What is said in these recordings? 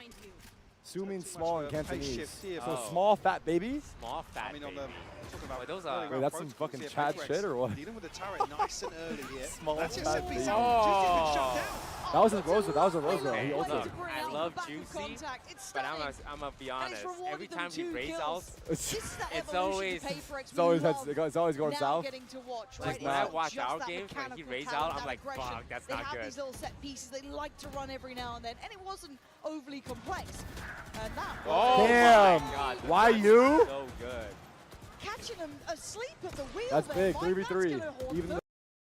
Wow. Su means too small in much of a pace Cantonese. shift here. So Oh. small fat baby? Small fat I mean, on baby. the talking about Wait, those early are- round Wait, that's some protocols fucking here, Chad PRX shit or what? dealing with the turret nice and early here. Small That's it, fat set piece baby. out. Juicy's been shut down. That was his Rosa. That was a Rosa. Okay, He look, ulted. I love Juicy, but I'm gonna be honest. Every time he raise outs, it's always It's always going now south. getting to watch, Like right? when I It's not watch just our that games, when he mechanical raise talent, out, I'm that like, aggression. fuck, that's they not have good. these little set pieces they like to run every now and then, and it wasn't overly complex. And that Oh Damn. my God, Why that's you? So good. catching him asleep at the wheel. That's there, big. Mike, 3v3. that's gonna Even haunt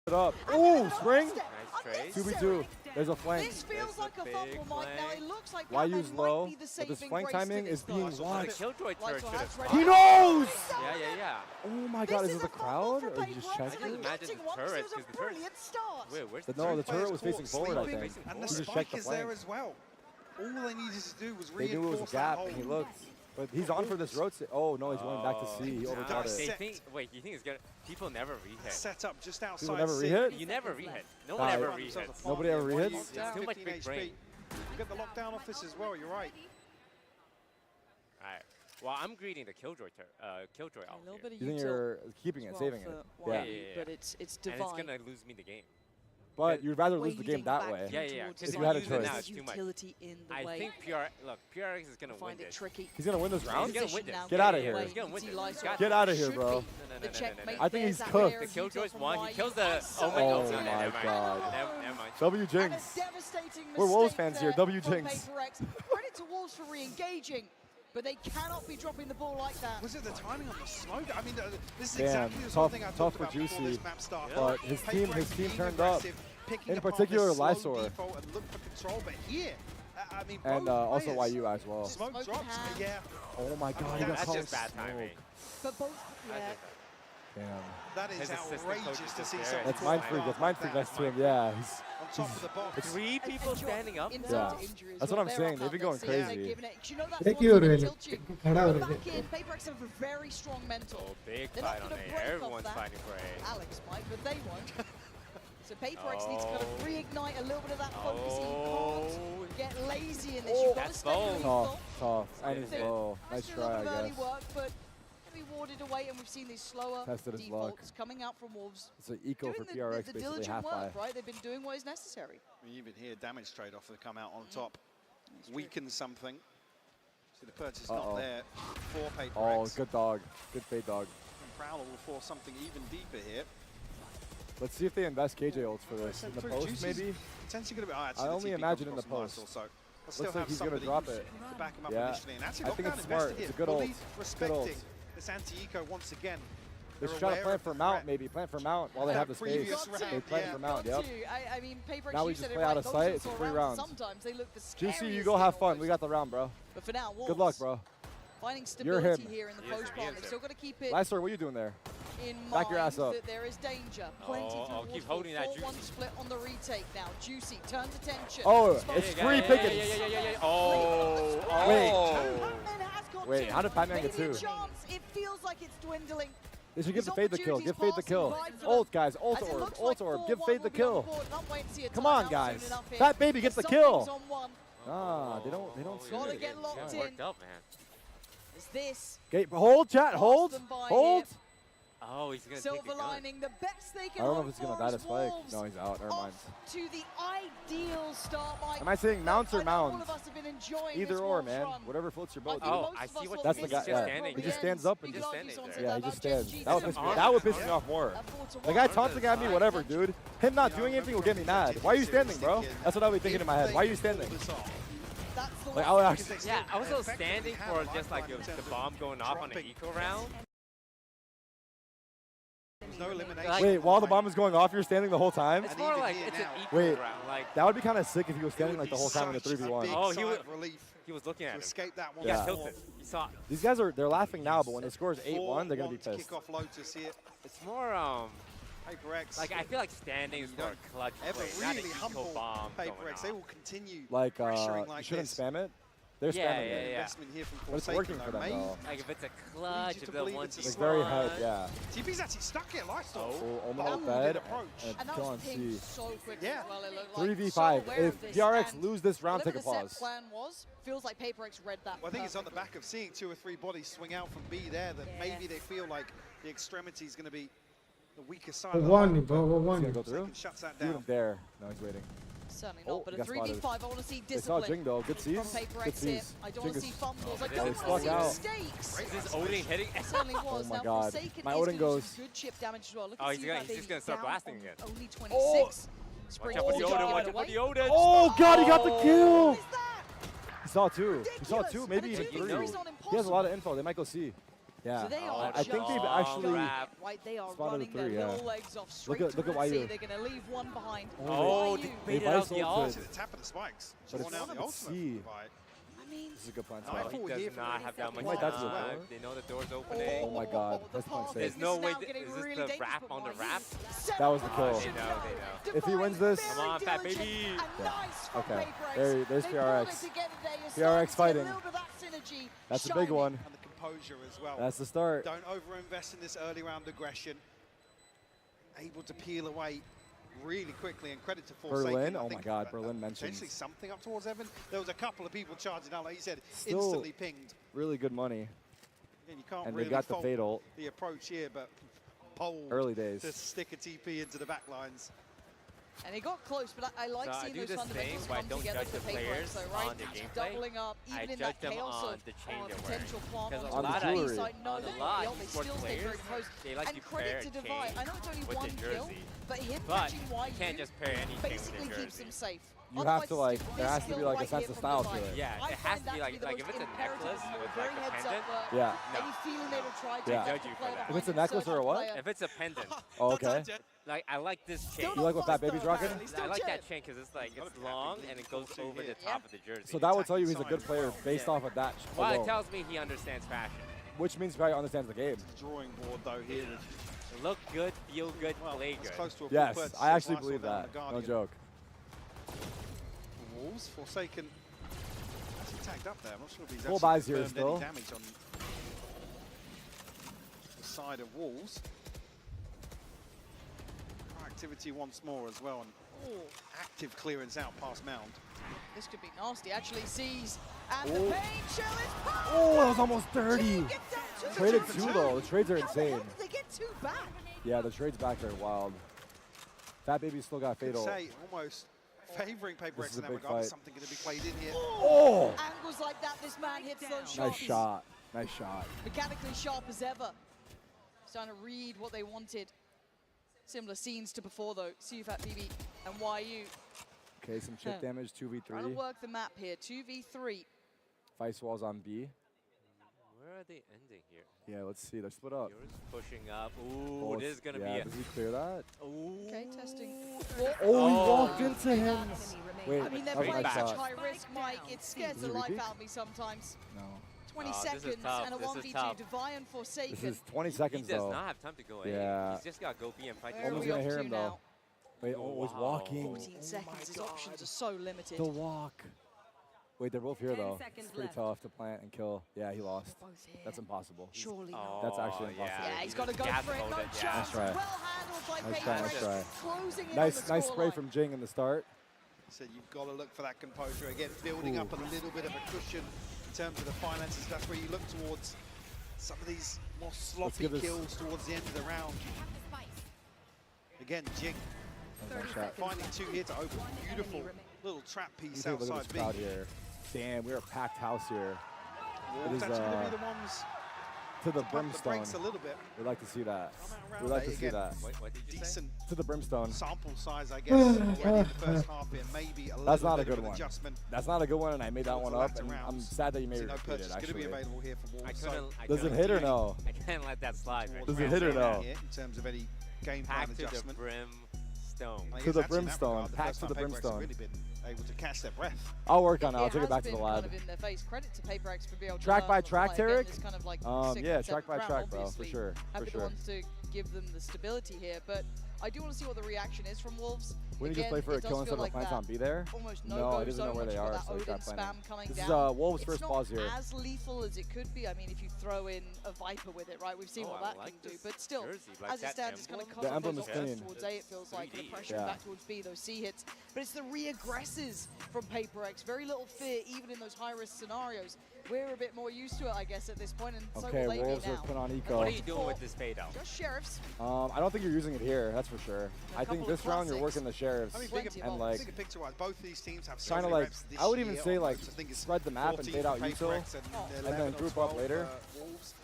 it up. them. Ooh, And then spring. another Nice step. trade. 2v2. There's a flank. This feels There's a like a fumble, big Mike. Now flank. it looks like Why that use might low? be the But this saving flank grace to timing this is being start. The watched. Killjoy turret should have He stopped. knows! Yeah. Oh my god, is This it the a fumble crowd? for Or you just PRX. checking? Can you imagine Getting the one, turret, This was a 'cause the turret's- brilliant start. Where's the No, turret? the turret was Players facing caught forward, I sleeping, think. and the He just spike checked the is there flank. as well. All they needed to do was They knew it was a reinforce that gap, hole. and he looked. But he's on for this road. Oh no, he's going back to C. He nah, overthought they it. think, wait, you think it's gonna? People never rehit. Set up just outside People never C. rehit? You never rehit. No Nah, one ever yeah. rehits. Nobody ever Why rehits? you- It's too much 15 big HP. brain. You get the lockdown off this as well, you're right. Alright. Well, I'm greeting the Killjoy Killjoy A out little here. bit of You think util you're keeping as it, well saving for it? YU, Yeah. Yeah. but it's And it's divine. gonna lose me the game. But you'd rather lose the game wading that back way. Yeah, towards yeah, 'cause the if if you had a use it now, choice. it's too much. utility in the I way. think PRX is gonna I win find it this. tricky. He's gonna win this round? He's gonna win this. Get outta here. He's gonna win this. Lights Got off. Get outta here, Should bro. be No, the checkmate. I think There's he's that cooked. rare The Killjoy's util won. from He YU. kills the. And Oh my Oh god. my Never mind. God. Never mind. W And a Jinx. devastating We're Wolves mistake fans here, there W from Jinx. PRX. Credit to Wolves for re-engaging, but they cannot be dropping the ball like that. Was it the timing on the smoke? I mean, this is Damn, exactly the sort of tough- thing I tough talked for about before Juicy, this map started. but his team PRX being turned up. aggressive, picking In apart particular, this slow Lysor. default and look for control, but here, I mean, And both also players, YU as well. Smoke Smoke drops, hand. yeah. Oh my god, he got That's caught just bad smoke. timing. But both, yeah, That's just- Damn. That is His assistant coach outrageous is to just see there. someone That's It's mind fine. freak. That's mind freak next to him. Yeah. He's, on top of the box. Three people standing up. insult Yeah. to injury as That's well. what I'm They're saying. up They've been there, going so they're crazy. giving it- you know that's Thank one you, thing that really. tilts you. खड़ा हो But रहे back in, PRX have a very strong mental. Oh, big They're not fight on gonna A. break off Everyone's that. fighting for A. Alex might, but they won't. So PRX needs to kind Oh. of reignite a little bit of that focus. He Oh. can't get lazy in this. Oh. You've got to That's stay bold. lethal. tough. And he's That's low. Nice That's a little try, bit of I early guess. work, but can be warded away, and we've seen these slower Tested his luck. defaults coming out from Wolves. It's an eco Doing for the PRX, basically diligent half work, by. right? They've been doing what is necessary. Even here, damage trade-off have come out on top. Weakens something. So the purchase is Uh-oh. not there for PRX. Oh, good dog. Good fade dog. And Prowler will force something even deeper here. Let's see if they invest KJ ults for this. In the Through post, Juicy's maybe? Potentially going to be. Oh, actually, I the only TP imagine comes in the across from post. Lysor, so they'll still Looks have like he's going to somebody drop to it. back him up Yeah. initially. And actually, I think lockdown it's smart. invested It's a here, good fully ult. Good respecting ult. this anti-eco once again. They They're should try to aware plan of for the mount, threat. maybe. Plan for mount while they That have the space. previous Got to. round, They plan yeah. for mount, Got yep. to. I mean, PRX, Now we you just said it play right. out of Those sight. are It's sort of 3 rounds. Sometimes they look the Juicy, scariest you go thing have fun. almost. We got the round, bro. But for now, Good luck, Wolves bro. finding You're stability him. here in the He is post him, part. he They've is still got to keep it Lysor, what are you doing there? in Back your mind ass up. that there is danger. Plenty Oh, through I'll keep Wolves. holding that 4-1 Juicy. split on the retake now. Juicy turns attention. Oh, Smoke it's down. free yeah, pickings. yeah. Oh, Wait. Batman has got Wait, two. how did Batman get Maybe a two? chance. It feels like it's dwindling. They should give His the fade the kill. Give fade the opportunities kill. passing by for Ult, them. guys. Ult As it orb. looks Ult like orb. 4-1 Give fade the will be on kill. board. Not waiting to see a Come on, timeout guys. soon enough here. Fat baby gets the Something's kill. on one. Ah, they don't see Gotta it. get locked Getting in. worked up, man. Is this Okay, hold, chat. Hold. Lost them by Hold. here. Oh, he's gonna take the Silver gun. lining, the best they I can don't know hope if it's going to for die to is spike. Wolves No, he's out. Never mind. off to the ideal start, Mike. Am I saying mounts or I know all mounds? of us have been enjoying Either this or, Wolves man. run. Whatever floats your I boat. think Oh, most I of see us what will That's be the he's guy. just Yeah. standing He there. just stands up and You just. could argue standing something there. Yeah, he about just stands. Jett That would G. piss me. Arm That would is piss me fine. off more. A 4-1. The guy Arm taunting is at me, fine. whatever, dude. Him not doing anything will get me mad. Why are you standing, bro? That's what I would be thinking in my head. Why are you standing? That's the Like, one. I would actually. Yeah, I was also standing for just like the bomb going off on an dropping. eco round. There's no elimination. Like- Wait, while the bomb is going off, you're standing the whole time? It's And more even like here it's an now- eco Wait. round. Like That would be kind of sick if he was standing like the whole time in the Such a 3v1. big Oh, he sigh was- of relief he was looking to at him. escape that one. He got Yeah. tilted. He saw. These guys they're laughing now, but when it scores 8-1, they're going to be 4-1 pissed. Kick off Lotus here. It's more PRX. like I feel like standing is You for a don't clutch ever play, not an really eco humble bomb going PRX. off. They will continue Like, pressuring you like shouldn't this. spam it. They're spamming it. Investment here from But it's Forsaken, working for them, though. Like if it's a clutch, if the one it's Like very head, yeah. TP's actually stuck here, Lifestyle. Oh, But almost good dead. approach. And that Kill was on pinged C. so quickly Yeah. as well. It looked like 3v5. so aware If of this, PRX and lose this round, take whatever a the pause. set plan was, feels like PaperX read that. Well, I think it's on the perfectly. back of seeing 2 or 3 bodies swing out from B there that maybe they feel like the extremity is going to be the weaker side of the One, line. bro, He's one. gonna go through. Forsaken shuts that He down. wouldn't dare. No, he's waiting. Certainly Oh, not, but he a got spotted. 3v5, I want to see They saw discipline Jing though. Good from sees. Good PaperX here. sees. I don't want to see fumbles. I They don't just want to see stuck out. mistakes. Is Odin hitting? It certainly was. my Now God. Forsaken My is Odin gonna do goes. some good chip damage as well. Look Oh, at he's gonna Baby start down blasting on again. only 26. Spring Watch out for the ball Odin, got watch out for away. the Odin. Oh God, he got the kill. What is that? He saw 2. He saw Ridiculous. 2, maybe And a even 2v3 3. is not He has a lot of impossible. info. They might go C. Yeah. So they Oh, are I think they've long actually. wrap. Right, they are spotted the running 3, their yeah. little legs off straight Look at towards C. YU. They're going to leave one behind. Oh, YU. they They baited out vice the ulted. ult. To the tap of the spikes. But Drawn out the it's ultimate C. by I mean, This is a good plan. I spot. thought He we does hear from not him. have that much He might die to the time. door. They know the door's opening. Oh my God, that's the fun path save. There's is no now way. getting Is this really the dangerous wrap for on the YU. wrap? That was the kill. They know. If he wins this- Very Come on, Fat diligent baby. and Yeah. nice from Okay. PaperX. There's They PRX. pulled it together there. You're PRX starting to see a fighting. little bit of that synergy That's a big shining. one. and the composure as well. That's the start. Don't overinvest in this early round aggression. Able to peel away really quickly, and credit to Forsaken. Berlin? I Oh my think, God, Berlin mentions. potentially something up towards Evan. There was a couple of people charging out, like you said, Still instantly pinged. Really good money. And you can't And really they got the fault fatal the approach here, but bold early days. to stick a TP into the back lines. And it got close, but I like So I seeing do those the fundamentals same, but I come don't together judge for the PaperX, players though, right? on their gameplay. Doubling up, I even in judge that them chaos on of the chain they're potential plant Because on a On the lot the jewelry. B side. No, on they a lot they of still esports stay very players, close. they like And to credit pair to a Divide. chain I know it's only with one their kill, jersey. but him But catching you YU can't just pair any chain with basically their keeps jersey. them safe. You have to, Otherwise, like, there has to be, skill like, a right sense here of from style Divide. to it. Yeah, I it has find to that be like the if most it's a imperative necklace move. with Very like a heads pendant. up work. Yeah. No. Any feeling they will try to Yeah. Judge you for that. If it's a necklace or a what? If it's a pendant, Oh, okay. like I like this chain. You like what Fat Baby's rocking? I like that chain because it's like it's long and it goes over the top of the jersey. So that will tell you he's a good player based Yeah. off of that Well, it alone. tells me he understands fashion. Which means he probably understands the game. Drawing board though here. Look good, feel good, Well, play it's good. close to a full Yes, purchase I of actually Lysol believe down that. the No Guardian. joke. Wolves, Forsaken. Actually tagged up there. I'm not sure if he's Full actually buys here confirmed still. any damage on the side of Wolves. Activity once more as well, and Oh, active clearance out past Mound. this could be nasty. Actually sees, and Oh. the pain shell is popped. Oh, that was almost dirty. Jing gets down to the Traded two. 2 though. The trades are How the hell insane. did they get 2 back? Yeah, the trades back are wild. Fat Baby still got Could fatal. say almost favouring This PaperX is in a that big regard. fight. Something going to be played in here. Oh! Angles like that, this man hits those shots. Nice shot. Nice shot. Mechanically sharp as ever. Starting to read what they wanted. Similar scenes to before though. Fat BB and YU Okay, some chip damage, trying to 2v3. work the map here. 2v3. Vice walls on B. Where are they ending here? Yeah, let's see. They're split up. Yours pushing up. Ooh, this is gonna yeah, be a. does he clear that? Ooh. Okay, testing. Oh, he Oh. walked into him. Wait, I mean, they're that was a playing nice such shot. high risk, Mike. It scares Is the he life repeat? out of me sometimes. No. 20 Oh, this is seconds tough. and a This is 1v2. tough. Divine and Forsaken. This is 20 He seconds does though. not have time to go in. Yeah. He's just got to go B and fight Where the are Almost we gonna up hear to him now? though. Wait, oh, he's Wow. walking. 14 seconds. His options are so limited. The walk. Wait, they're both here 10 though. seconds It's pretty left. tough to plant and kill. Yeah, he lost. Both here. That's impossible. Surely Oh, not. That's actually yeah. impossible. Yeah, he's got to go Gas for it. No loaded, chance. yeah. Nice try. Well handled by Nice try, nice PRX. try. Closing in Nice, on the nice spray scoreline. from Jing in the start. So you've got to look for that composure again, building Ooh. up a little bit of a cushion in terms of the finances. That's where you look towards some of these more sloppy give this- kills towards the end of the round. Again, Jing That was a nice shot. finding 2 here to open. Beautiful little trap You piece take a look at outside this B. crowd here. Damn, we're a packed house here. Wolves is, actually going to be the ones To the to pump the brimstone. brakes a little bit. We'd like to see that. Come out around We'd like eight to see again. that. What did you say? Decent To the brimstone. sample size, I guess, already in the first half here. Maybe a little That's not a bit of good an one. adjustment. That's not a good one, and I made that Towards one the up, latter and I'm rounds. sad that you made See it no repeat purchase it, going to be actually. available here for I Wolves. couldn't. So I Does it couldn't hit do or no? I can't let that slide. Right Does now. it hit or no? Here in terms of any game plan Packed to the adjustment. brimstone. I To guess the actually in that brimstone, regard, the packed first to time the PaperX have brimstone. really been able to catch their breath. I'll work on it. I'll It take it has back to the been lab. kind of in their face. Credit to PaperX for being able to Track learn by on the track, fly. Again, Tarek? it's kind of like Yeah, sixth, track by seventh track, round, bro, for obviously. sure, Happy for the sure. ones to give them the stability here, but I do want to see what the reaction is from Wolves. We need to play for a kill instead of a plant on B there. No, he doesn't know where they are, so he's not planning. This is Wolves' first pause here. It's not as lethal as it could be. I mean, if you throw in a Viper with it, right? We've seen what that can do. But still, as it stands, it's going to cut off those options towards A, it feels like. The pressure back towards B, those C hits. But it's the re-aggresses from PRX. Very little fear, even in those high-risk scenarios. We're a bit more used to it, I guess, at this point, and so will they be Wolves now. are put on eco. What are you doing with this fade out? Just Sheriffs. I don't think you're using it here, that's for sure. I think this round you're working the Sheriffs. I mean, and like, bigger picture-wise, both of these teams have kind of like, I would even say like, spread the map and fade out util, and then group up later.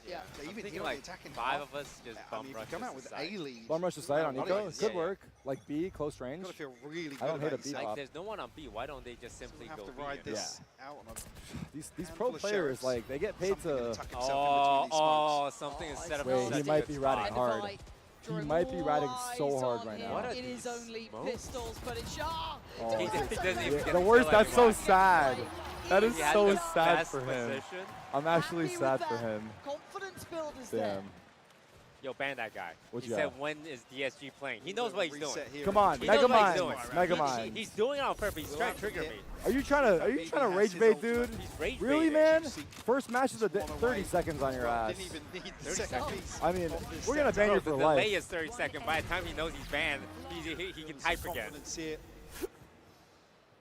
Yeah. Even thinking like 5 of us just bum rush come out with A lead. Bum rush to side on eco, good work. Like B, close range. Gotta feel really good. I don't hate a B Like, pop. there's no one on B. Why don't they just simply have go to B? ride this out on These pro players, like, they get paid to. Something instead of. Wait, he might be riding hard. He might be riding so hard right now. It is only pistols, but it's The worst, that's so sad. That is so sad for him. Position. I'm actually sad for him. Confidence build is there. Yo, ban that guy. What He you said, got? when is DSG playing? He knows what he's doing. Come on, He knows Mega what he's Mind. doing. Mega Mind. He's doing it on purpose. He's trying to trigger me. Are you trying to rage bait, dude? He's rage Really, baiting. man? First match is 30 seconds on your ass. Didn't even need the 30 second seconds. piece. I mean, we're gonna ban you for The life. delay is 30 seconds. By the time he knows he's banned, he can type again. Confidence here.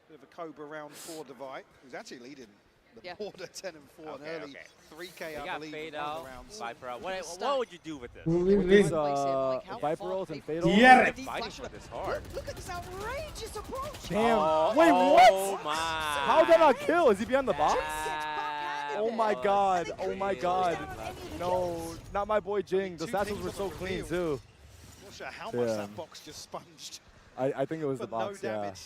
Bit of a Cobra round 4 divide. Who's actually leading the border 10 and 4 and early 3K, I believe. Fade out, Viper out. What would you do with this? With this Viper ult and Fatal. Fighting for this hard. Look at this outrageous approach. Damn. Wait, what? Oh my. How did that not kill? Is he behind the box? Oh my god. Oh my god. No, not my boy Jing. The satchels were so clean too. Not sure how much that box just sponged. I think it was the box, no yeah. damage.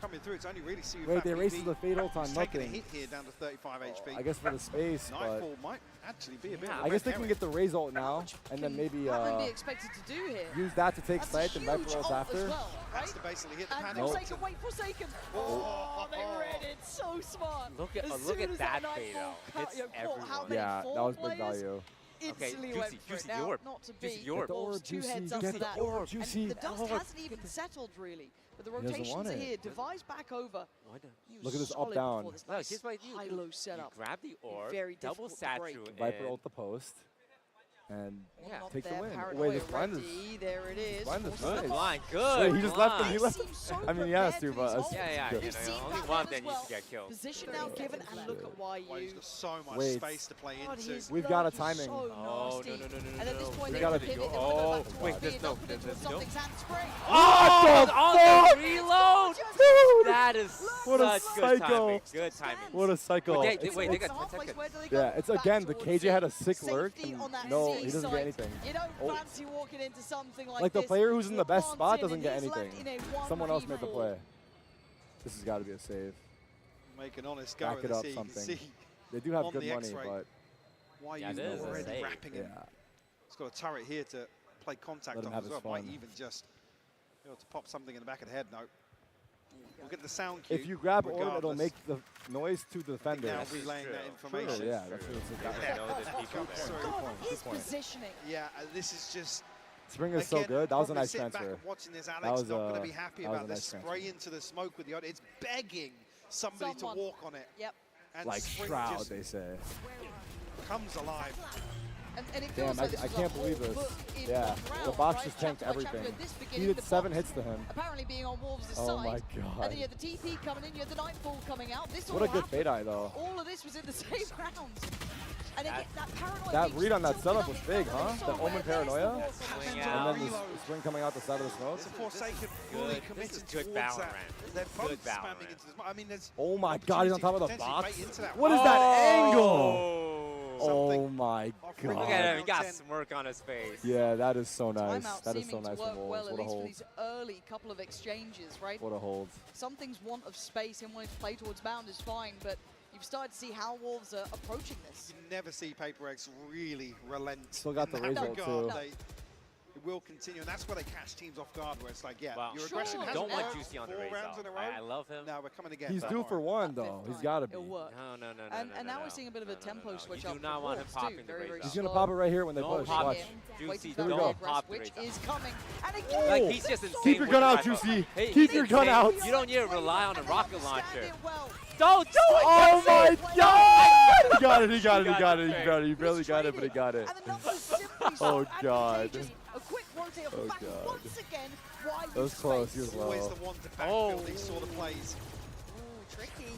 Coming through, it's only really see. Wait, they raced the Fatal on taking a nothing. hit here down to 35 HP. I guess for the space, but Nightfall might actually be a bit. I guess they can get the Raze ult now, and then maybe be expected to do here? use that to take sight and Viper ult after. Well, right? That's to basically hit the And panic. Forsaken, wait, Forsaken. Oh, they read it so smart. Look at that fade out. Hits everyone. Yeah, that was big value. Instantly Juicy, went for Juicy it. Now, orb. not to Juicy be. orb. Wolves, Juicy, 2 heads up get to the that. orb, Juicy. And the dust hasn't even settled really. But the doesn't rotations want are it. here. Device back over. Look at this up down. Look, here's what you do. High-low setup. You grab the orb, Very double difficult to break. satchel, Viper and ult the post, and Not take the there, win. Paranoia Wait, this blind is. ready. There it is. Blind is Forces the nice. blind, box. good. Wait, he just left him. He blind. left. Seems so I mean, he has to, prepared for but these that's Yeah, good. you We've know, seen only that one as then well. needs to get killed. Position now given, and look at why Well, he's you. got so much Wait. space to play God, into. his We've got a look is timing. So Oh, nasty. no. And at this point, We they gotta pivot. go. They're gonna go back to Wait, B there's and no- open there's into no- something's hand spray. What the on fuck? the reload! Dude! That is What a such good psycho. timing. Good timing. What a cycle. Wait, It's- wait, they it's- got 10 seconds. Where do they go? Yeah, it's Back again, the towards KJ had a sick safety lurk. on And that no, C he doesn't site. get anything. You don't Oh. fancy walking into something like Like the this. player who's in the best Wants spot in, doesn't and get he's left anything. in a 1v4. Someone else made the play. This has got to be a save. Make an honest go Back at it the up C. You can something. see They do have on good the money, X-ray. but why Yeah, he's it is a already save. wrapping him. yeah. He's got a turret here to play contact Let him on have as his well. Might fun. even just be able to pop something in the back of the head. No. We'll get the sound cue. If you grab orb, it'll regardless. make the noise to the defender. Now This is relaying that true. information. True, yeah, that's what it's I about. know there's people there. Sorry. God, Good his point. positioning. Yeah, this is just. Spring is so again, good. That was a probably nice sitting back transfer. and watching this, That Alex was not going a- to be happy that was about a this nice spray into the smoke with the audience. It's begging somebody Someone. to walk on it. Yep. And Like Spring Shroud, just they say. comes alive. And it Damn, feels like this I was can't a believe whole this. book in Yeah, one the round, box right? just tanked Chapter by chapter, everything. this He beginning, did the 7 box hits to him. apparently being on Wolves' Oh side. my And god. then you had the TP coming in, you had the Nightfall coming out. This What all a good happened. fade eye, though. All of this was in the same round. And again, that paranoia. That being read on that tilted setup up was in big, front huh? of That them. Omen There's the paranoia. wall Swing coming out. And then Reload. the spring coming out the side of the smoke. It's a Forsaken fully Good. This committed is good towards that. Valorant. They're both Good spamming Valorant. into the smoke. I mean, there's Oh my god, he's on top of the potentially box. bait into that. What is that angle? Oh, Oh my Offering look at him. god. He got a smirk on his face. Yeah, that is so nice. Timeout That is so seeming to nice work from well, Wolves. at What a least for hold. these early couple of exchanges, right? What a hold. Something's want of space, him wanting to play towards bound is fine, but you've started to see how Wolves are approaching this. You never see PRX really relent. Still got in the that Razor regard. too. They will continue, and that's where they catch teams off guard, where it's like, yeah, well, your aggression has don't want worked Juicy on the 4 raise rounds in a row. I love him. No, we're coming again. He's due for one, though. He's got to be. It'll work. No. And now we're seeing a bit of a tempo switch up. You do not want him popping the raise. He's going to pop it right here when they push. Watch. Juicy, Here we go. don't pop the which raise. is coming. And again, Like, he's just insane. Keep your gun out, Juicy. Hey, Keep your gun out. You don't need to rely on a rocket launcher. Well. Don't do it! Oh my God! He got it, he got it, he got it, he got it. He barely got it, but he got it. Oh God. Oh God. That was close, he was Always low. the one to backfill these sort of plays. Ooh, tricky.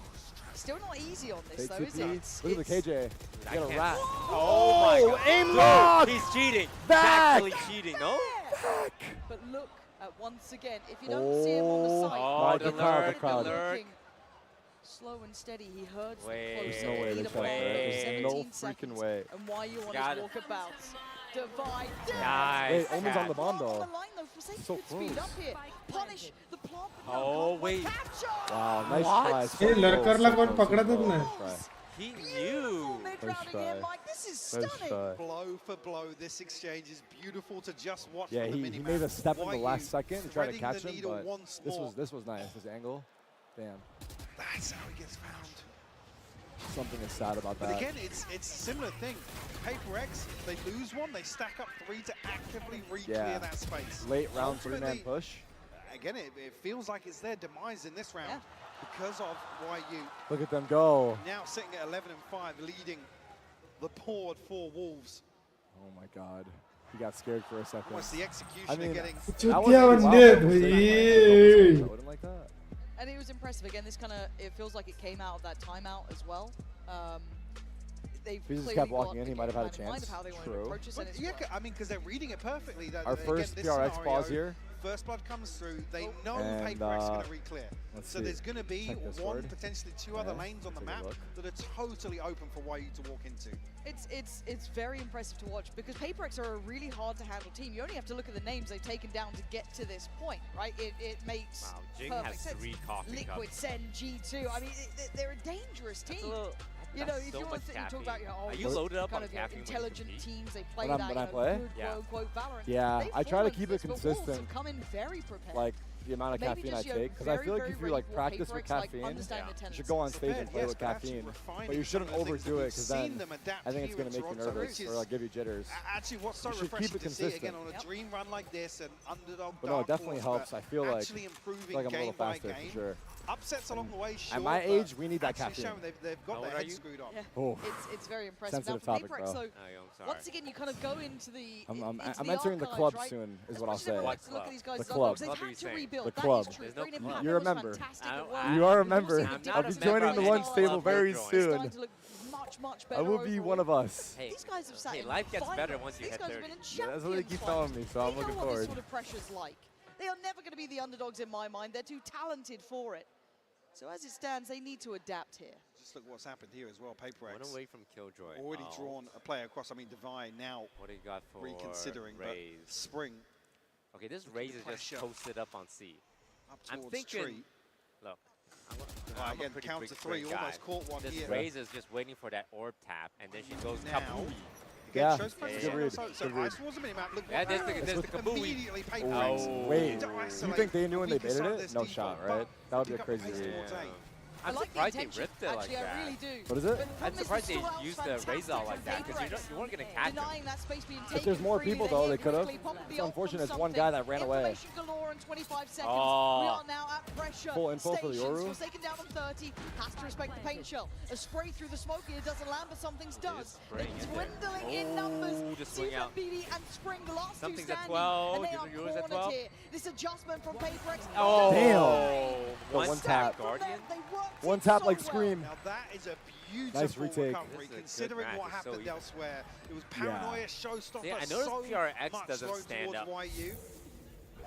Still not easy on this, Take though, is it? Look at the KJ. You got a rat. Oh my God. Aim lock! He's cheating. Back! He's actually cheating, no? Back! But look at once again, if you don't see him on the side, Oh, the crowd. lurk. Slow and steady, he herds Way. them closer. No way they Lead shot away there. for There's no 17 freaking seconds. way. And why you on Got his it. walkabouts. Divide. Nice. Wait, Omen's on the bomb, On though. the line, though, for So could speed close. up here. Punish the plant. Oh, wait. Wow, nice What? try. Hey, लड़कर ला कौन पकड़ा था तुमने? Nice try. He knew. First try. This is Nice stunning. try. Blow for blow, this exchange is beautiful to just watch. Yeah, from the he minimap. made a step in the YU last second and tried to threading catch the him, needle but once this more. was nice. This angle, damn. That's how he gets found. Something is sad about But that. again, it's a similar thing. PRX, they lose one, they stack up 3 to actively re-clear that space. Late round 3-man Ultimately, push. Again, it feels like it's their demise in this round because of YU. Look at them go. Now sitting at 11 and 5, leading the board for Wolves. Oh my God. He got scared for a second. Almost the execution I mean, of getting... चुतिया बंदे भाई. Like that. And it was impressive. Again, this kind of, it feels like it came out of that timeout as well. They've If he just clearly kept got walking in, the he might have had a game plan in mind chance. of how they wanted to True. approach this, and it's Yeah, worked. I mean, because they're reading it perfectly. That, Our again, first this PRX scenario, pause here. First blood comes through. They know And, PRX is going to re-clear. let's So see. there's going to be Check this one, word. potentially 2 other lanes on the Take a map look. that are totally open for YU to walk into. It's very impressive to watch because PRX are a really hard to handle team. You only have to look at the names they've taken down to get to this point, right? It makes Wow, Jing perfect has sense. 3 coffee Liquid, cups. Sen, G2. I mean, they're a dangerous team. You know, if so you want much to talk caffeine. about Are you loaded up kind on of caffeine when you intelligent compete? teams, they play When that I good, play? Yeah. quote-unquote Valorant. Yeah, They've I try to fallen keep for it this, but Wolves consistent. have come in very prepared. Like the amount of Maybe caffeine I just, you know, take, because I feel like very, if you very like raw practice with PRX, like, caffeine, understand the you tendencies. should go on stage and Prepared, play yes, with but actually caffeine. refining But you shouldn't some of the things overdo that it, we've because seen then them adapt I think it's here going to in make you Toronto, nervous which or is like give you jitters. Actually, what's so You should keep refreshing it to see again consistent. on a dream run like this, an underdog But no, it dark definitely horse, helps. but I feel like actually improving I'm a little game by faster game. for sure. Upsets along the way, sure. At my but age, we need that actually caffeine. showing they've got How their old are head you? screwed on. Yeah. Oh. It's very impressive. Sensitive now, topic, PRX, bro. so I'm sorry. once again, you kind of go into the I'm the entering the archives, club right? soon, is As what much I'll as everyone say. likes to look at these guys' The as club. underdogs, they've Club had he's to saying. rebuild. The That club. is true. There's no Bringing club. Impact You're a was member. fantastic I at don't- WOL. I- You are a We've member. also been I'll be different joining the style lunch of table play. very It's soon. Starting to look much better I will be overall. one of us. Hey, These guys have sat hey, in life gets better finals. once you These hit guys 30. have been in Yeah, that's what they keep Champions telling me, so I'm They looking know what forward. this sort of pressure's like. They are never going to be the underdogs in my mind. They're too talented for it. So as it stands, they need to adapt here. Just look what's happened here as well. One PRX away from Killjoy. already Oh. drawn a player across. I mean, Divine now What do you got for reconsidering, but Raze? Spring Okay, this Look at Raze the is just pressure. posted up on C. up I'm towards thinking. Tree. Look, Divine I'm a again, pretty counter big 3, guy. almost caught one This here. Raze is just waiting for that orb tap, and then she goes Now, kabooey. again, Yeah, shows good pressure. read, So good read. ice towards the minimap. Look Yeah, what there's the- happens. there's the kabooey. Immediately Oh, PRX. wait. to Do you isolate think they knew when the they weaker baited side of it? this No default, shot, but right? That would be a pick up crazy pace read. towards A. I'm I like surprised the they intention. ripped it like Actually, that. I really do. What is it? But I'm surprised they Mr. used Stall's the Raze out like that, fantastic because you weren't going to from catch him. Denying that space being If taken there's more freely, people, they though, hit they could've. quickly, popped the It's ult unfortunate from it's one guy that ran away. Information galore in 25 seconds. Oh. We are now at pressure. Full info for the Stations Yoru. forsaken down on 30. Has to respect the paint shell. A spray through the smoke here doesn't land, but something's does. They're spraying in there. dwindling in Oh, numbers. just swing out. BD and Spring, the last Something's two at standing. 12. And they are Yoru's at cornered 12. here. This adjustment from PRX. Oh, Damn. One One tap, tap. Guardian. One tap like Scream. Now that is a beautiful Nice retake. recovery, This is a good considering match. what It's so happened even. elsewhere. It was paranoia, showstopper, See, I noticed so PRX much doesn't thrown stand towards up. YU.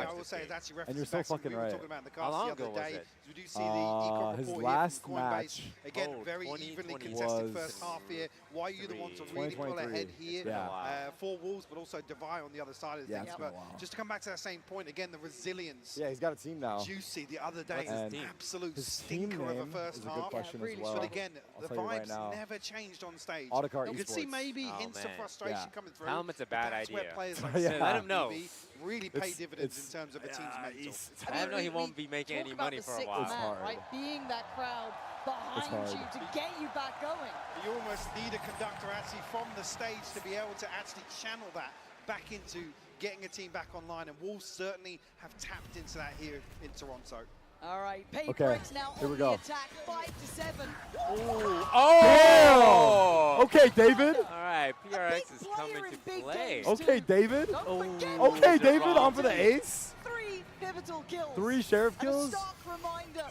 thing I will say is actually And you're so fucking we were right. talking about in the How long cast the ago other was day. it? We do see the eco His report last here from Coinbase. match Again, very evenly contested was first half here. Why are you the one to really pull ahead here for Wolves, but also Divide on the other side of things. But just to come back to that same point, again, the resilience. Yeah, he's got a team now. Juicy the other day, and absolute stinker of a first half. Really but again, the vibes never changed on stage. Autocar you could see maybe hints of frustration coming through. Helmet's a bad idea. Where players like let him know. Really pay dividends in terms of a team's mental. I know he won't be making any money for a while. It's hard. Right? Being that crowd behind you to get you back going. You almost need a conductor actually from the stage to be able to actually channel that back into getting a team back online, and Wolves certainly have tapped into that here in Toronto. All right, PRX now on the attack, 5-7. Oh! Okay, David. All right, PRX is coming to play. Okay, David. Okay, David, on for the ace. 3 pivotal kills. 3 sheriff kills. And a stark reminder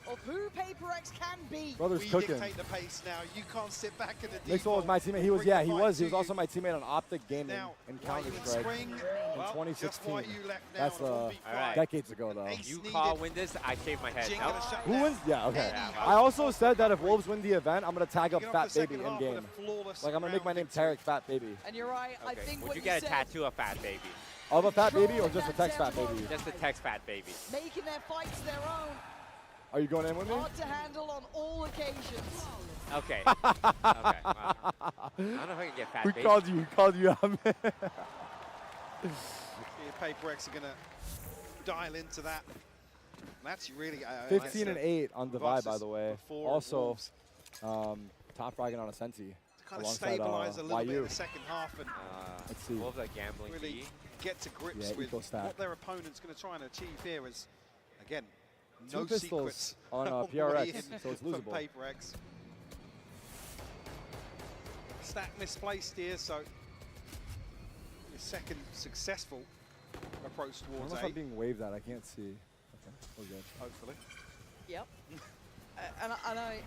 of who PRX can be. Brother's cooking. We dictate the pace now. You can't sit back in the default. Mixwell was my teammate. He was also my teammate on Optic Gaming in Counter-Strike in 2016. That's decades ago, though. You call win this, I shave my head. Who wins? Yeah, okay. I also said that if Wolves win the event, I'm going to tag up Fat Baby in game. Like, I'm going to make my name Tarek Fat Baby. And you're right. I think would you get a tattoo of Fat Baby? Of a Fat Baby or just a text Fat Baby? Just a text Fat Baby. Making their fights their own. Are you going in with me? Hard to handle on all occasions. Okay. Okay. Wow. I don't know if I can get Fat Baby. We called you out, man. PRX are going to dial into that. That's really 15 and 8 on Divide, by the way. Also, top fragging on a Senti. To kind of stabilize a little bit in the second half and let's see. Wolves are gambling really get to grips with what their opponent's going to try and achieve here. Is again, no secrets on PRX, so it's losable. PRX. Stack misplaced here, so your second successful approach towards I don't know if I'm being waved at. I can't see. Okay, we're good. Hopefully. Yep. and I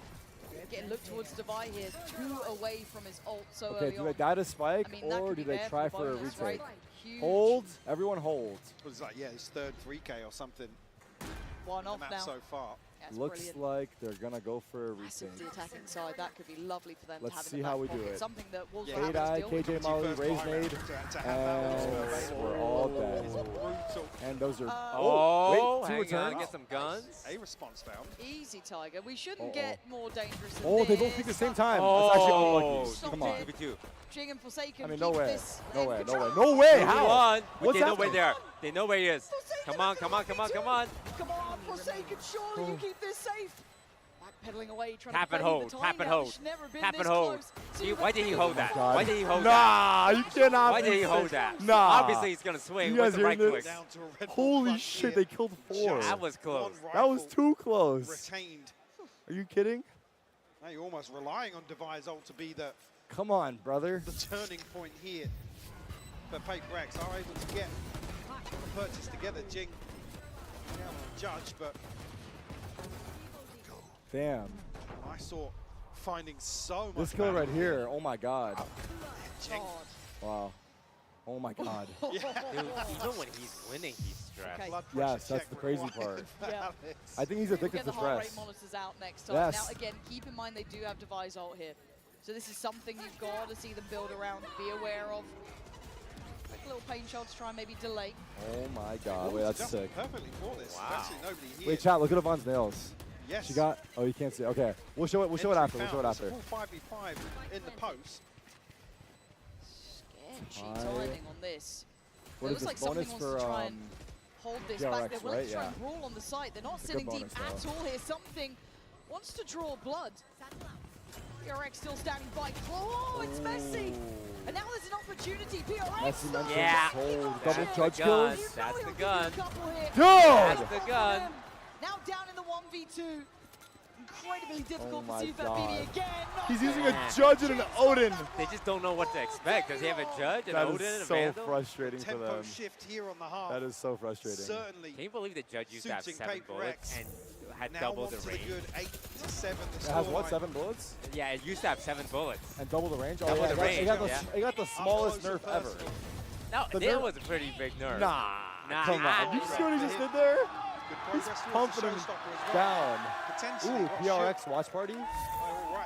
getting looked towards Divide here, 2 away from his ult so early do they die to spike, or do they try for a retake? Right? Hold. Everyone holds. It was like, yeah, his third 3K or something. One off now. So far. Yeah, looks like they're gonna go for a retake. Massively attacking side. That could be lovely for them. Let's to have see in the how back we do pocket. it. Something that Wolves will have to KJ Molly, raise nade, and we're all dead. And those are wait, 2 returns. Get some guns. A response found. Easy, Tiger. We shouldn't get more dangerous than this. They both peek at the same time. That's actually unlucky. Come on. Jing and Forsaken. I mean, no way. No way. How? They know where they are. They know where he is. Come on. Come on, Forsaken. Surely you keep this safe. Backpedaling away, trying tap to and hold. Tap and hold. Tap and hold. Why did he hold that? Oh Why did he hold that? Nah, you cannot. Why did he hold that? Nah. Obviously, he's going to swing with the right click. Holy shit, they killed 4. That was close. That was too close. Retained. Are you kidding? Now you're almost relying on Divide's ult to be the Come on, brother. The turning point here. But PRX are able to get the purchase together. Jing down on Judge, but damn. I saw finding so much. This kill right here. Oh my god. Jing. Wow. Oh my god. Dude, even when he's winning, he's stressed. Okay. Yes, that's the crazy part. Yeah. I think he's addicted to the heart rate stress. monitors out next time. Now again, keep in mind they do have Device ult here. So this is something you've got to see them build around, be aware of. Like a little pain shot to try and maybe delay. Oh my god, wait, that's sick. Perfectly for this. Wow. Nobody here. Wait, chat, look at Yvonne's nails. Yes. She got, oh, you can't see. Okay, we'll show it after. We'll show it after. Full 5v5 in the post. Sketchy timing on this. What is this, like bonus something for wants to try and hold this PRX, back. They're willing right? to try and brawl on the site. They're not sitting deep at all here. Something wants to draw blood. PRX still standing by. Oh, it's messy. And now there's an opportunity. PRX. Yeah. Double judge kills. That's the gun. Dude! That's the gun. Now down in the 1v2. Incredibly difficult for God. ThatBoyMilind again. He's using a judge and an Odin. They just don't know what to expect. Does he have a judge, an Odin, and a so Vandal? frustrating for them. Tempo shift here on the half. That is so frustrating. Certainly. Can you believe the judge used to have 7 bullets and had now double the range? Good 8 to 7. It has what, 7 bullets? Yeah, it used to have 7 bullets. And double the range? Double the range, It got the smallest nerf ever. No, that was a pretty big nerf. Nah, come on. You see what he just did there? He's pumping him down. Ooh, PRX watch party? All right,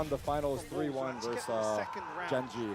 won the finals 3-1 versus Genji.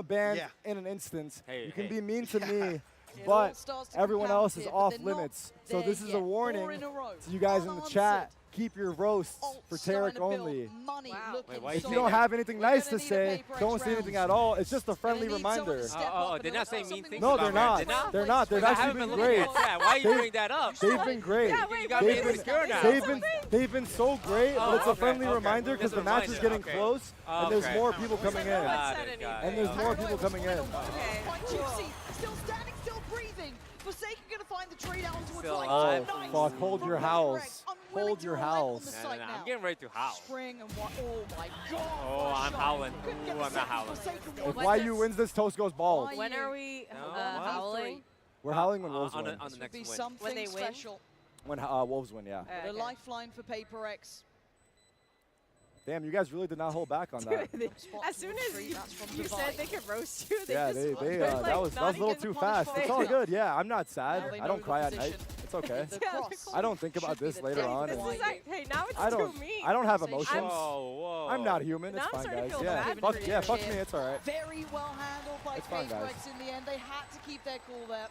a band in an instant. You can be mean to me but everyone else is off limits. So this is a warning to you guys in the chat. Keep your roasts for Tarek only. Wow. Wait, If you don't have anything nice to say, don't say anything at all. It's just a friendly reminder. Oh, they're not saying mean things. No, they're about not. They're not. They've actually been great. Why are you bringing that up? They've been great. Yeah, wait, You got me insecure now. They've been so great, but it's a friendly reminder because the match is getting close and there's more people coming in. And there's more people coming in. Quite juicy. Still standing, still breathing. Forsaken gonna find the trade out towards Still like alive. nice. Fuck, hold your howls. Unwilling Hold your to relent on howls. the No, site no, now. I'm getting ready to howl. Spring and what? Oh my god. Oh, I'm howling. Ooh, I'm not howling. If YU wins this, Toast goes bald. When are we No. howling? We're howling when Wolves on win. the This would next be win. something When they win? special. When Wolves win, yeah. The lifeline for PRX. Damn, you guys really did not hold back on that. As soon as you said they could roast you, they Yeah, just they went, like, that was a not little even too punish fast. for It's it. all good. Yeah, I'm not sad. Now they I know don't the cry at night. position. It's okay. The Yeah, cross I don't think should about be this the later death on. This and is like, hey, now it's I don't. too mean. I don't have I'm- emotions. Whoa. I'm not human. Now It's I'm fine, starting to guys. feel Yeah, bad fuck for yeah, you. fuck me. It's all right. Very well handled by It's fine, guys. PRX in the end. They had to keep their cool there.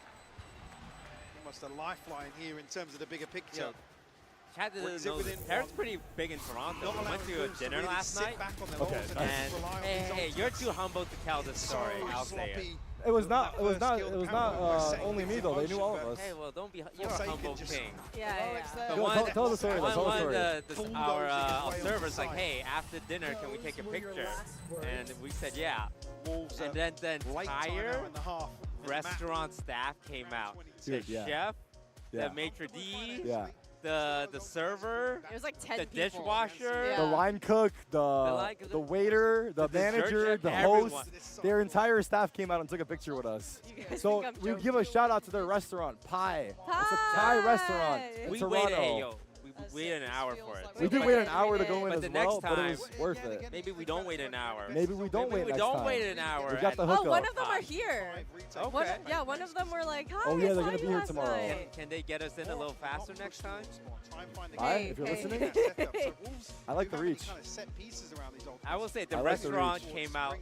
Almost a lifeline here in terms of the bigger picture. Chad doesn't Brings it know. within Tarek's one. pretty big in Toronto. Not We went allowing to a Wolves to dinner really last sit night. back on their Okay, laurels and nice. And rely on hey, these hey, ults. you're too humble to tell this story. So I'll say it. sloppy. It was not. It was First not. skill It was count by not second only me gets though. They emotion, knew all of but us. Hey, well, don't be. You're a Forsaken humble just- king. Yeah, yeah. The Go, one, tell the story, one, tell the one story. our Bulldozing away servers on like, the hey, after dinner, can we take a picture? And we said, yeah. Wolves And are then late entire timeout in the half. In the map. restaurant staff came out. Dude, The yeah. chef, Yeah. the maitre d', Yeah. the server, It was like 10 the people. dishwasher. Yeah. The line cook, like- the waiter, the the dessert manager, chef, the everyone. host, their entire staff came out and took a picture with us. You guys So think I'm we joking? give a shout out to their restaurant, Pie. It's a Thai restaurant in We Toronto. waited, hey, yo, we waited an hour for it. We did But wait then an hour to we go in But as the well, next but it time- was worth it. Maybe we don't wait an hour. Maybe we don't wait we next don't time. wait an hour. We got the and- Oh, hookup. one of them are here. Okay. Yeah, one of them were like, hi, Oh, yeah, I they're saw gonna be you here last tomorrow. night. Can they get us in a little faster next time? Alright, if you're listening, I like the reach. I will say the I like the restaurant reach. came out,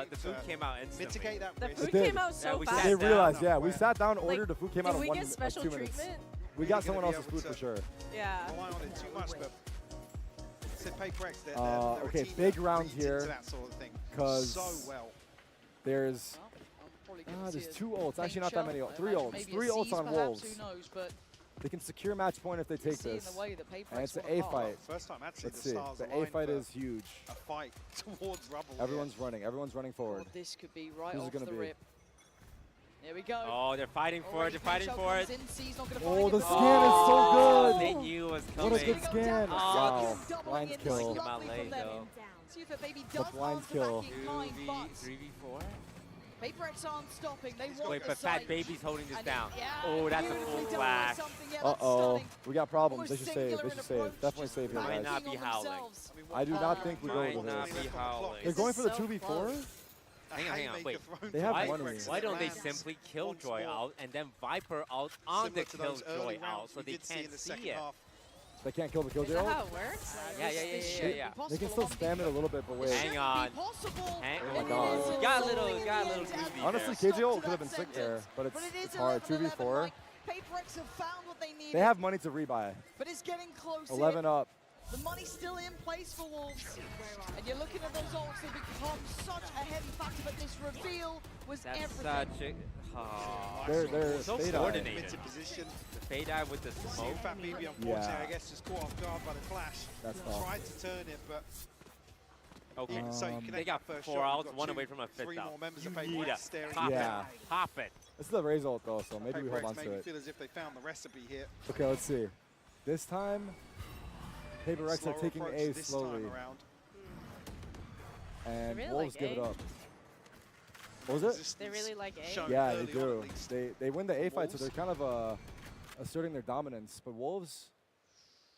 the food came out instantly. Mitigate that The risk. food It did. came out so we fast. sat They down. realized, yeah, we sat down, ordered, the food came out Did in we one, get special 2 minutes. treatment? We got Really someone gonna else's be food able for sure. Yeah. Rely on it too much, but said PRX, they're Okay, a team big that round reads here, into that sort of thing 'cause so well. There's there's 2 ults, actually not that many ults, 3 ults, 3 ults on Wolves. Who knows, but They can secure match point if they take see in this. the way that PRX And it's an want A to fight. First time actually Let's the see. stars The A aligned fight for is huge. a fight towards rubble. Everyone's running. Everyone's running forward. Oh, this could be right Who's it off gonna the be? rip. Here we go. Oh, they're fighting for it. They're fighting for it. Oh, the scan is so good. They knew it was What coming. a good scan. Oh, Wow. Blind kill. Came out late though. See if the baby The does blind answer kill. back in kind, but 3v4? PRX aren't stopping. They want Wait, the but Fat site. Baby's holding this And down. yeah, Oh, that's a beautifully full done by flash. something. Yeah, that's Uh-oh. stunning. We got problems. They Almost should save. They singular should in save. approach. Definitely save here, Might guys. not be Banking on howling. themselves. I do not think we go Might with not this. be howling. They're going for the so 2v4? close. Hang on, wait. They have Why, money. why don't they Lands simply once Killjoy more. out and then Viper out on Similar the to those early Killjoy out rounds so we they did see can't in the see second it? half. They can't kill the Is Killjoy that ult? how it works? Yeah. They can still spam it a little bit, but wait. Hang on. Hang Oh my on. God. Got a little groovy Honestly, there. KJ ult could have been sick there, but it's hard. 2v4. PRX have found what they need. They have money to rebuy. But it's getting close. 11 up. The money's still in place for Wolves. And you're looking at those ults, they become such a heavy factor, but this reveal was That's everything. such a... Oh, They're so fade coordinated. Limited position. The fade eye with the smoke. Fat BB, unfortunately, Yeah. I guess, just caught off guard by the flash. That's tough. Tried to turn it, but Okay. even so, you can They got first 4 shot. outs, You've got 1 two, away from a 5th 3 out. more members You of need PRX it. staring Pop Yeah. it. Pop it. This is the Raze ult though, so maybe we hold PRX on make to me it. feel as if they found the recipe here. Okay, let's see. This time, PRX are Slower taking approach A this slowly, time around. and really Wolves like give it A. up. What was it? Resistance They really like A? shown Yeah, they early on, do. at least. They win the A fight, so Wolves? they're kind of asserting their dominance. But Wolves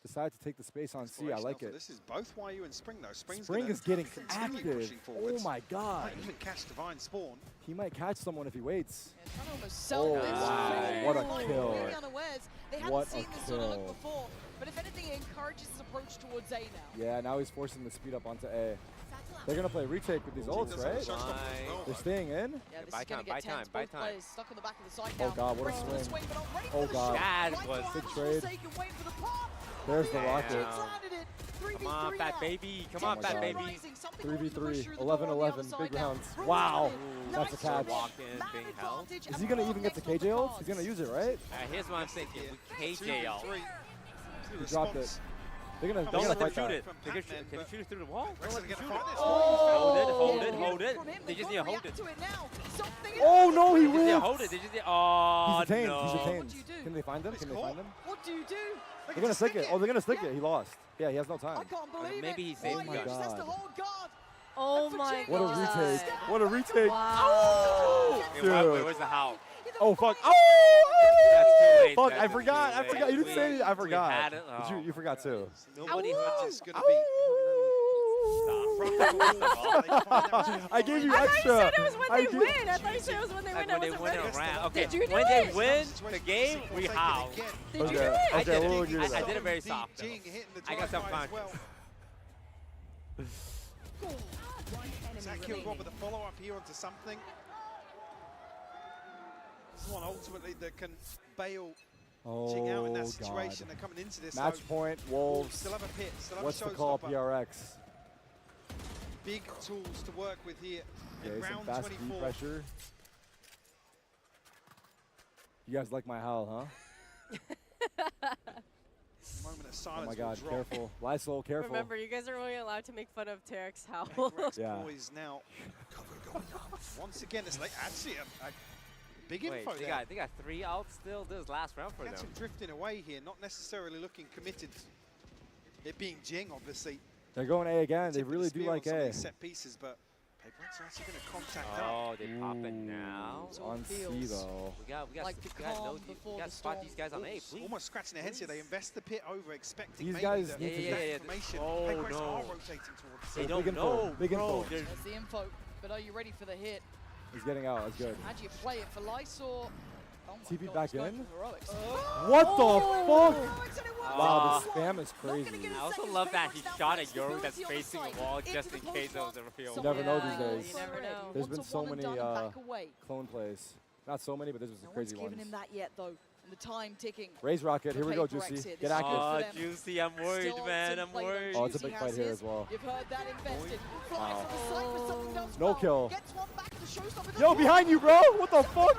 decide to take the space on C. I Exploration like alpha. it. This is both YU and Spring, though. Spring's Spring gonna is getting continue active. pushing Oh forwards. my God. Might even catch Divine Spawn. He might catch someone if he waits. Yeah, trying to almost sell Oh, this. wow. Really What a like kill. really unawares. They What seen a this sort of look kill. before, but if anything, it encourages his approach towards A now. Yeah, now he's forcing the speed up onto A. They're gonna play retake with these ults, right? They're staying in. Yeah, this buy is gonna time, buy get tense. time, buy Both time. players stuck on the back of the side Oh now. God, what a Ready for the swing. but not ready Oh for the God. shot. That Right was for big Ham's trade. Forsaken, waiting for the pop. There's the Damn. rocket. Landed it. 3v3 Come on, fat now. baby. Come Oh on, my fat God. baby. Rising, something wants to push 3v3, through the door on the 11-11, other big side now. rounds. Rose Wow, with it. that's a Nice catch. Walk in, Man being held. advantage, Is and he gonna Braun even get the next on KJ ult? cards. He's gonna use it, right? Here's what I'm thinking. We KJ out. He dropped it. They're gonna Don't let them fight shoot that. it. Can you shoot it through the wall? Don't let them shoot it. Oh, Hold it, yeah, hold it. from him, They just need to hold it. react to it now. Something Oh no, he They just need to wins. hold it. They just need. Oh, He's detained. no. He's What detained. do you do? Can they find him? Can they find him? What do you do? They're gonna stick it. Oh, they're gonna stick it. He lost. Yeah, he has no I time. can't believe Maybe it. he saved Why the gun. use this to God. hold guard? Oh And my What a god. retake. What a retake. Wow. Hey, Dude. where's the how? Oh fuck. That's Oh! too late. Fuck, That's I too forgot. I late. forgot. You didn't say anything. I We forgot. had it. You forgot too. Nobody It's going to be. I gave you I thought you extra. said it was when they gave- win. I thought you said it was when they win. Like I when they wasn't win ready. a round. Okay, Did you do when it? they win the game, we howl. Did you do Okay. it? I Okay, did we'll it. agree with I that. did it very soft. though. I got some fun. Zach killed Rob with a follow-up here onto something. This is one ultimately that can bail Jing out in that Oh situation. god. They're coming into this. Match though. point, Wolves Wolves. still have a pit, still have What's a the call, showstopper. PRX? Big tools to work with here in Okay, some round fast beat 24. pressure. You guys like my howl, huh? Moment of Oh silence. my god, will drop. careful. Lysol, careful. Remember, you guys are only allowed to make fun of Tarek's howl. PRX Yeah. boys now. Once again, it's like actually a big info Wait, there. they got 3 outs still. This is last round for Cats them. are drifting away here, not necessarily looking committed. It being Jing, obviously. They're going A again. They Tip of the really do spear on like some of A. these set pieces, but PRX are actually going to contact up. Oh, they pop it now. Ooh, on C feels though. We got like the calm before we got the to spot storm. these guys on A, please. Almost scratching their heads here. They invest the pit over, expecting These maybe guys the need to exact Yeah. information. Oh, PRX no. are rotating towards They it. don't big info, know, big bro. info. There's- There's the info, but are you ready for the hit? He's getting out. That's good. How do you play it for Lysor? Oh my TP God, back it's going in? for heroics. What Oh, the fuck? heroics, and it works. Wow, the Ah. spam is Not gonna crazy. get I a also second. love that he PRX now shot finds a Yoru that's stability on the facing the site. wall Into just the in post case it was block. a field. You never know these Yeah, days. you never know. There's been so many away. clone plays. Not so many, but there's been some No crazy one's given ones. him that yet, though. And the time ticking. Raise rocket. Here we go, PRX here. Juicy. This Get is active. good Oh, for them. Juicy, I'm worried, Still man. to I'm play, though. worried. Oh, it's a Juicy big has fight here his. as well. You've heard that invested. Flies Wow. on the side, but something does No well. kill. Gets one back to showstopper. Yo, behind you, bro. What the fuck?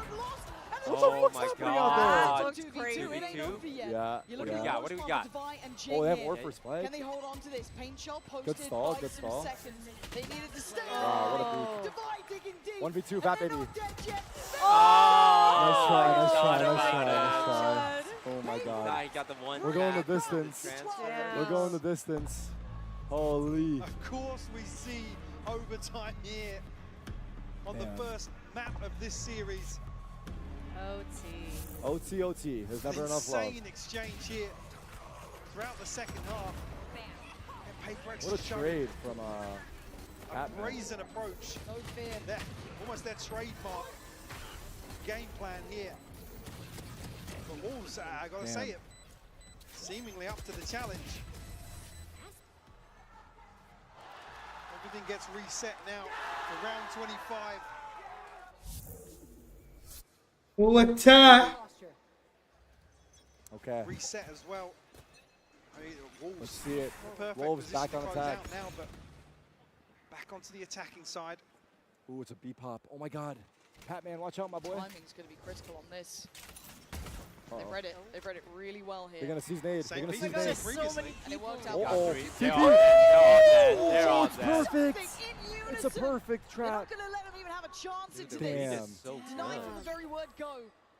Oh fuck's my happening god. out there? That looks 2v2, crazy. it ain't over yet. Yeah. You're What do looking we at got? What do we Wolfsball, got? Divine, and Oh, they have Jing War here. for Spike. Can they hold on to this? Paint shell posted stall, by good some stall. seconds. They needed to stay. Wow, what a beat. Divine digging deep. 1v2, and Fat they're Baby. not dead yet. Nice try, nice try, thought nice about try, it. nice try. Oh my Nah, god. he got the one. We're going the back. distance. Transfer. Yeah. We're going the distance. Holy. Of course we see overtime here on Damn. the first map of this series. OT. OT. There's never enough love. Insane exchange here throughout the second half. And PRX What a showing trade from a Batman. brazen approach. No fear. Almost their trademark game plan here. But Wolves, I gotta say it, seemingly up to the challenge. Everything gets reset now for round 25. Oh, अच्छा. Okay. Reset as well. I mean, Wolves, Let's see it. perfect Wolves position back to on close attack. out now, but back onto the attacking side. Ooh, it's a B pop. Oh my god. Pat-Man, watch out, my boy. Timing's going to be critical on this. They've Uh-oh. read it. They've read it really well here. They're gonna seize nade. They're Same gonna piece seize as nade. so previously. many And it worked people. out. Uh-oh. They're TP. all dead. They're all Oh, it's dead. perfect. In It's a unison. perfect They're trap. not going to let them even have a chance into Damn. this. So Denied good. from the very word go.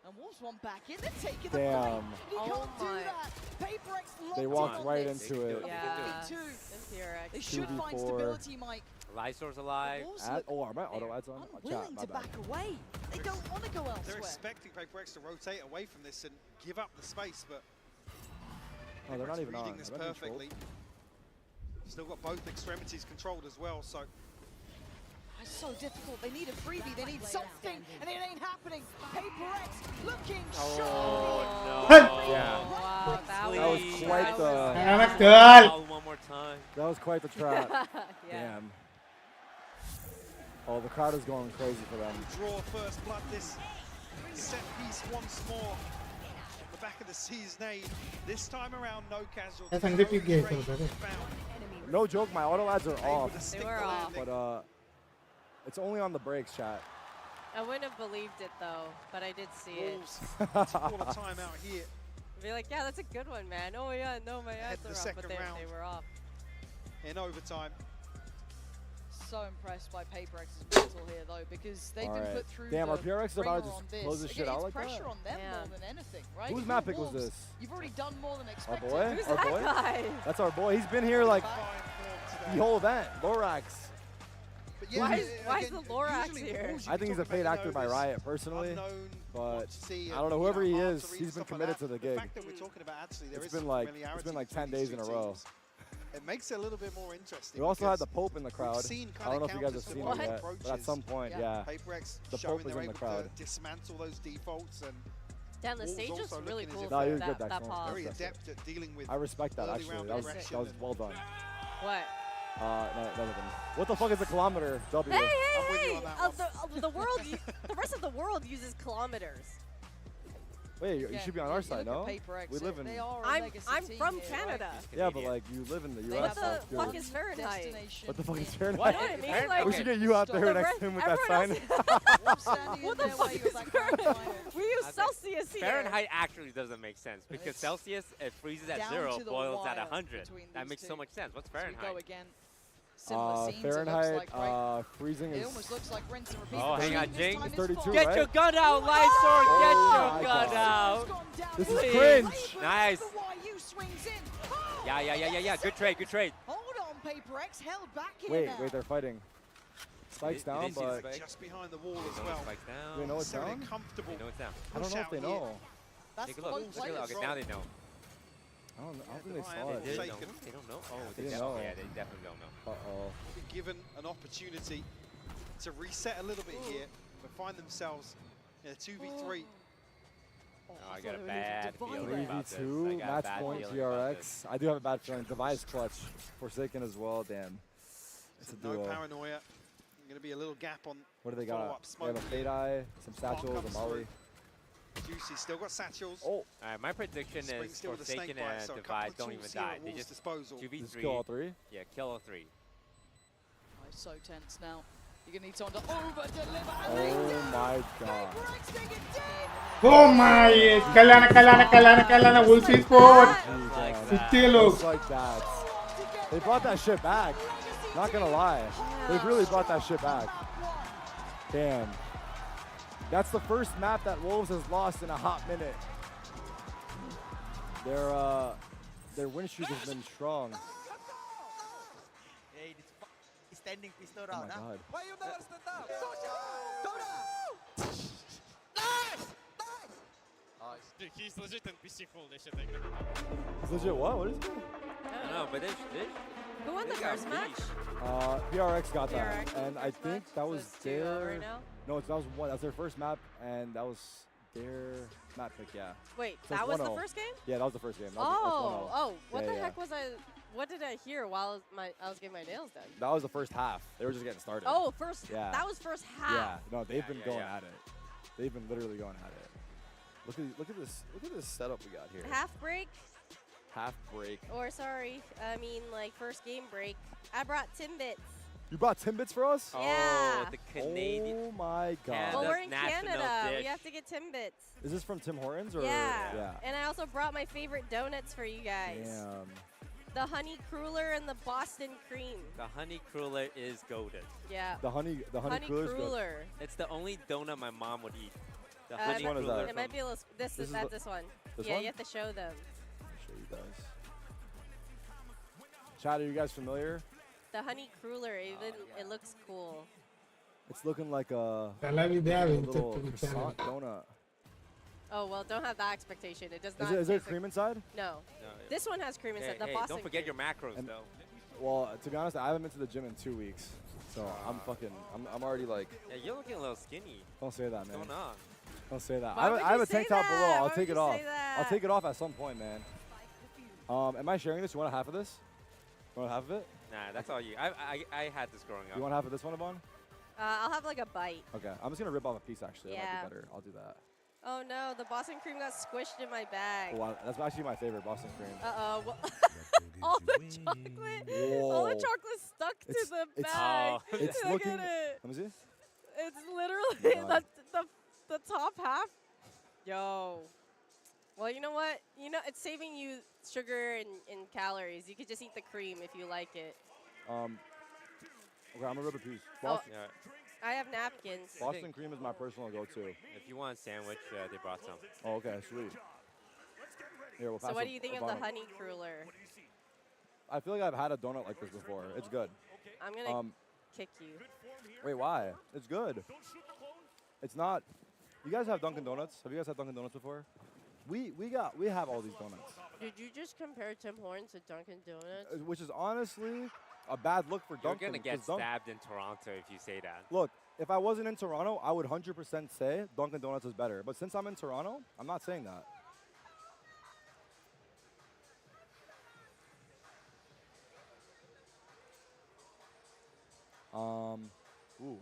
And Wolves one back in. They're taking the Damn. fight. You Oh can't do my. that. PRX They locked walked in on right this. into it. Yeah. Two. And PRX. They should find 2v4. stability, Mike. Lysor's alive. Wolves Add, look are my auto ads on? Oh, unwilling chat, my to bad. back away. They don't want to go They're elsewhere. expecting PRX to rotate away from this and give up the space, but Oh, they're not PRX even reading on. this They're not controlled. perfectly. Still got both extremities controlled as well, so It's so difficult. They need a freebie. They need something, and it ain't happening. PRX looking sharp. Oh, no. Yeah. was quite the. One more time. That was quite the trap. Yeah. Damn. Oh, the crowd is going crazy for them. Draw first blood. This set piece once more. On the back of the C's nade. This time around, no casualties. FNC game for the No joke, my auto ads are off. They were off. But it's only on the breaks, chat. I wouldn't have believed it though, but I did see it. Wolves, all the time out here. Be like, yeah, that's a good one, man. Oh yeah, no, my ads are off, but they were off. In overtime. So impressed by PRX's mental here though, because they've been put through. Damn, our PRX is about to on just close this shit out like that. It's pressure on them more than anything, right? Whose map pick was this? You've already done more than expected. Our boy? Who's our that boy? guy? That's our boy. He's been here like the whole event. Lorax. Why is the Lorax here? I think he's a paid actor by Riot personally, but I don't know, whoever he is, he's been committed to the gig. It's been like 10 days in a row. It makes it a little bit more interesting. We also had the Pope in the crowd. I don't know if you guys have seen it yet, but at some point, yeah, the Pope is in the crowd. Dismantle those defaults and. Damn, the stage looks really cool. No, you're for good, that pause. Very adept at dealing with. I respect that actually. That was well done. What? None of them. What the fuck is a kilometer? W. Hey! The world, the rest of the world uses kilometers. Wait, you should be on our side, no? We live in. I'm from Canada. Yeah, but like you live in the U.S. What the fuck is Fahrenheit? What the fuck is Fahrenheit? What do I mean? Like, we should get you out there next to him with that sign. What the fuck is Fahrenheit? We use Celsius here. Fahrenheit actually doesn't make sense because Celsius, it freezes at 0, boils at 100. That makes so much sense. What's Fahrenheit? Fahrenheit, freezing is. It almost looks like rinse and repeat. Oh, hang on, Jing. It's 32, Get right? your gun out, Lysor. Get your gun out. This is cringe. Nice. Yeah. Good trade. Hold on, PRX held back here. Wait, they're fighting. Spikes down, but just behind the wall as well. Spikes down. Do they know it's down? Comfortable. They know it's down. I don't know if they know. Take a look. Okay, now they know. I don't think they saw it. They don't know. Oh, they didn't know. Yeah, they definitely don't know. Uh-oh. Been given an opportunity to reset a little bit here, but find themselves in a 2v3. Oh, I got a bad feeling about this. 3v2, match point PRX. I do have a bad feeling. Device clutch. Forsaken as well, damn. It's a duo. No paranoia. Going to be a little gap on. What do they got? They have a Fade Eye, some satchels, a Molly. Juicy still got satchels. Oh. My prediction is Forsaken and Divide don't even die. They just 2v3. Just kill all three? Yeah, kill all three. So tense now. You're going to need someone to over-deliver. Oh my god. Oh my! Kalana. We'll see forward. 50 looks. Like that. They brought that shit back. Not gonna lie. They've really brought that shit back. Damn. That's the first map that Wolves has lost in a hot minute. Their win streak has been strong. Standing pistol round. Oh my god. Why you never stand up? Dude, he's legit NPC full. They should take him. He's legit what? What is it? I don't know, but Who won the first match? PRX got that, and I think that was their. Right now? No, that was one. That was their first map, and that was their map pick. Yeah. Wait, so that was the first game? Yeah, that was the first game. What the heck was I? What did I hear while I was getting my nails done? That was the first half. They were just getting started. Oh, first. Yeah. That was first half. Yeah. No, they've been going at it. They've been literally going at it. Look at this setup we got here. Half break. Half break. Or sorry, I mean like first game break. I brought Timbits. You brought Timbits for us? Yeah. Oh, the Canadian. Oh my god. Well, we're in Canada. We have to get Timbits. Is this from Tim Hortons or? Yeah. And I also brought my favorite donuts for you guys. Damn. The honey cruller and the Boston cream. The honey cruller is golden. Yeah. The honey cruller. It's the only donut my mom would eat. The Which one is that? It might be a little. This one. This Yeah, one? you have to show them. I'll show you guys. Chad, are you guys familiar? The honey cruller. It looks cool. It's looking like a little croissant donut. Oh well, don't have that expectation. It does not. Is there cream inside? No. This one has cream inside. The Boston. Don't forget your macros though. Well, to be honest, I haven't been to the gym in 2 weeks, so I'm already like. Yeah, you're looking a little skinny. Don't say that, man. What's going on? Don't say that. Why I have a tank top below. I'll Why take would it you off. say that? I'll take it off at some point, man. Am I sharing this? You want half of this? You want half of it? Nah, that's all you. I had this growing up. You want half of this one, Yvonne? I'll have like a bite. Okay, I'm just gonna rip off a piece actually. Yeah. That might be better. I'll do that. Oh no, the Boston cream got squished in my bag. Oh, that's actually my favorite Boston cream. Uh-oh. Well, all the chocolate. All the chocolate stuck to the bag. It's Look looking. at it. Let me see. It's literally the top half. Yo. Well, you know what? You know, it's saving you sugar and calories. You could just eat the cream if you like it. Okay, I'm gonna rip a piece. Boston, I have napkins. Boston cream is my personal go-to. If you want a sandwich, they brought some. Oh, okay, sweet. Here, we'll pass So what do you think of the honey cruller? I feel like I've had a donut like this before. It's good. I'm gonna kick you. Wait, why? It's good. It's not. You guys have Dunkin' Donuts? Have you guys had Dunkin' Donuts before? We have all these donuts. Did you just compare Tim Hortons to Dunkin' Donuts? Which is honestly a bad look for Dunkin'. You're gonna get stabbed in Toronto if you say that. Look, if I wasn't in Toronto, I would 100% say Dunkin' Donuts is better. But since I'm in Toronto, I'm not saying that. Ooh.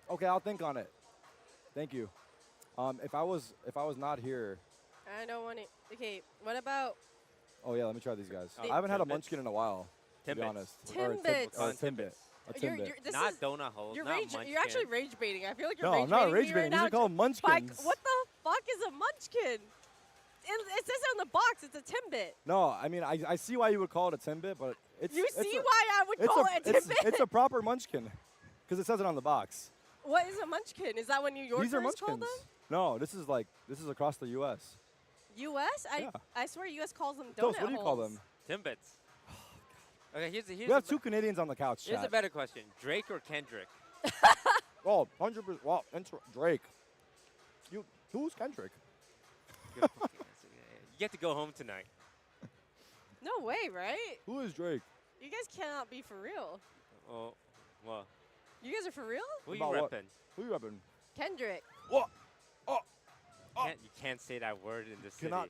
Okay, I'll think on it. Thank you. If I was not here. I don't want it. Okay, what about? Oh yeah, let me try these guys. I haven't had a munchkin in a while. To be honest. Timbits. Or a Timbit. A Timbit. Not donut holes. You're actually rage baiting. I feel like you're no, rage I'm not baiting. rage baiting. These are called munchkins. What the fuck is a munchkin? It says on the box it's a Timbit. No, I mean I see why you would call it a Timbit, but it's. You see why I would call it a Timbit? It's a proper munchkin, because it says it on the box. What is a munchkin? Is that what New Yorkers These are munchkins. call them? No, this is across the U.S. U.S. Yeah. I swear U.S. calls them donut Toast, what do you call them? Timbits. Okay, here's we have two Canadians on the couch. Here's a better question: Drake or Kendrick? Oh, 100%. Well, Drake. Who's Kendrick? You get to go home tonight. No way, right? Who is Drake? You guys cannot be for real. Oh, well. You guys are for real? Who you repping? Who you repping? Kendrick. What? Oh. You can't say that word in the city. Cannot.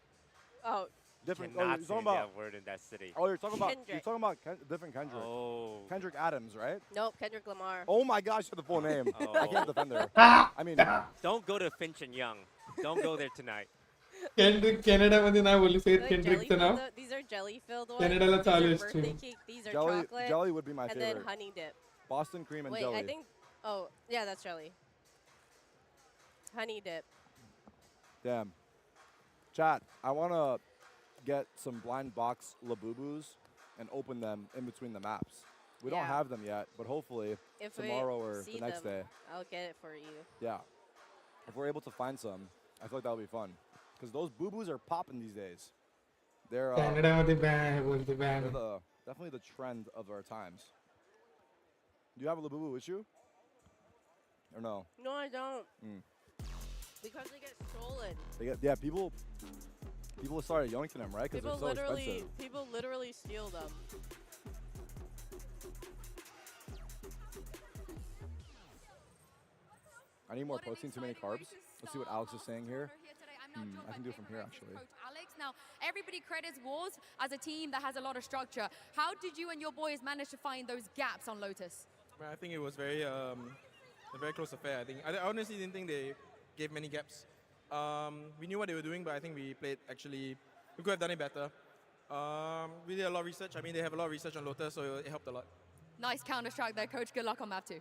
Oh. Different. Cannot You're say talking about that word in that city. Oh, you're talking Kendrick. about different Kendrick. Oh. Kendrick Adams, right? Nope, Kendrick Lamar. Oh my gosh, you're the full name. Oh. I can't defend her. I mean, don't go to Finch and Young. Don't go there tonight. Kendrick Canada मध्ये नाही बोलू शकत Kendrickचं नाव. These are jelly filled ones. Canadaला चालू These are असतो. birthday cake. These are chocolate. Jelly would be my favorite. And then honey dip. Boston cream and Wait, jelly. I think. Oh, yeah, that's jelly. Honey dip. Damn. Chat, I want to get some blind box Labubus and open them in between the maps. We don't have them yet, but hopefully If tomorrow or see the next them, day. I'll get it for you. Yeah. If we're able to find some, I feel like that'll be fun. Because those boo-boos are popping these days. They're कॅनडामध्ये ban बोलते ban. they're definitely the trend of our times. Do you have a Labubu with you? Or no? No, I don't. Because they get stolen. People started yoinking them, right? Because they're so expensive. People literally steal them. I need more protein, too many carbs. Let's see what Alex is saying here. I can do it from here, actually. Alex, now everybody credits Wolves as a team that has a lot of structure. How did you and your boys manage to find those gaps on Lotus? Well, I think it was a very close affair. I honestly didn't think they gave many gaps. We knew what they were doing, but I think we could have done it better. We did a lot of research. I mean, they have a lot of research on Lotus, so it helped a lot. Nice counter-strike there, Coach. Good luck on map 2.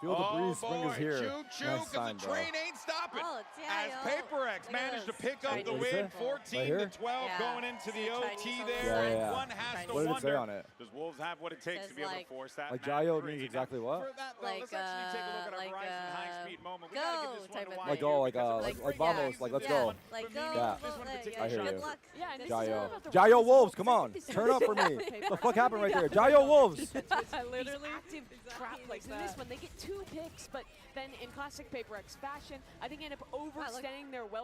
Feel the breeze, spring is here. Choo-choo, because the train ain't stopping. As PRX managed to pick up the win, 14-12 going into the OT there. One has to wonder, does Wolves have what it takes to be able to force that? Like Jayo means exactly what? For that, though, let's actually take a look at our Horizon high-speed moment. We gotta give this one to Like go, like vamos, like let's go. Like go. Yeah, I hear you. Yeah, Jayo. Jayo Wolves, come on. Turn up for me. What the fuck happened right there? Jayo Wolves. Literally active trap plays. In this one, they get 2 picks, but then in classic PRX fashion, I think they end up overstaying their welcome.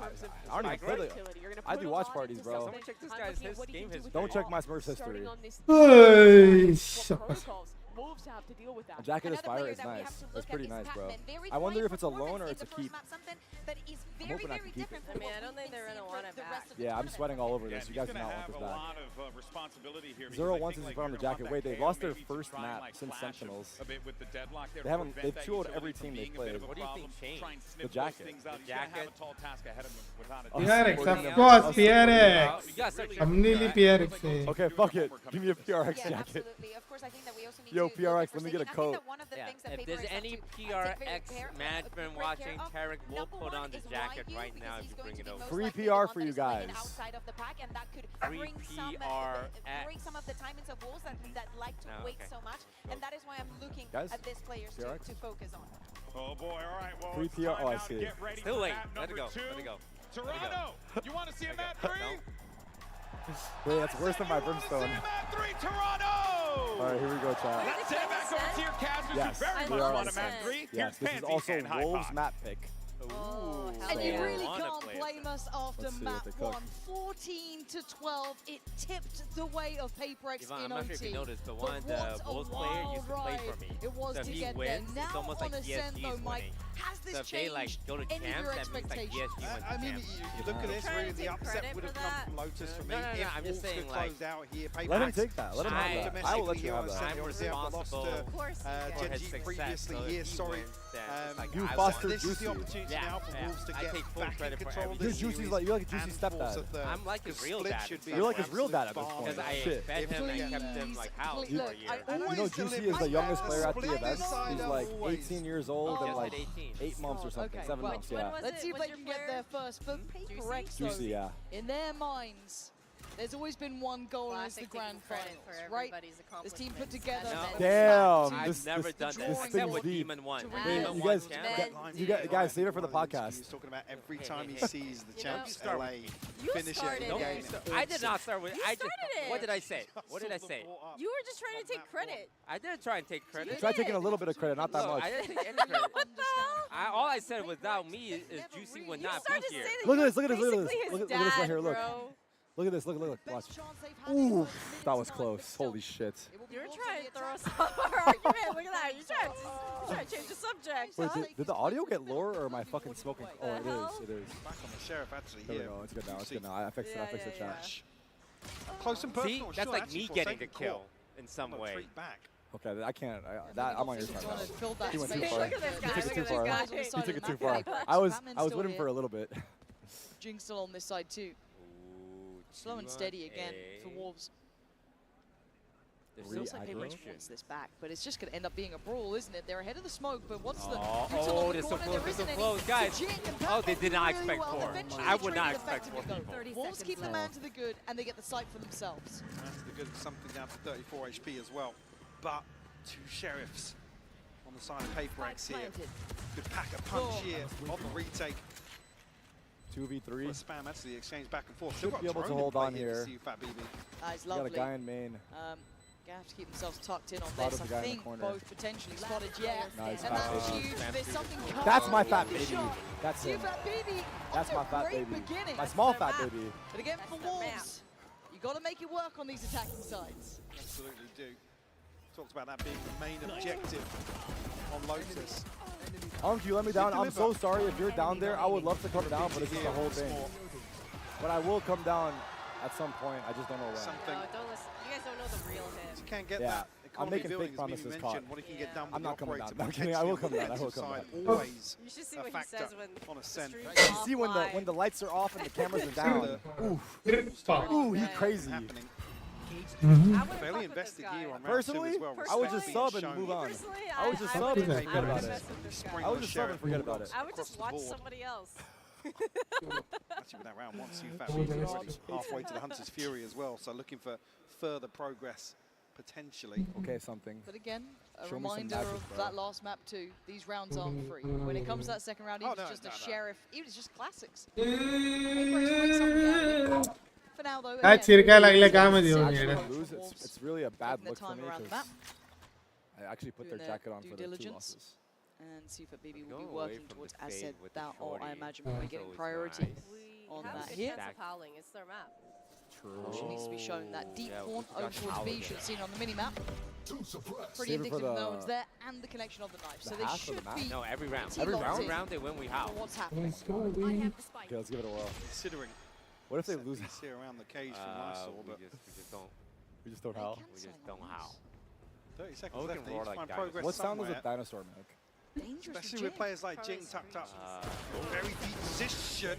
terms of I don't even play versatility. You're gonna I put do a watch lot parties, into bro. something. Check this I'm guy's looking at what he game can do history. with Don't the check my ball. Smurfs history. Starting on this Hey, what protocols, Wolves have to deal with that. A jacket is fire is nice. That's pretty nice, bro. I wonder if it's a loan or it's a keep. I'm hoping I can keep it. I mean, I don't think they're gonna want it back. Yeah, I'm sweating all over this. You guys do not want this back. 0-1 since he's put on the jacket. Wait, they lost their first map since Sentinels. They haven't. They've 2-0'd every team they've played. What do you think changed? The jacket. The jacket. PRX, of course, PRX. I'm nearly PRX. Okay, fuck it. Give me a PRX jacket. Yo, PRX, let me get a coat. Yeah. If there's any PRX management watching, Tarek will put on the jacket right now if you bring it over. Free PR for you guys. Free PRX. Bring some of the timings of Wolves that like to wait so much, and that is why I'm looking at these players to focus on. Oh boy, all right, well, free PR. Oh, I see. Still late. Let it go. Let it go. Toronto, you want to see a map 3? Wait, that's worse than my brimstone. Map 3, Toronto! All right, here we go, chat. Let's send back over to your casters yes, who very much want a map 3. Yes, this is also Wolves map pick. Oh, and you really can't blame us after map 1. 14-12, it tipped the way of PRX Yvonne, in I'm not sure if you OT. noticed, the one the Wolves player used to play for me. It was so to if he get wins, there. it's Now almost on like Ascent, PSG though, is Mike, winning. has this So if they like go to any of champs, your that means like expectations? PSG wins I the mean, champs. you look at this, really, the upset would have come from Lotus for me. No, If I'm just Wolves saying, could like, closed out here, let him take that. Let him have that. I will let you have that. I'm responsible for his success. Previously here, sorry. You fostered This is Juicy. the opportunity now for Wolves to get back in control of You're this Juicy's series. like, you're like a Juicy stepdad. I'm like his real dad. You're like his real dad at this point. Because I Shit. fed him and kept him like house for a year. You know Juicy is the youngest player at the event. He's like 18 years old and like 8 months or something, 7 months, yeah. Let's see if they can get there first. For PRX, Juicy, yeah. in their minds, there's always been one goal and it's the grand finals, right? This team put together. Damn, I've never done this except with Demon 1. You guys, save it for the podcast. He's talking about every time he sees the champs LA finish it again. I did not start with. You started it. What did I say? What did I say? You were just trying to take credit. I didn't try and take credit. Try taking a little bit of credit, not that much. I didn't take any credit. All I said without me is Juicy would not be here. Look at this, look at this, look at this. Look at this right here, look. Look at this, look, watch. Ooh, that was close. Holy shit. You're trying to throw us off our argument. Look at that. You're trying to change the subject. Wait, did the audio get lower or am I fucking smoking? Oh, it is. Back on the Sheriff, actually. There we go, it's good now, it's good now. I fixed the chat. Close and personal. See, that's like me getting the kill in some way. Okay, I can't. I'm on your side now. He went too far. Look at this guy. He took it too far. He took it too far. PRX, I was Batman's with him still for a little bit. Jinx still on this side too. Slow and steady again for Wolves. It feels like PRX wants this back, but it's just going to end up being a brawl, isn't it? They're ahead of the smoke, but what's the... Oh, they're so close, they're so close. Guys, oh, they did not expect 4. I would not expect 4 people. Wolves keep the man to the good, and they get the sight for themselves. Man to the good, something down to 34 HP as well. But 2 Sheriffs on the side of PRX here. Good pack a punch here on the retake. 2v3. Spam, that's the exchange back and forth. Should be able to hold on here. Nice, got a guy in main. They have to keep themselves tucked in on this. I think both potentially spotted Jett. Nice, and that's huge. There's something coming. That's my fat baby. That's him. Fat baby. That's my fat baby. Beginning. My small fat baby. But again, for Wolves, you got to make it work on these attacking sides. Absolutely do. Talked about that being the main objective on Lotus. If you let me down, I'm so sorry if you're down there. I would love to come down, but it's just the whole thing. But I will come down at some point. I just don't know when. No, don't listen. You guys don't know the real him. You can't get that. I'm making fake promises, Caught. What he can get done with I'm not coming down. operator, I'm kidding. I will come down. I will come down. Always you should see what he says when on Ascent. You see when the lights are off and the cameras are down. Ooh, he's crazy. Fairly invested here on personally, I would just sub and move on. I would just sub and forget about it. I would just sub and forget about it. I would just watch somebody else. Actually, with that round, once you've already halfway to the Hunter's Fury as well, so looking for further progress potentially. Okay, something. But again, a reminder of that last map too. These rounds aren't free. When it comes to that second round, even just a Sheriff, even just classics. For now, though, it's really a bad look for me because I actually put their jacket on for their 2 losses. And see if BB will be working towards, as said, that, or I imagine we're getting priority on that hit. It's their map. True. She needs to be shown that deep haunt over towards B, should have seen on the mini map. Pretty indicative of the knowledge there and the connection of the knife. So they should be. No, every round. Every round they win, we howl. What's happening? Okay, let's give it a whirl. Considering. What if they lose? Here around the cage from Lysol, but we just don't. We just don't howl. We just don't howl. 30 seconds left. They need to find progress What sound does somewhere. a dinosaur make? Dangerous. Especially with players like Jing tucked up. Very deep position.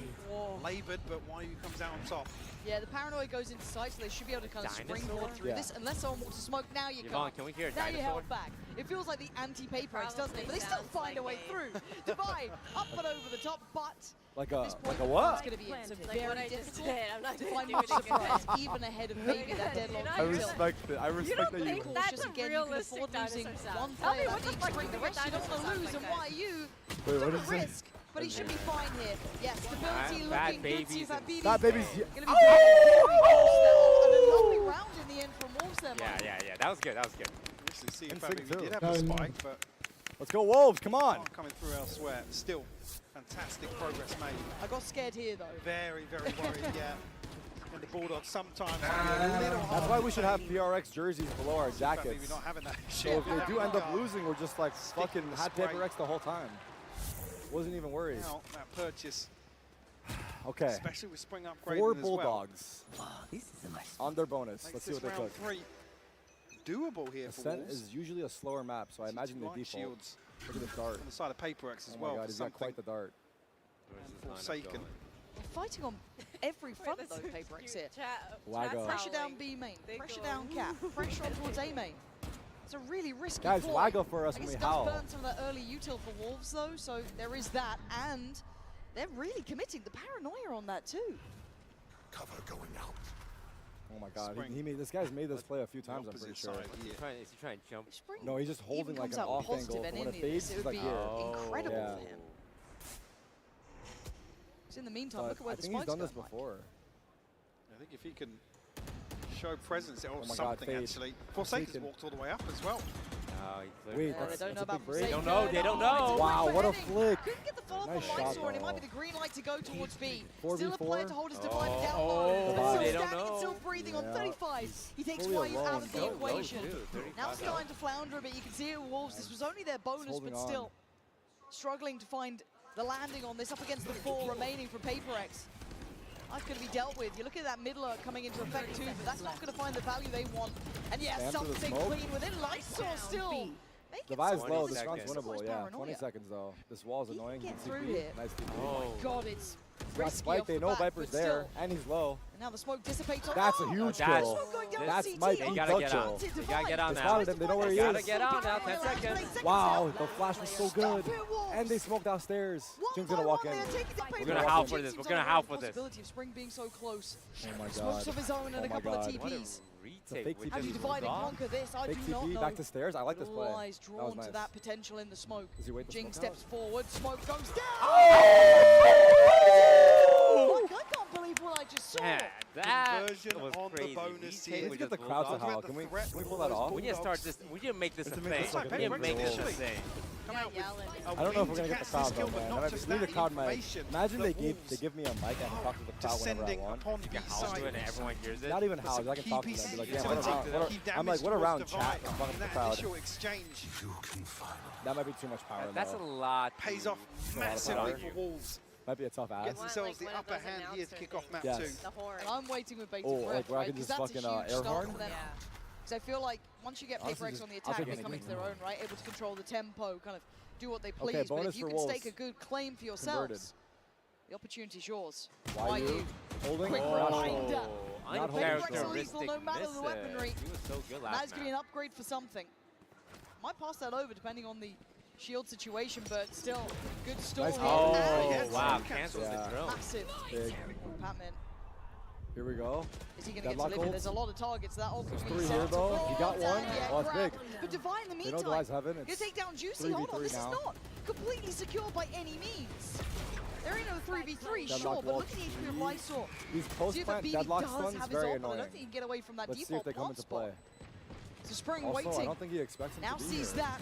Laboured, but Wyu comes out on top. Yeah, the paranoia goes into sight, so they should be able to kind of springboard through this. Unless someone wants to smoke, now you can't. Can we hear a now dinosaur? you're held back. It feels like the anti-PRX, doesn't it? But they still find a way through. Divide up and over the top, but like a It's what? going to be very difficult to find much surprise, even ahead of maybe that deadlock. I respect it. I respect that you. Cautious again. You can afford losing one player. That means bring the rest. You don't want to lose, and Wyu took a risk. But he should be fine here. Yes, stability looking good. See Bad babies. Gonna be very close there. And a lovely round in the end from Wolves there. Yeah. That was good. That was good. See if Fabi did have a spike, but let's go Wolves. Come on. Coming through elsewhere. Still, fantastic progress made. I got scared here though. Very worried. Yeah. And the Bulldogs sometimes a little That's why we should have PRX jerseys below our jackets. Maybe not having that So if they do end up losing, we're just like fucking had PRX the whole time. Wasn't even worried. Now, that purchase. Okay. Especially with spring upgrade. 4 Bulldogs on their bonus. Let's see what they took. Doable here for Ascent Wolves. is usually a slower map, so I imagine they default. Shields. Look at the dart. On the side of PRX as well. Oh my god, he's got quite the dart. Forsaken. We're fighting on every front though, PRX here. Wago. Pressure down B main, pressure down cap, pressure on towards A main. It's a really risky Guys, ploy. Wago for us when we howl. It does burn some of that early util for Wolves though, so there is that, and they're really committing the paranoia on that too. Cover going out. Oh my god, he made, this guy's made this play a few times, I'm pretty sure. Is he trying to jump? No, he's just holding like an off angle. When it fades, he's like here. Incredible for him. So in the meantime, look at where the spike's going. I think he's done this before. I think if he can show presence or my something god, actually. Forsaken's walked all the way up as well. Wait, they don't know about They don't know. They don't know. Wow, what a flick. Couldn't get the follow-up Nice on shot, Lysol, and it though. might be the green light to go towards B. 4v4. Still a player to hold his divider down low. But they still don't standing and know. still breathing on 35. He takes fully Wyu out alone. of the No, equation. dude, Now starting to flounder a bit. You can see it with Wolves. This was only their bonus, holding but on. still struggling to find the landing on this up against the 4 remaining for PRX. That's going to be dealt with. You look at that middler coming into effect too, but that's not going to find the value they want. And yeah, Stand through the something smoke. clean within. Lysol still. The vibe's low, this this round's seconds. winnable, yeah. 20 seconds though. This wall's annoying. Get CP. through here. Nice DP. Oh my god, it's Got risky spike, off they the know bat, Viper's but there, still. and he's low. And now the smoke dissipates. That's a huge kill. That's my They deep gotta duck get kill. out. They gotta get out They now. spotted him, they know where he Gotta is. get out now, 10 seconds. Wow, the flash was so good. And they smoked downstairs. Jing's gonna walk in. We're gonna howl for this. We're gonna howl for this. Possibility of Spring being so close. Oh my god. Smokes of his own and a couple of TPs. Retake. fake How do you divide and conquer this? I do Fake not TP know. back to stairs. I like this play. Lies That was drawn nice. to that potential in the smoke. Does he wait the Jing smoke steps out? forward. Smoke goes down. Oh! I can't believe what I just saw. Man, that Conversion was on crazy. the bonus Retake here. with Let's get the just crowd to Bulldogs. howl. Can we pull that off? We need to start this. We need to make this a Let's thing. make this like a We need to big make this a deal. thing. Come out with I don't know if we're gonna get the crowd though, man. I need the crowd mic. Imagine they give me a mic and I can talk to the crowd whenever I want. upon B Howl side. to it and everyone hears it. Not even how, I can talk to them. Be like, yeah, what a round. I'm like, what a round chat. I'm talking to the crowd. Initial exchange That might be too much power. That's a though. lot. pays off a lot of massively power. for Wolves. Might be a tough ass. Get themselves the upper hand here to kick off map Yes. 2. And I'm waiting with bated Oh, breath, like where I right? can Because just that's a fucking, huge air start horn? for them. Because I feel like once you get Honestly, PRX just- on the I'll attack, take they it. come into their own, right? Able to control the tempo, kind of do what they please. Okay, But bonus if you for can stake a Wolves. good claim for yourselves, the opportunity's yours. Wyu holding. Quick Oh. reminder. Not holding PRX still. are lethal no matter the weaponry. He was so good That's last going to be an map. upgrade for something. Might pass that over depending on the shield situation, but still, good stall Nice here. call. Oh, And wow. Cancels Yeah. the drill. massive. Big. Patman, Here we go. is he going to get Deadlock delivered? ult. There's a lot of targets. That ult could be 3 set here to though. roll He got down, one. yeah, Oh, that's grab. big. But Divine, in the They meantime, know Devi's heaven. you It's take down Juicy. Hold on, 3v3 this now. is not completely secure by any means. They're in a 3v3, Deadlock sure, but wall look at the HP of 3. Lysol. These See if post-plant BB deadlock does stuns have his very ult, but I annoying. don't think he can get away from that Let's see if default they come plant into play. spot. So Spring Also, I waiting. don't think he expects him Now to be sees here. that.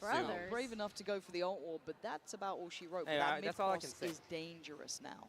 Brothers. Brave enough to go for the ult ward, but that's about all she wrote. Hey, but that that's all I can mid-cross say. is dangerous now.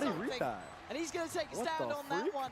How did he something. read that? And he's going to take a What stand the on that freak? one.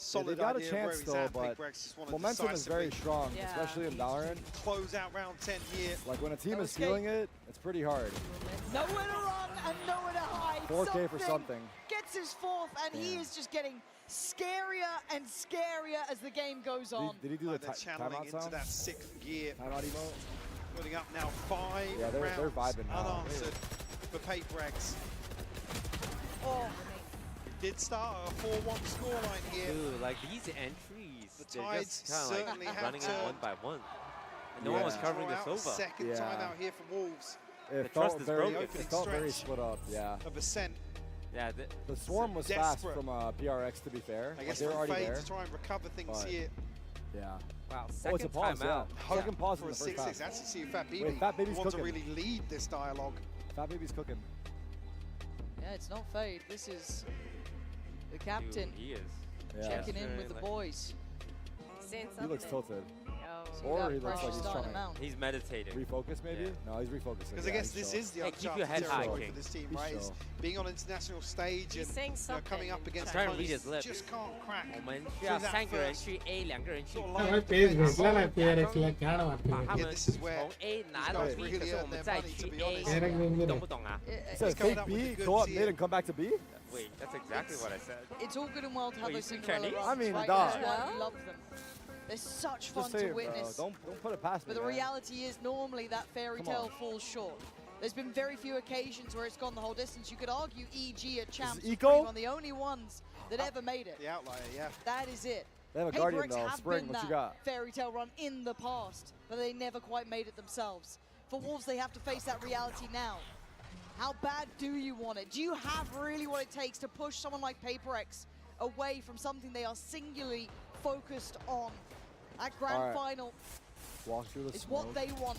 solid they got a idea where chance he's though, at. but PRX just wanna momentum is very decisively strong, especially in Valorant. close out round 10 here. Like when a team is feeling it, it's pretty hard. Nowhere to run and nowhere to hide. 4K for something. Gets his fourth, and he is just getting scarier and scarier as the game goes on. Did he do the channeling timeout into sound? that 6th gear. Timeout emote? Putting up now 5 Yeah, they're rounds vibing now. unanswered for PRX. Oh. Did start a 4-1 scoreline here. Dude, like these entries, The they're Tides just kind certainly of like have running it to one by one. And no one was covering this over. Second time out here for Wolves. It trust felt is very, broken. it felt very split up, yeah. Of Ascent. Yeah, the swarm was fast from PRX, to be fair. I guess they were already Fade there. to try and recover things here. Yeah. Wow, It's second a pause, timeout. Second pause for in a the first 6-6. half. That's to see if Fat Wait, Baby Fat Baby's wants cooking. to really lead this dialogue. Fat Baby's cooking. Yeah, it's not Fade. This is the captain. Dude, he is. Checking in with the boys. He looks tilted. So Or he looks like he's starting trying him out. He's meditating. Refocus, maybe? Yeah. No, he's refocusing. Because I guess this is the keep your head uncharted high, territory King. for this team, He's right? It's chill. being on international stage and coming up against I'm trying to read opponents his lips. just can't crack. 我们需要3个人去 A， 2个人去 मैं page भेजला ना PRX ला क्या ना 把他 मारते 们从 A 拿到 B， 可是我们再去 A， हैं懂不懂啊？ He said fake B, go up mid and come back to B? Wait, that's exactly what I said. It's all good and well to have Wait, you those speak Cinderella Chinese? runs, I mean, right? dog. That's why we love them. They're such fun Just say to it, bro. witness. Don't put it past me, But the man. reality is normally that fairy Come tale on. falls short. There's been very few occasions where it's gone the whole distance. You could argue EG at Champs This is are Eco? one of the only ones that ever made it. The outlier, yeah. That is it. They have a Guardian, PRX though. have Spring, been what you that got? fairy tale run in the past, but they never quite made it themselves. For Wolves, they have to face that reality now. How bad do you want it? Do you have really what it takes to push someone like PRX away from something they are singularly focused on? That grand final Walk through the is smoke. what they want.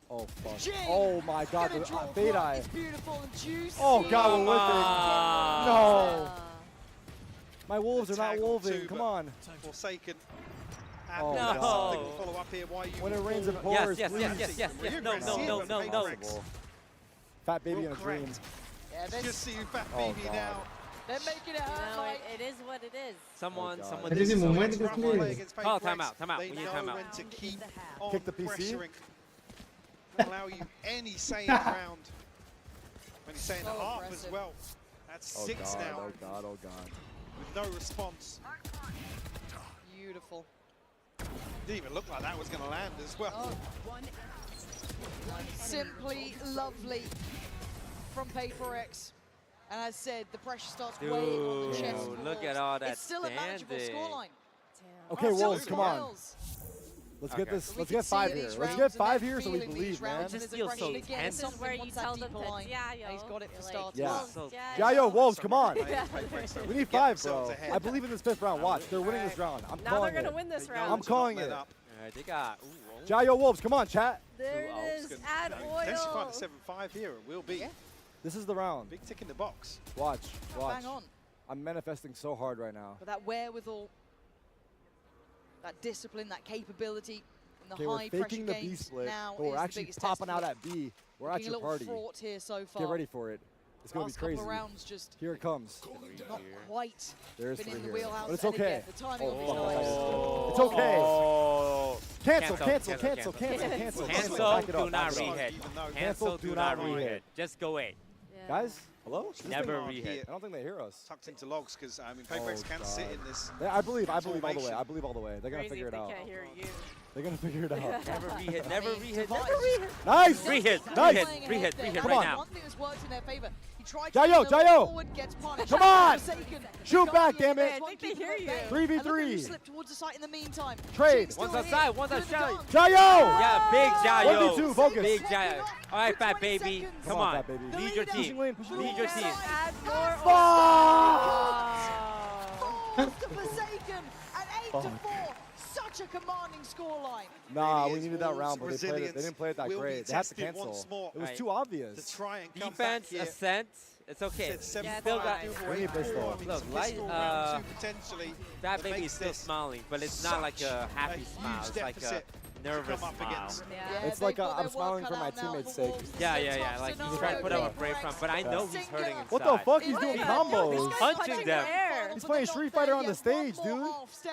Oh, fuck. Jing, Oh, my God. gonna The draw fade blood. eye. It's beautiful and juicy. Oh, God, we're whipping. No. My Wolves are not Tag or wolving. two, Come but on. Forsaken. Oh, And no. something to follow up here. Why you When it rains and Yes, pours, yes, please. yes, yes, yes, yes. No, no, no, no, no. Impossible. Fat Baby in a dream. Yeah, Just see Fat Oh, Baby God. now. they're making it hurt. No, Like, it is what it is. Someone, God. someone. It is a moment It's to rough play play. against Oh, PRX. timeout, timeout. They We need know timeout. when to keep on Kick the PC. pressuring. Allow you any say in the round. When you say in the So half as aggressive. well. That's Oh, 6 God. now Oh, God. Oh, God. with no response. beautiful. Didn't even look like that was going to land as well. Oh. Simply lovely from PRX. And as said, the pressure starts weighing on the Dude, chest. for look at Wolves. all that It's still a manageable standing. scoreline. Okay, Oh, Wolves, still come on. smiles. Let's Okay. get this. We Let's can get see 5 it here. these Let's rounds get and 5 they're here so we feeling believe, these man. rounds It just and feels there's so aggression again. tense. This is where you Once that tell deep them line, to, yeah, yo. he's got it for You're like, starters. Yeah. So Jayo, Wolves, come on. Yeah. We need 5, bro. I believe in this 5th round. Watch, they're winning this round. I'm Now calling they're going to it. win this They round. know I'm to calling not let it. up. They got. Jayo, Wolves, come on, chat. There it is. Add Potentially find oil. a 7-5 here. It will be. This is the round. Big tick in the box. Watch, watch. Bang on. I'm manifesting so hard right now. But that wherewithal, that discipline, that capability in the Okay, we're high pressure faking the B games split, now but is we're the actually biggest popping out test. at B. We're at Looking a your little party. fraught here so far. Get ready for it. It's going to be Last couple crazy. of rounds just Here it comes. not quite There's been 3 in the here. wheelhouse. But it's And okay. again, the timing of these fuck, guys. It's okay. Oh. Cancel, Cancel, cancel, cancel, cancel, cancel, cancel. Cancel, Back it up, do not back it up. rehit. Even though- Cancel, do not rehit. Just go A. Guys, hello? This Never thing- rehit. I don't think they hear us. Tucked into logs because, I mean, PRX can God. sit in this. Yeah, I believe all the way. formation. I believe all the way. They're going to Crazy figure if it they out. can't hear you. They're going to figure it out. Never rehit, never rehit, never Nice. rehit. Nice! Rehit, Nice. rehit, rehit, rehit Come right on. now. One thing that's worked in their favor. He tried Jayo, to go Jayo. forward, gets punished. Come on. Forsaken. Shoot The back, Guardian damn it. gets one I think they keeper hear at you. bay. 3v3. And look who slipped towards the site in the meantime. Trade. Jing's One's still outside, here. one's Good outside. dunk. Jayo! Yeah, big Jayo. 1v2, focus. Big Jayo. All right, Fat 20 Baby. seconds. Come Come on, on. Fat Baby. Lead your Pushing team. lane, pushing Lead lane. your team. Add more Falls to Forsaken at 8-4. Such a commanding scoreline. Nah, Really we is. needed that Wolves' round, but they resilience didn't play it that will be great. They had to tested cancel. once more. It was Right. too obvious. To try and come Defense, back here. ascent. It's okay. Said 7 Still got. We need pistol. Look, light, potentially. That that baby is makes still this smaling, but it's not like a happy smile. It's like a deficit nervous come up smile. against. Yeah, It's they've like got I'm their smiling work for my cut out now teammates' for sake. Wolves. Yeah, It's a yeah, yeah. tough Like he's scenario. trying to put up a PRX brave front, but I know he's hurting inside. What the fuck? He's doing He's combos. punching them. air. He's playing Street Fighter on the stage, dude.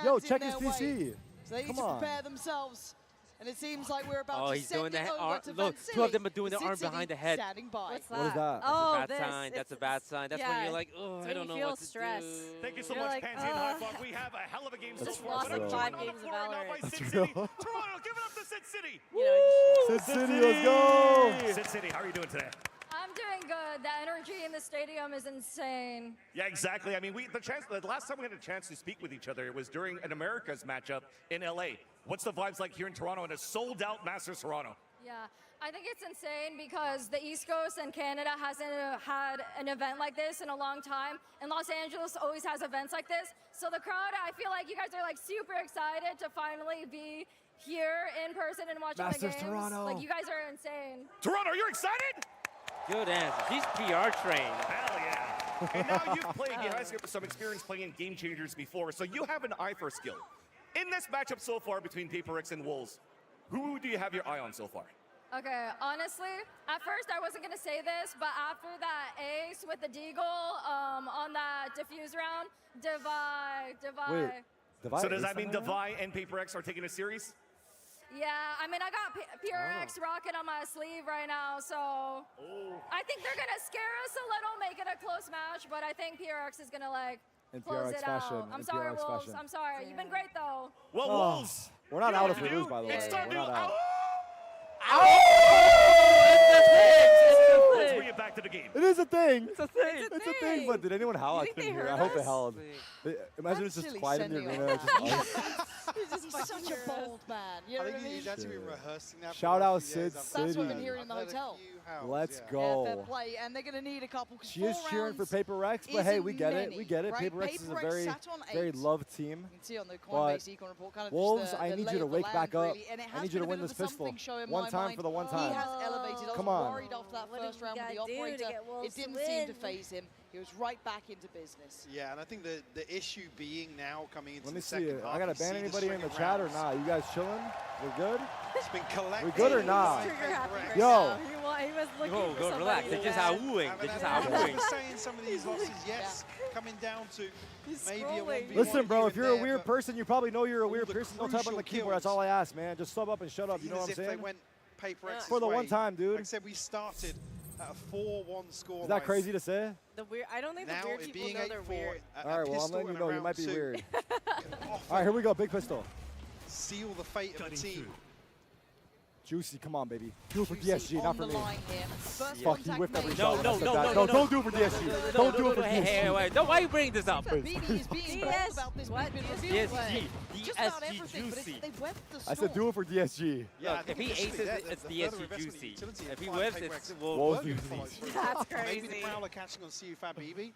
Yo, check his PC. So they need Come to on. prepare themselves. And it seems like we're about Oh, to he's send doing it the over to look, Vansili. two of them are doing the arm City behind the head. standing by. What's that? What is that? Oh, That's a bad sign. That's a bad sign. That's when you're like, oh, I don't know what to stress. do. Thank you so You're much, like, Pansy and High We have a hell of a game so Just far. lost But like I'm 5 joined on the games of floor now by Valorant. Sit City. Toronto, give it up to Sit City. You know, Sit City, let's go. Sit City, how are you doing today? I'm doing good. The energy in the stadium is insane. Yeah, exactly. I mean, the last time we had a chance to speak with each other, it was during an Americas matchup in LA. What's the vibes like here in Toronto in a sold-out Masters Toronto? Yeah, I think it's insane because the East Coast and Canada hasn't had an event like this in a long time, and Los Angeles always has events like this. So the crowd, I feel like you guys are like super excited to finally be here in person and watching Masters the games. Toronto. Like you guys are insane. Toronto, you're excited? Good answer. She's PR trained. Hell yeah. And now you've played, you guys have some experience playing in Game Changers before, so you have an eye for skill. In this matchup so far between PRX and Wolves, who do you have your eye on so far? Okay, honestly, at first I wasn't gonna say this, but after that ace with the deagle on that diffuse round, Divide. Wait, Divide So does ace that mean on that? Divide and PRX are taking a series? Yeah, I mean, I got PRX rocket on my sleeve right now, so I think they're gonna scare us a little, make it a close match, but I think PRX is gonna like In close PRX it fashion. out. I'm In sorry, PRX Wolves. fashion. I'm sorry. You've been great though. Well, Oh, Wolves. we're not you know out what if we to lose, do? by the way. It's time We're to not out. Let's bring it back to the game. It is a thing. It's a thing. It's a thing, but did anyone howl? I think couldn't they hear. I heard hope it us? howled. Imagine it's just Actually quiet in the sending arena. it It's just us. He's such a bold man. You know I what I think mean? he's actually been rehearsing that. Shout for the out last few years. Sid I've That's what City. I've been hearing in the heard a hotel. few howls, Let's yeah. go. Yeah, fair play, and they're going to need a couple. She is cheering for Paper X, but hey, we get it. We get it. Paper X is a very, very loved team. You can see on the Coinbase But Econ report, kind of Wolves, just the I need lay you to of the wake back land, up. really, and it I has need you to been a win bit this of a pistol. something show in One my time mind. for the one He time. has elevated. I Come was on. worried after that What did first we round with the gotta do to operator. get Wolves It to didn't seem to win? phase him. He was right back into business. Yeah, and I think the issue being now coming into Let me the see second it. half, I gotta you see ban the anybody in string the of chat or rounds. not? You guys chilling? We're good? It's been collected. We good or not? Trigger happy right Yo. now. He was looking Go, for go, somebody relax. to They're just ban. awooing. They're just I'm awooing. saying some of these losses, yes, coming down to maybe a scrolling. 1v1 Listen, bro, here if and you're a there, weird but person, you probably know you're a weird the person. Don't type on crucial the keyboard. That's all I ask, man. Just sub up and shut up. You know what I'm Even as if saying? they went Paper X's For the one way. time, dude. Like I said, we started at a 4-1 score. Is that crazy to say? The weird. I don't think Now the weird it people being know they're 8-4, weird. All right, well, I'm letting you know you might be weird. All right, here we go. Big pistol. Seal the fate of the team. Juicy, come on, baby. Do it for DSG, not for me. Fuck, he whiffed every No, shot. no, I said no, that. no, No, no. don't do it for DSG. Don't do it for Hey, hey, DSG. wait. No, why are you bringing this up? BD is being bold about this. What? DSG. Just about DSG everything, but juicy. they've weathered the I storm. said do it for DSG. Yeah, I Look, if think he initially aces, that- it's the DSG further investment juicy. utility If he of whiffs, Paper it's X Wolves Wolves juicy. follows through. That's Maybe the crazy. Prowler catching on CUFAB BB.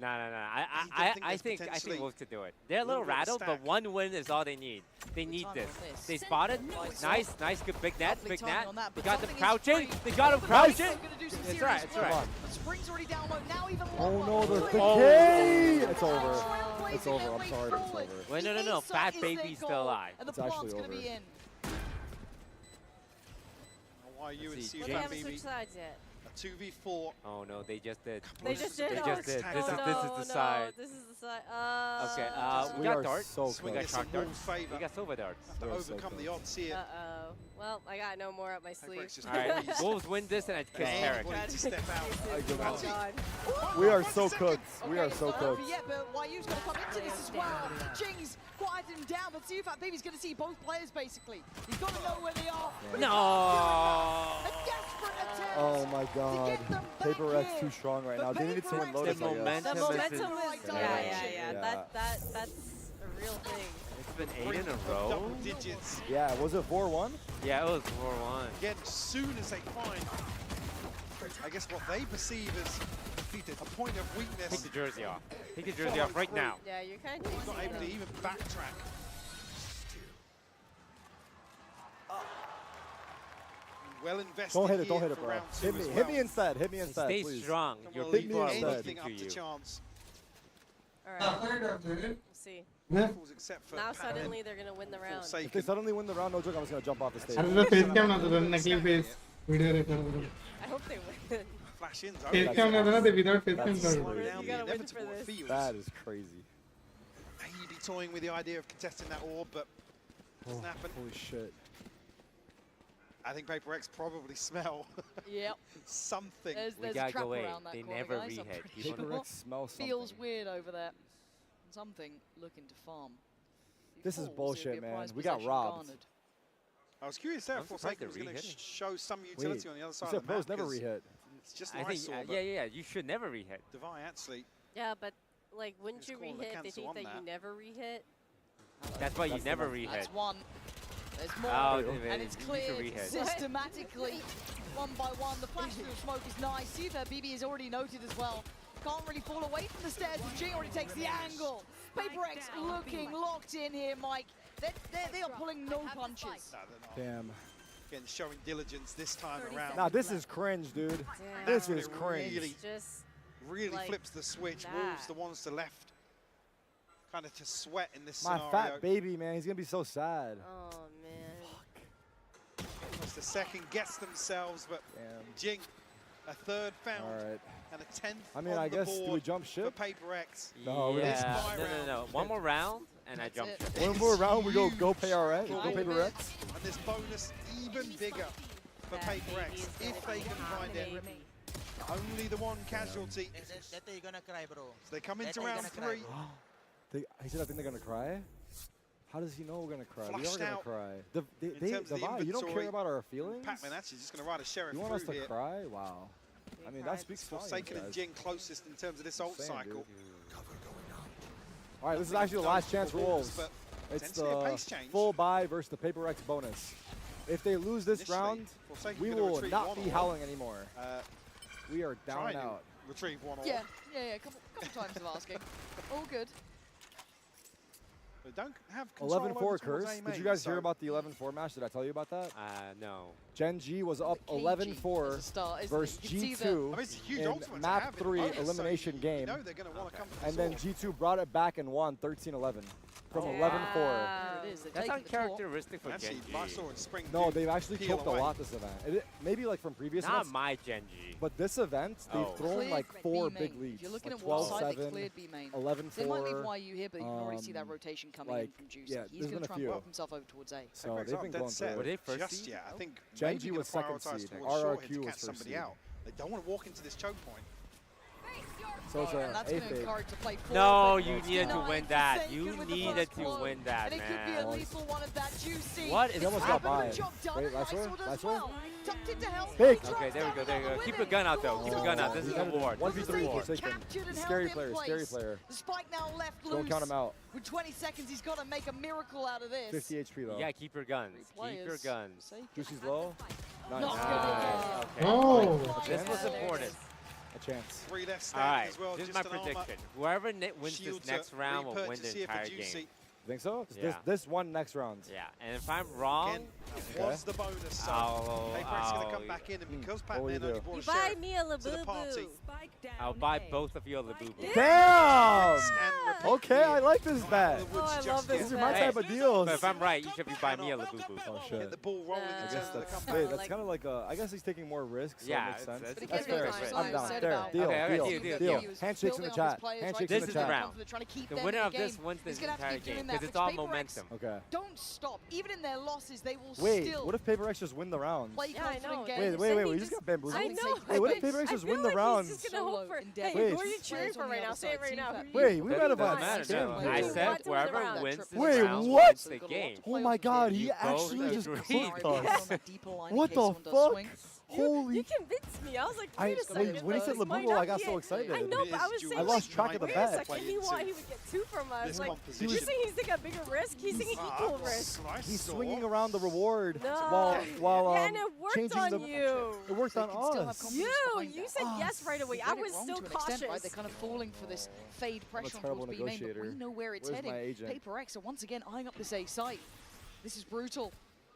No. I I think think there's I think potentially Wolves could do it. They're a little little bit of a rattled, but stack. one win is all they need. They need time this. on this. They spotted. Nice, good big net, Lovely big timing net. on that, They but got them something is crouching. free. They got them Nice. crouching. They're gonna do some It's serious right, it's work. right. The spring's already down low. Now even Oh more. no, the Oh. K! It's over. It's over. I'm sorry, but it's over. Wait, no. Fat Baby's still alive. And the It's actually plant's gonna over. be in. Why you and Let's see, Well, they CUFAB haven't BB. switched sides yet. A 2v4. Oh no, they just did. They just did. They Oh, just did. oh, This is no, the side. This is the side. Okay, We we got are darts. so We close. got It's shark in Wolves' darts. favour. We got silver darts. Have to We're so overcome the close. odds here. Uh-oh. Well, I got no more up my Paper sleeve. X just All right, please. Wolves win this and I kiss Anybody PRX. to step out. Oh, God. We are so cooked. We are so Okay, cooked. Yeah, but YU's going to come into this as well. Jing's quieted him down, but CUFAB Baby's going to see both players basically. He's got to know where they are. No. A desperate attempt. Oh my God. get them back Paper X here. too strong right But now. They needed to Paper win X Lotus, The I guess. momentum The is momentum in- is, Yeah. that's a real thing. It's been 8 in a row. Double digits. Yeah, was it 4-1? Yeah, it was 4-1. Again, as soon as they find, I guess, what they perceive as a point of Take weakness, the jersey off. Take the jersey off right now. Yeah, you're kind of he's not able to even backtrack. Well invested Don't hit it, here don't hit it, for bro. round two Hit me, as hit me well. instead, hit me instead, Stay please. strong. And Your we'll Hit leave me people are instead. anything looking up for to you. chance. All right. We'll see. Rifles except for Now Pat suddenly they're gonna win the round. Forsaken. If they suddenly win the round, no joke, I'm just gonna jump off the stage. ಅದ್ರ face cam ನೋಡಿದ್ರೆ ನಕಲಿ face video record I hope they win. Flash ins. Face cam ನೋಡಿದ್ರೆ without face cam Slow ನೋಡಿದ್ರೆ down You the gotta win inevitable for this. feels. That is crazy. toying with the idea of contesting that orb, but doesn't happen. Holy shit. I think PRX probably smell something. There's a trap around that corner, never guys. rehead. PRX smells something. Feels weird over there. Something looking to farm. This is bullshit, man. We got robbed. Garnered. I was curious there if Forsaken was going to show some utility on the other side of the pros map. never rehead. It's just I think, yeah, you should never rehead. Devi actually. Yeah, but like, wouldn't you rehead if they think that you never rehead? That's why you never rehead. That's one. There's more, and it's cleared systematically, one by one. The flash through smoke is nice. See that BB is already noted as well. Can't really fall away from the stairs. Jing already takes the angle. PRX looking locked in here, Mike. They are pulling no punches. Damn. Again, showing diligence this time around. Nah, this is cringe, dude. This is cringe. Really flips the switch. Wolves the ones to left. Kind of to sweat in this My scenario. fat baby, man. He's going to be so sad. Oh, man. Fuck. Just a second gets themselves, but Jing, a third found. All right. And a 10th I mean, on I the guess, board do we jump ship? for PRX. No, yeah. No. One more round, and I jump ship. One more round, we go PRX. Go PRX. And this bonus even bigger for PRX if they can find it. Only the one casualty. You're gonna cry, bro. So they come into round 3. He said, I think they're going to cry? How does he know we're going to cry? We are Flushed going to out cry. the You don't care about our feelings? Pac-Man actually just going to ride a sheriff You want us through to here. cry? Wow. I mean, that speaks volumes, Forsaken and guys. Jing closest in terms of this ult cycle. All right, this is actually the last chance for Wolves. It's the full buy versus the PRX bonus. If they lose this round, we will not be howling anymore. We are down and out. Retrieve one. Yeah, a couple times of asking. All good. They don't have control 11-4 curse. Did you guys hear about the 11-4 match? Did I tell you about that? No. Gen G was up 11-4 versus G2 in map 3 elimination game. And then G2 brought it back and won 13-11 from 11-4. That's uncharacteristic for Gen G. No, they've actually choked a lot this event. Maybe like from previous events. Not my Gen G. But this event, they've thrown like 4 big leads. You're looking like at one side, they cleared 12-7, B main. 11-4. They might leave YU here, but you can already see that rotation coming in from Juicy. Yeah, He's going to try and work himself over towards A. So they've been going through it. Were they first seed? I think Gen G was second seed. RRQ was first seed. They don't want to walk into this choke point. So it's and that's a going to encourage to play forward. No, you needed to win that. You needed to win that, and it could be a lethal one of that Juicy. What? He almost got by. Wait, last one? Big. Okay, there we go. Keep your gun out, though. Keep your gun out. This is a ward. 1v3 Forsaken. Scary player. The spike now left loose. Don't count him out. With 20 seconds, he's got to make a miracle out of this. 50 HP though. Yeah, keep your guns. Keep your guns. Juicy's low. Nice. Okay. Oh. This was important. A chance. 3 left All right, as well. this is my prediction. Whoever wins this next round will win the entire game. Think so? Yeah. This one next round. Yeah, and if I'm wrong, was the bonus. So PRX going to come back in, and because Pac-Man only brought a buy me a to the party. I'll buy both of you a Labubu. Damn! Okay, I like this bet. Oh, I love this. These are my type of deals. But if I'm right, you should be buying me a Labubu. Oh shit. The ball rolling I guess that's kind of like a. I guess he's taking more risks. So Yeah, it makes sense. it's That's fair. I'm down. There. Okay, Deal. Handshakes in the chat. Handshakes in the This is the chat. round. The winner of this wins the entire game because it's all momentum. Okay. Don't stop. Even in their losses, they will Wait, still what if PRX just win the round? play confident Wait, games. we just got bamboozled. I know. Wait, what if PRX just win the round? He's just gonna hope for. Hey, Wait. who are you cheering for right now? Say it right now. Wait, we might have Doesn't had matter, scam. no. I said whoever wins this Wait, round what? wins the game. Oh my god, he You actually both just agreed. cooked us. What the fuck? Holy. You convinced me. I was like, wait a second. When he said Labubu, I got so excited. I know, but I was saying, I lost track of the wait bet. a second. He thought he would get 2 from us. Like, he you're saying he's taking a bigger risk? He's taking equal risk. He's swinging around the reward No. while Yeah, and it worked changing on the. you. It worked on us. You said yes right away. I was still cautious. Right? They're kind of falling for this fade pressure terrible towards B main, but we negotiator. know where it's Where's my heading. agent? PRX are once again eyeing up this A site. This is brutal.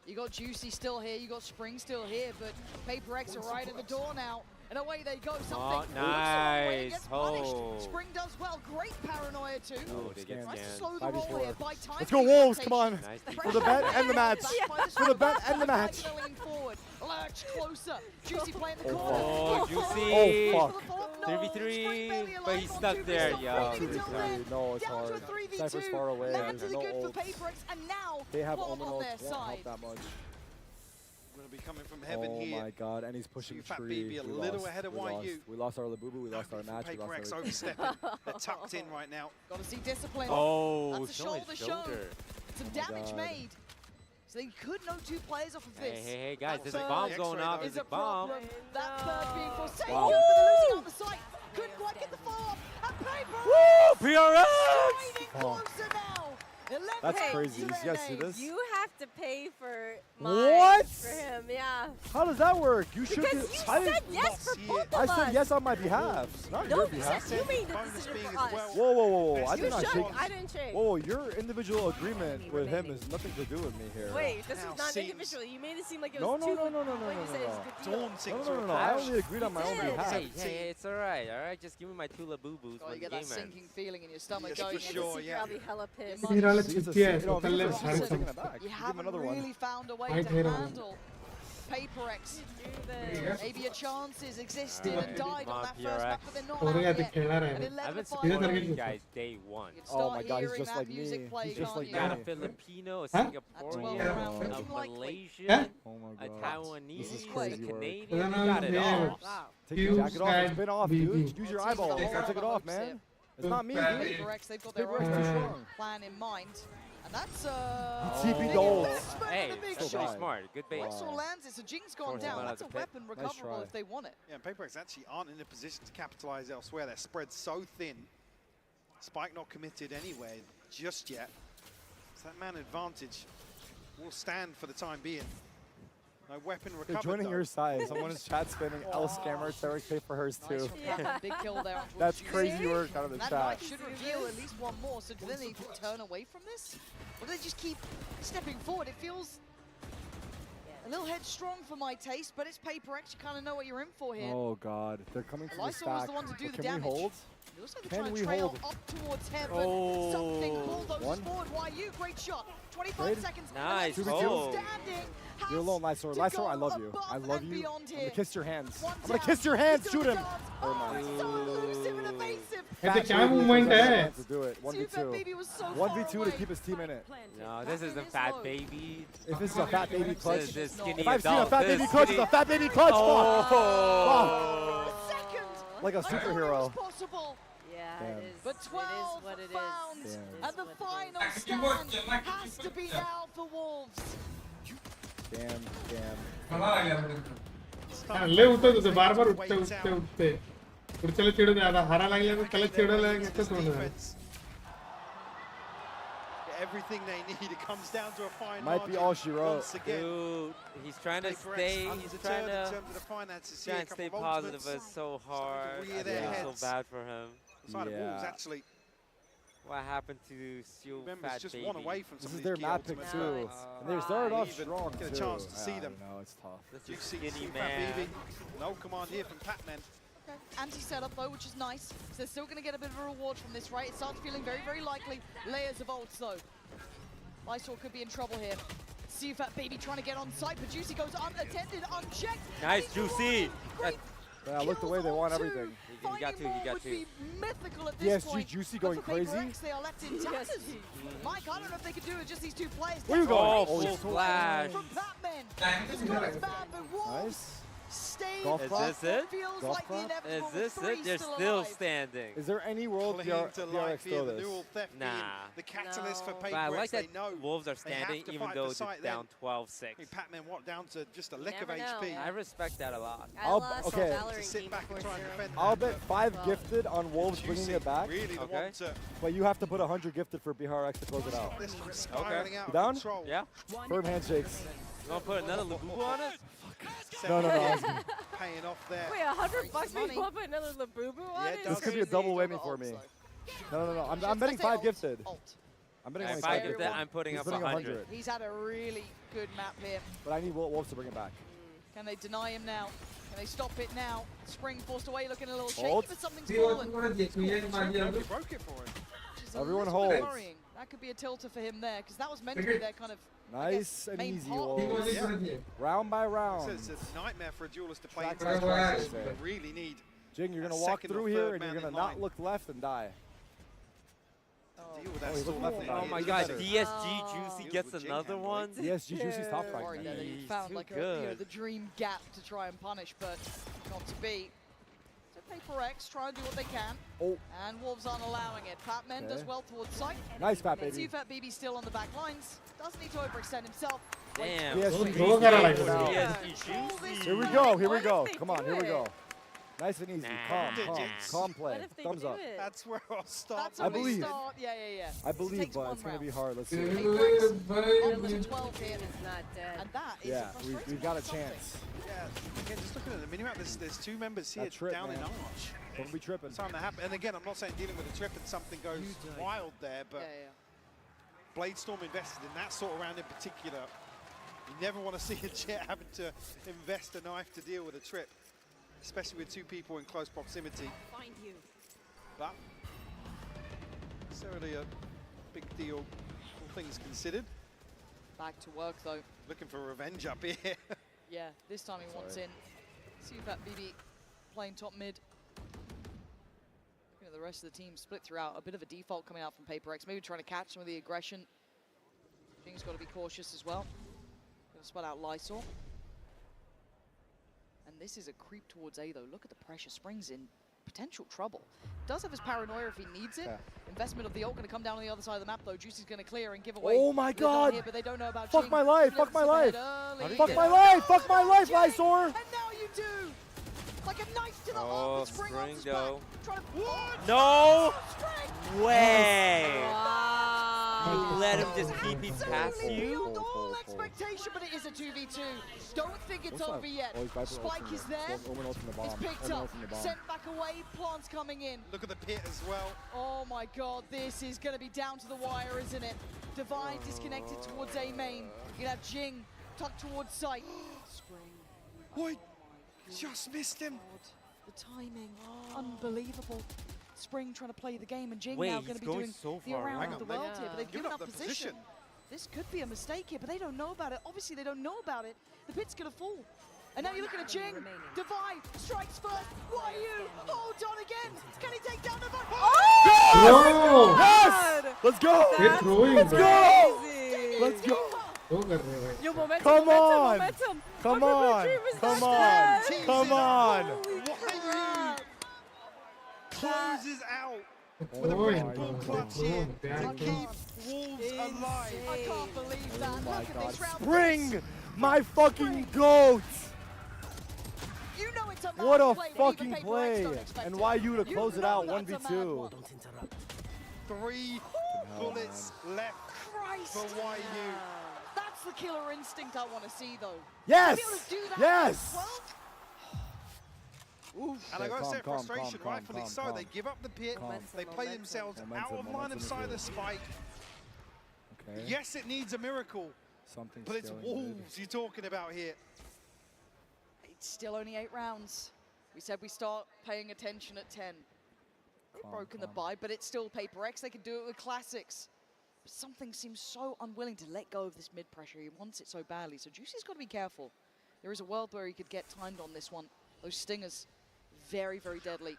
You got Juicy still here, you got Spring still here, but PRX are right at the door now. And away they go. Something nice. gets punished. Spring does well. Great paranoia too. Oh, they get Tries to scanned. slow the roll here by time. Let's go Wolves, come on. Nice For the bet and the match. For the bet and the match. Forward. Lurch closer. Juicy playing the corner. Oh, Juicy. Oh, fuck. 3v3, but he's stuck there, yo. 2v3, no, it's hard. Cypher's far away. There's no ult. They have Omen ult, won't help that much. Going to be coming from heaven here. Oh my god, and he's pushing tree. A little ahead of YU. We lost our Labubu, we lost our match, we lost PRX our... overstepping. They're tucked in right now. Got to see discipline. Oh, that's a shoulder shown. Some damage made. So they could know 2 players off of this. Hey, guys, there's a bomb going off. There's a bomb. That third being forsaken, but they're losing on the site. Couldn't quite get the follow-up. And PRX! Closer now. That's crazy. You guys see this? You have to pay for what? For him, yeah. How does that work? You should. Because you said yes for both of us. I said yes on my behalf, not your behalf. You made the decision for us. Whoa! I did not shake. I didn't shake. Whoa! Your individual agreement with him has nothing to do with me here. Wait, this is not individual. You made it seem like it no. was Daunting. No. I only agreed on my own behalf. Hey, it's alright. Just give me my 2 Labubu's. Oh, you get that sinking feeling in your stomach. For sure, yeah. Probably hella pissed. You haven't really found a way to handle PRX. Maybe a chances existed and died on that first map, but they're not out yet. I've been supporting you guys day 1. Oh my god, he's just like me. He's just like me. Got a Filipino, a Singaporean, a Malaysian, a Taiwanese, this is crazy a Canadian. No, You got it all. Take your jacket off. It's been off, dude. Use your eyeballs. Take it off, man. It's not me, dude. PRX, they've got their own plan in mind. And that's TP Dole. Hey, that's pretty smart. Good bait. Also lands it, so Jing's gone down. That's a weapon recoverable if they want it. Yeah, and PRX actually aren't in a position to capitalize elsewhere. They're spread so thin. Spike not committed anyway just yet. So that man advantage will stand for the time being. No weapon recovered. They're joining your side. Someone in chat spinning L scammer. Tarek pay for hers too. Big kill there. That's crazy work out of the that chat. That should reveal at least one more. So do they need to turn away from this? Or do they just keep stepping forward? It feels a little headstrong for my taste, but it's PRX. You kind of know what you're in for here. Oh god, they're coming to the stack. was the one to do the damage. Can we hold? You also have to try and trail up towards heaven. Something pulled those forward. YU, great shot. 25 seconds. Nice. You're alone, Lysor. Lysor, I love you. I love you. I'm gonna kiss your hands. I'm gonna kiss your hands. Shoot him. It's a क्या movement है? Do it. 1v2. 1v2 to keep his team in it. No, this isn't Fat Baby. If this is a Fat Baby clutch, if I've seen a Fat Baby clutch, it's a Fat Baby clutch. Oh. Like a superhero. Yeah, it is. But 12 what it found, is. and the final stand has to be now for Wolves. Damn. ले उठते तुझे बार-बार उठते पुढच्याला चिडू दे आता हारा लागल्या तर त्याला चिडायला लागतं थोडं everything they need. It comes down to a fine might be all she wrote. Dude, he's trying to stay. He's trying to stay positive, but it's so hard. I feel so bad for him. Actually. What happened to Seal Fat just Baby? one away from this is their map pick too. And they started off strong get too. a chance to see them. No, it's tough. That's a skinny man. No command here from Patman. Okay. Anti-setup though, which is nice. So they're still going to get a bit of a reward from this, right? It starts feeling very, very likely. Layers of ults though. Lysor could be in trouble here. See Fat Baby trying to get on site, but Juicy goes unattended, unchecked. Nice, Juicy. Yeah, look the way they want everything. He got two. Mythical at this point. Juicy going crazy. They are left intact. Mike, I don't know if they could do it just these 2 players. Where you going? Oh, full flash. From Batman. It's not as bad, but Wolves nice. Is this it? Feels like the inevitable. Is this it? They're still standing. Is there any world PRX throw this? Nah. The catalyst for PRX. But I like that Wolves are standing even though they're down 12-6. Patman down to just a lick of HP. I respect that a lot. Okay. Sit back and try and defend. I'll bet 5 gifted on Wolves bringing it back. Really okay. But you have to put 100 gifted for PRX to close it out. Okay. You down? Yeah. Firm handshakes. You want to put another Labubu on it? No. Paying off there. Wait, $100 makes one put another Labubu on it? This could be a double whammy for me. No. I'm betting 5 gifted. I'm betting only 5 gifted. I'm putting up 100. He's had a really good map here. But I need Wolves to bring it back. Can they deny him now? Can they stop it now? Spring forced away, looking a little shaky, but something's fallen. Broke it for him. Everyone holds. Worrying. That could be a tilter for him there, because that was meant to be their kind of nice and easy. Yeah. Round by round. It's a nightmare for a duelist to play into this crisis. They really need Jing, you're going to walk through here, and you're going to not look left and die. Oh my God, DSG Juicy gets another one? DSG Juicy's top frag. He found like the dream gap to try and punish, but not to be. So PRX try and do what they can. And Wolves aren't allowing it. Fatman does well towards sight. Nice, Fat Baby. ThatBoyMilind still on the back lines. Doesn't need to overextend himself. Damn. Here we go, here we go. Come on, here we go. Nice and easy. Calm play. Thumbs up. That's where I'll start. I believe. Yeah. I believe, but it's going to be hard. Let's see. Almost 12 here. And that is we've got a chance. Yeah, again, just looking at the minimap, there's two members here down in Arch. Don't be tripping. It's starting to happen. And again, I'm not saying dealing with a trip and something goes wild there, but Bladestorm invested in that sort of round in particular. You never want to see a Jett having to invest a knife to deal with a trip, especially with two people in close proximity. Find you. But necessarily a big deal, all things considered. Back to work though. Looking for revenge up here. Yeah, this time he wants in. See if ThatBoyMilind playing top mid. Looking at the rest of the team split throughout. A bit of a default coming out from PRX. Maybe trying to catch some of the aggression. Jing's got to be cautious as well. Going to spell out Lysol. And this is a creep towards A though. Look at the pressure. Spring's in potential trouble. Does have his paranoia if he needs it. Investment of the ult going to come down on the other side of the map though. Juicy's going to clear and give away. Oh my God! Here, but they don't know about Fuck Jing. my life! Fuck my life! Fuck my life! Fuck my life, Lysor! And now you do! Like a knife to the heart with Spring on his back. Trying to... No Spring! way! Wow. You let him just keep him past you? Beyond all expectation, but it is a 2v2. Don't think it's over yet. Spike is there. It's picked up. Sent back away. Plants coming in. Look at the pit as well. Oh my God, this is going to be down to the wire, isn't it? Divine disconnected towards A main. You have Jing tucked towards sight. Spring. Wait, just missed him. God, the timing, unbelievable. Spring trying to play the game, and Jing now going to be doing the around of the world here, but they've given up position. This could be a mistake here, but they don't know about it. Obviously, they don't know about it. The pit's going to fall. And now you're looking at Jing. Divine strikes first. YU holds on again. Can he take down Divine? Oh! Yes! Let's go! Let's go! Let's go! Come on! Come on! Come on! Come on! Closes out with a Red Bull clutch here to keep Wolves alive. I can't believe that. Oh my Look at God. this round. Spring! My fucking goat! You know it's a What a play fucking play! And YU to close it out 1v2. 3 bullets left for YU. That's the killer instinct I want to see, though. Yes! To be able to do that Yes! And I gotta say, frustration, rightfully so. They give up the pit, they play themselves out of line of sight of the spike. Okay. Yes, it needs a miracle, but it's Wolves you're talking about here. It's still only 8 rounds. We said we start paying attention at 10. They've broken the bye, but it's still PRX. They can do it with classics. But something seems so unwilling to let go of this mid-pressure. He wants it so badly, so Juicy's got to be careful. There is a world where he could get timed on this one. Those stingers, very, very deadly.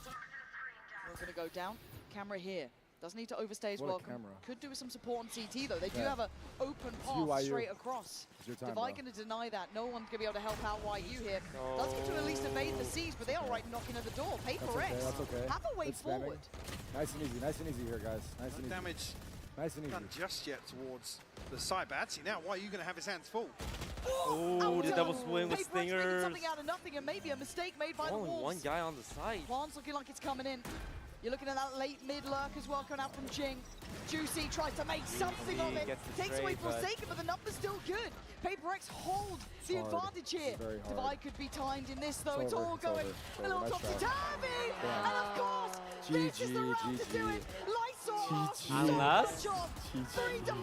We're going to go down. Camera here. Doesn't need to overstay his welcome. Could do with some support on CT, though. They do have an open path straight across. Divine going to deny that. No one's going to be able to help out YU here. Does get to at least evade the C's, but they are right knocking at the door. PRX have a way forward. Nice and easy here, guys. Nice and easy. Damage nice and easy. Not just yet towards the side, but actually now YU going to have his hands full. Oh, the double swing with stingers. Something out of nothing, and maybe a mistake made by the Wolves. Only one guy on the side. Plants looking like it's coming in. You're looking at that late mid lurk as well coming out from Jing. Juicy tries to make something of it. Takes away Forsaken, but the number's still good. PRX hold the advantage here. Divide could be timed in this though. It's all going a little topsy-turvy. And of course, this is the round to do it. Lysor, so much job. 3 to 5.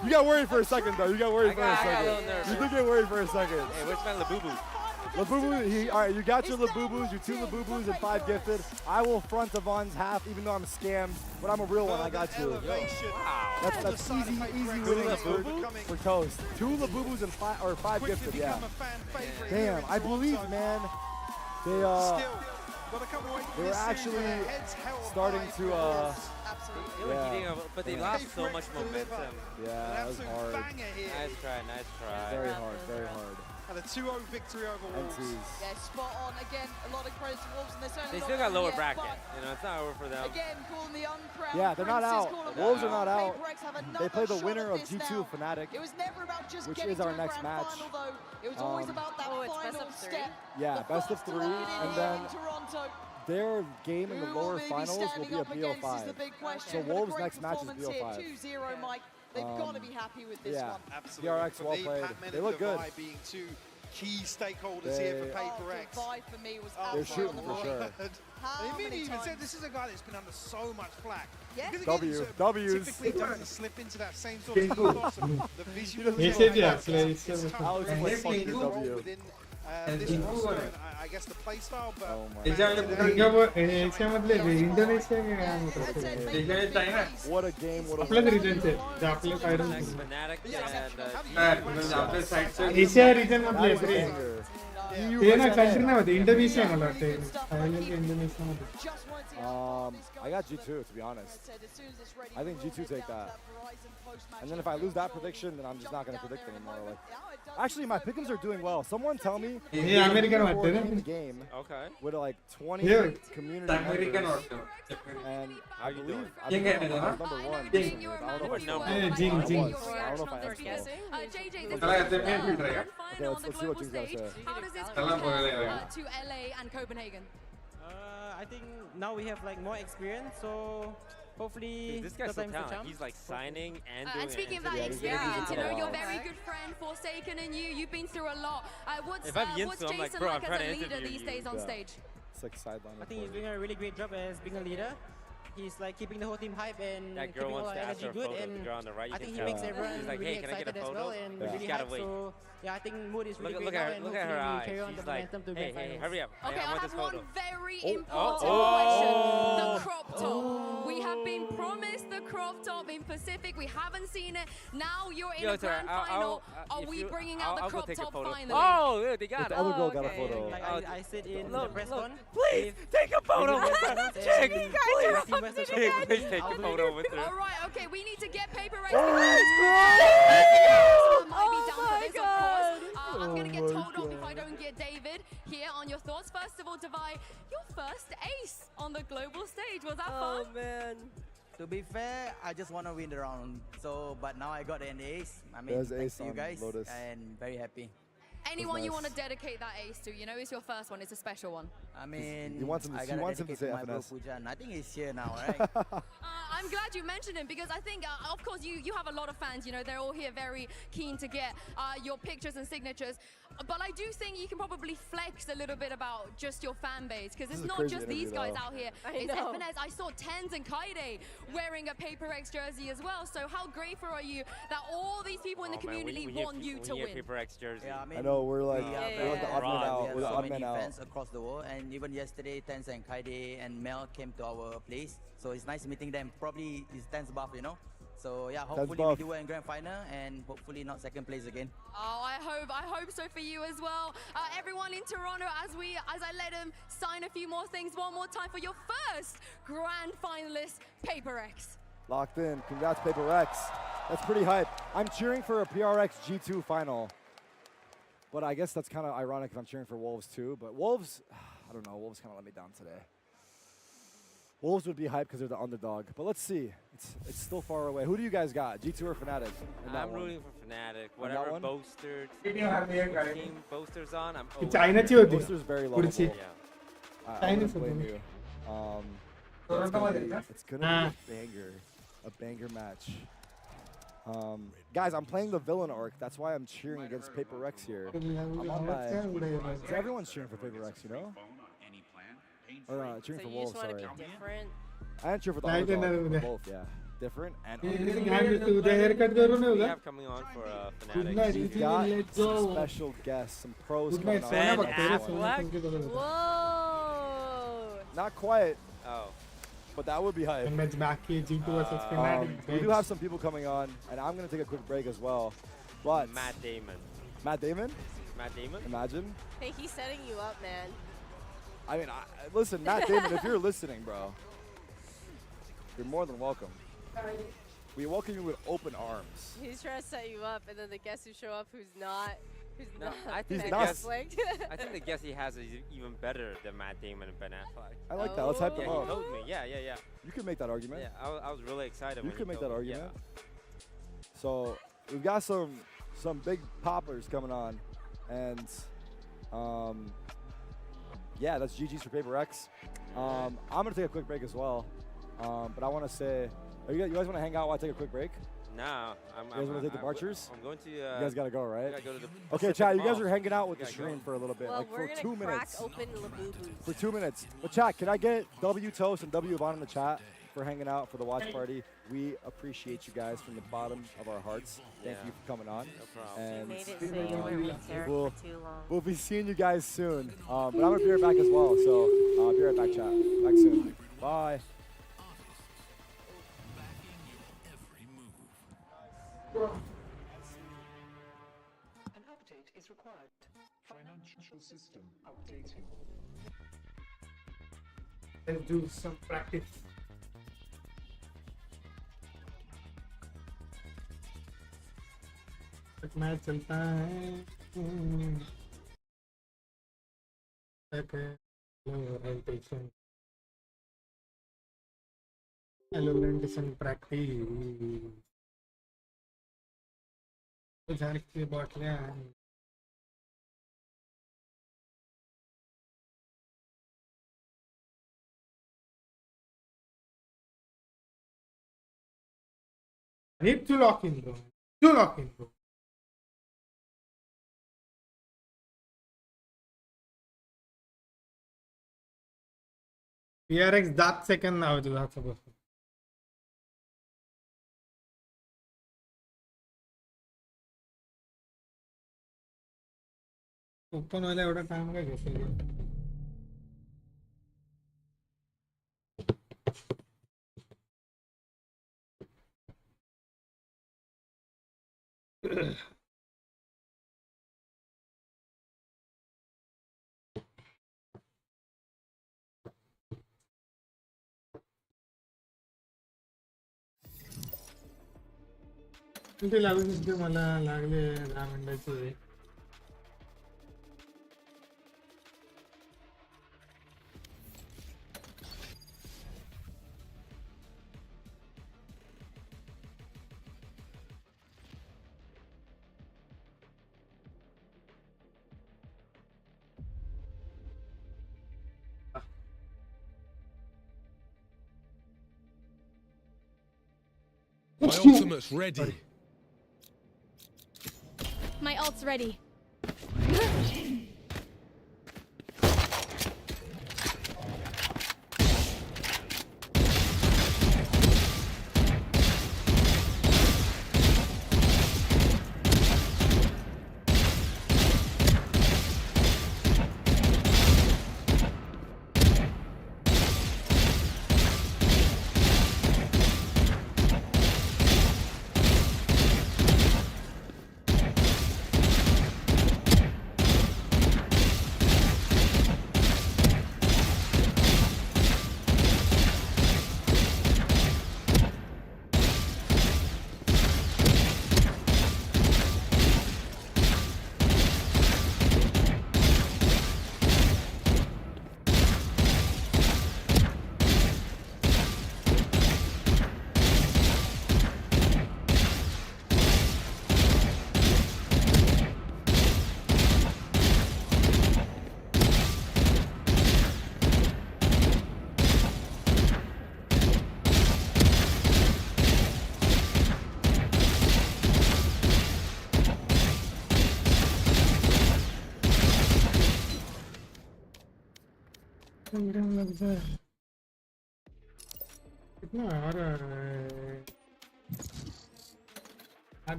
You got worried for a second though. You got worried for a second. You did get worried for a second. Hey, where's my Labubu? Labubu, all right, you got your Labubus, your 2 Labubus and 5 gifted. I will front Avon's half, even though I'm scammed, but I'm a real one. I got you. Wow. That's easy winnings for Toast. 2 Labubus and 5 gifted, yeah. Damn, I believe, man. They were actually starting to They were heating up, but they lost so much momentum. Yeah, that was hard. Nice try. Very hard. And a 2-0 victory over Wolves. Yeah, spot on. Again, a lot of credit to Wolves, and they still got lower bracket. You know, it's not over for them. Again, calling the uncrowned. Yeah, they're not out. Wolves are not out. They play the winner of G2 Fnatic, it was never about just which is our next match. Final, though. It was always about that final step. Yeah, best of 3, and then their game in the lower finals will be a BO5. So Wolves' next match is BO5. 2-0, Mike. They've got to be happy with this one. Absolutely. PRX well played. They look good. Being 2 key stakeholders here for PaperX. For me was they're shooting for sure. He even said this is a guy that's been under so much flack. Yeah. W's. Typically doesn't slip into that same sort of loss. The visual within this roster, and I guess the play style, but what a game, what a Asia region में play free. ये ना country ना होती Indonesia ना लगते हैं. Thailand Indonesia में. I got G2 to be honest. I think G2 take that. And then if I lose that prediction, then I'm just not going to predict anymore. Like, actually, my pick'ems are doing well. Someone tell me. Yeah, American in the game. Okay. With like 20 community American members. And I believe I was number 1. I don't know if I Jing. I don't know if I am. Okay, let's see what Jing's got to say. How does this compare to LA and Copenhagen? I think now we have like more experience, so hopefully. Dude, this guy's so talented. He's like signing and doing. And speaking of that experience, you know, your very good friend Forsaken and you've been through a lot. What's Jason like as a leader these days on stage? It's like sideline. I think he's doing a really great job as being a leader. He's like keeping the whole team hype and keeping all our energy good, and I think he makes everyone really excited as well and really hyped. So yeah, I think mood is really great now, and look at her eyes. carry on the momentum to grand finals. Hey, hurry up! Okay, I have one very important question: the crop top. We have been promised the crop top in Pacific. We haven't seen it. Now you're in a grand final. Are we bringing out the crop top finally? Oh, they got it. The other girl got a photo. Like I sit in the press con. Please take a photo with her. Chick, please. Please take a photo with her. All right, okay, we need to get PaperX. I'm going to get told off if I don't get David here on your thoughts. First of all, Devi, your first ace on the global stage. Was that fun? Oh, man. To be fair, I just want to win the round. So, but now I got an ace. I mean, thanks to you guys, Lotus. and very happy. Anyone you want to dedicate that ace to? You know, it's your first one. It's a special one. I mean, he wants him to say FNS. I think he's here now, right? I'm glad you mentioned him because I think, of course, you have a lot of fans. You know, they're all here very keen to get your pictures and signatures. But I do think you can probably flex a little bit about just your fan base because it's not just these guys out here. It's FNS. I saw Tens and Kaide wearing a PaperX jersey as well. So how grateful are you that all these people in the community want you to win? PaperX jersey. Yeah, I know we're like the odd man out. We're the odd man out. Fans across the world, and even yesterday, Tens and Kaide and Mel came to our place. So it's nice meeting them. Probably it's Tens buff, you know. So yeah, hopefully we do well in grand final and hopefully not second place again. Oh, I hope so for you as well. Everyone in Toronto, as I let him sign a few more things one more time for your first grand finalist, PaperX. Locked in. Congrats, PaperX. That's pretty hype. I'm cheering for a PRX G2 final. But I guess that's kind of ironic if I'm cheering for Wolves too. But Wolves, I don't know. Wolves kind of let me down today. Wolves would be hyped because they're the underdog. But let's see. It's still far away. Who do you guys got? G2 or Fnatic? I'm rooting for Fnatic. Whatever Boaster team Boaster's on, I'm Boaster's very lovable. Yeah. I don't blame you. It's gonna be a banger match. Guys, I'm playing the villain arc. That's why I'm cheering against PaperX here. Everyone's cheering for PaperX, you know? Or cheering for Wolves, sorry. I didn't cheer for the underdog, both, yeah. different. And the haircut करो ना we have coming on for Fnatic. we got some special guests, some pros coming on. Ben Affleck? Whoa! Not quite. Oh. But that would be hype. Match back here, G2 versus Fnatic. We do have some people coming on, and I'm going to take a quick break as well. But Matt Damon. Matt Damon? Matt Damon? Imagine. Hey, he's setting you up, man. I mean, listen, Matt Damon, if you're listening, bro, you're more than welcome. We welcome you with open arms. He's trying to set you up, and then the guests who show up who's not I think He's the not. guess, I think the guess he has is even better than Matt Damon and Ben Affleck. I like that. Let's hype them Yeah, up. he told me. Yeah. You can make that argument. Yeah, I was really excited. You when can he make that told me. argument. So we've got some big poppers coming on, and yeah, that's GG's for PRX. I'm gonna take a quick break as well, but I want to say, you guys want to hang out while I take a quick break? No, You guys want to take departures? I'm going to. You guys gotta go, right? Gotta go to the Okay, Pacific chat. You guys Mall. are hanging out with the stream for a little bit, Well, like we're for gonna 2 crack minutes. open Labubu's. For 2 minutes. But chat, can I get W Toast and W Yvonne in the chat for hanging out for the watch party? We appreciate you guys from the bottom of our hearts. Thank you for coming on. No problem. And made it so you weren't with Derek we'll, for too long. we'll be seeing you guys soon. But I'm gonna be right back as well. So I'll be right back, chat. Back soon. Bye. An update is required. Financial system updating. Let's do some practice. Match चलता है Valorant practice. झाड़ के बोतलें need to lock in bro. PRX that second now to that suppose. Open वाला एवढा time का घेतला किती लागू शकते मला लागले 10 मिनिटाचे My ultimate's ready. My ult's ready.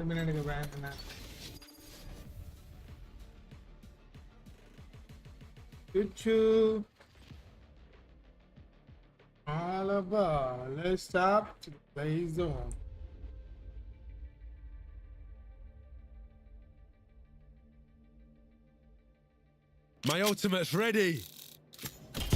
minute ago, man. Choo-choo. All about. Let's stop to play zone. My ultimate's ready.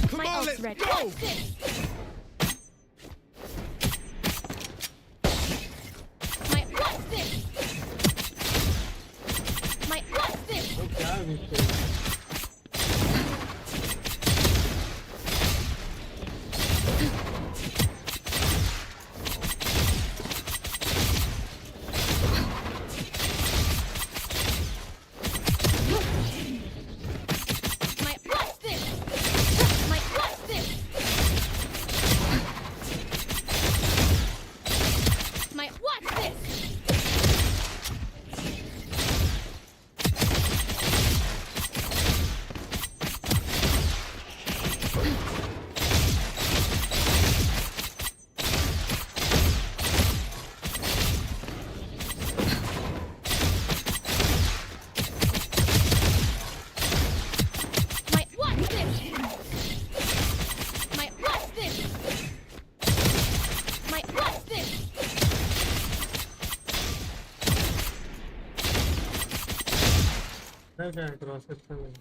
Come on, let's ready. go. What's this? What's this? Cross it. What's this?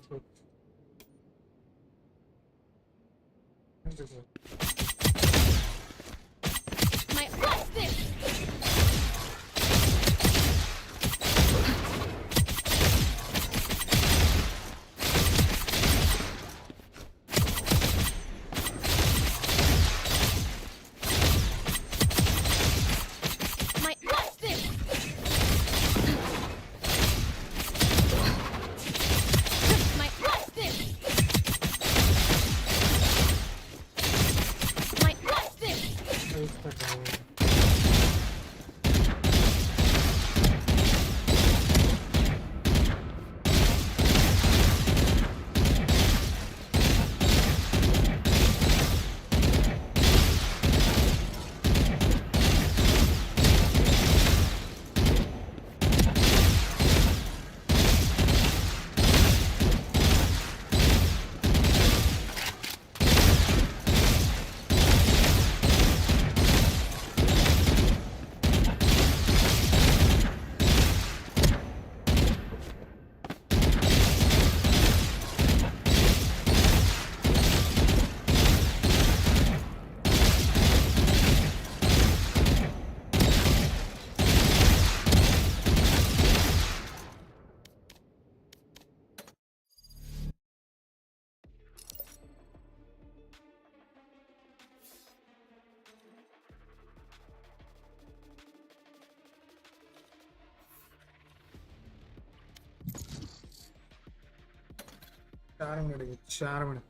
Charming.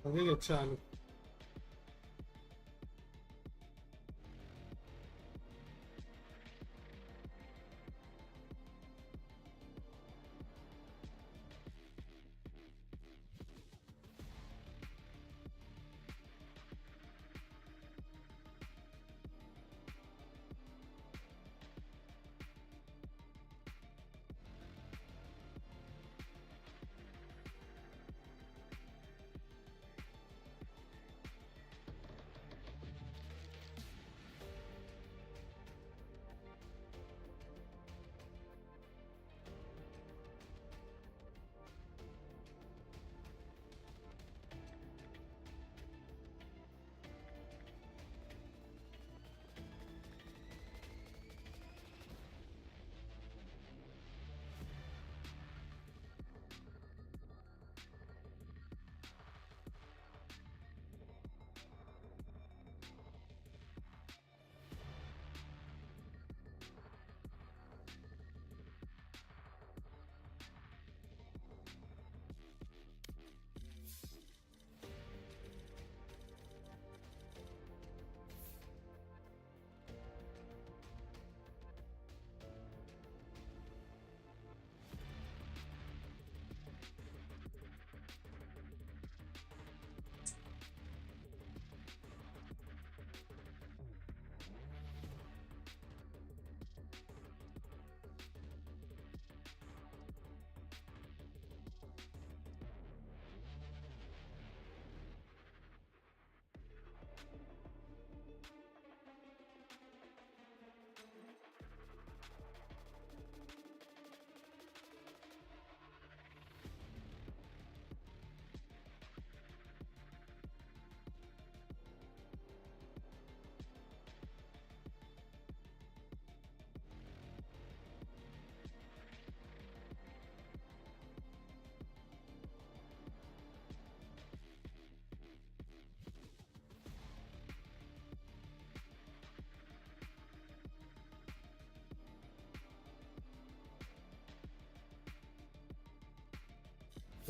Okay, chalu.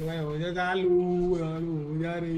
हो जा चालू हो जा रे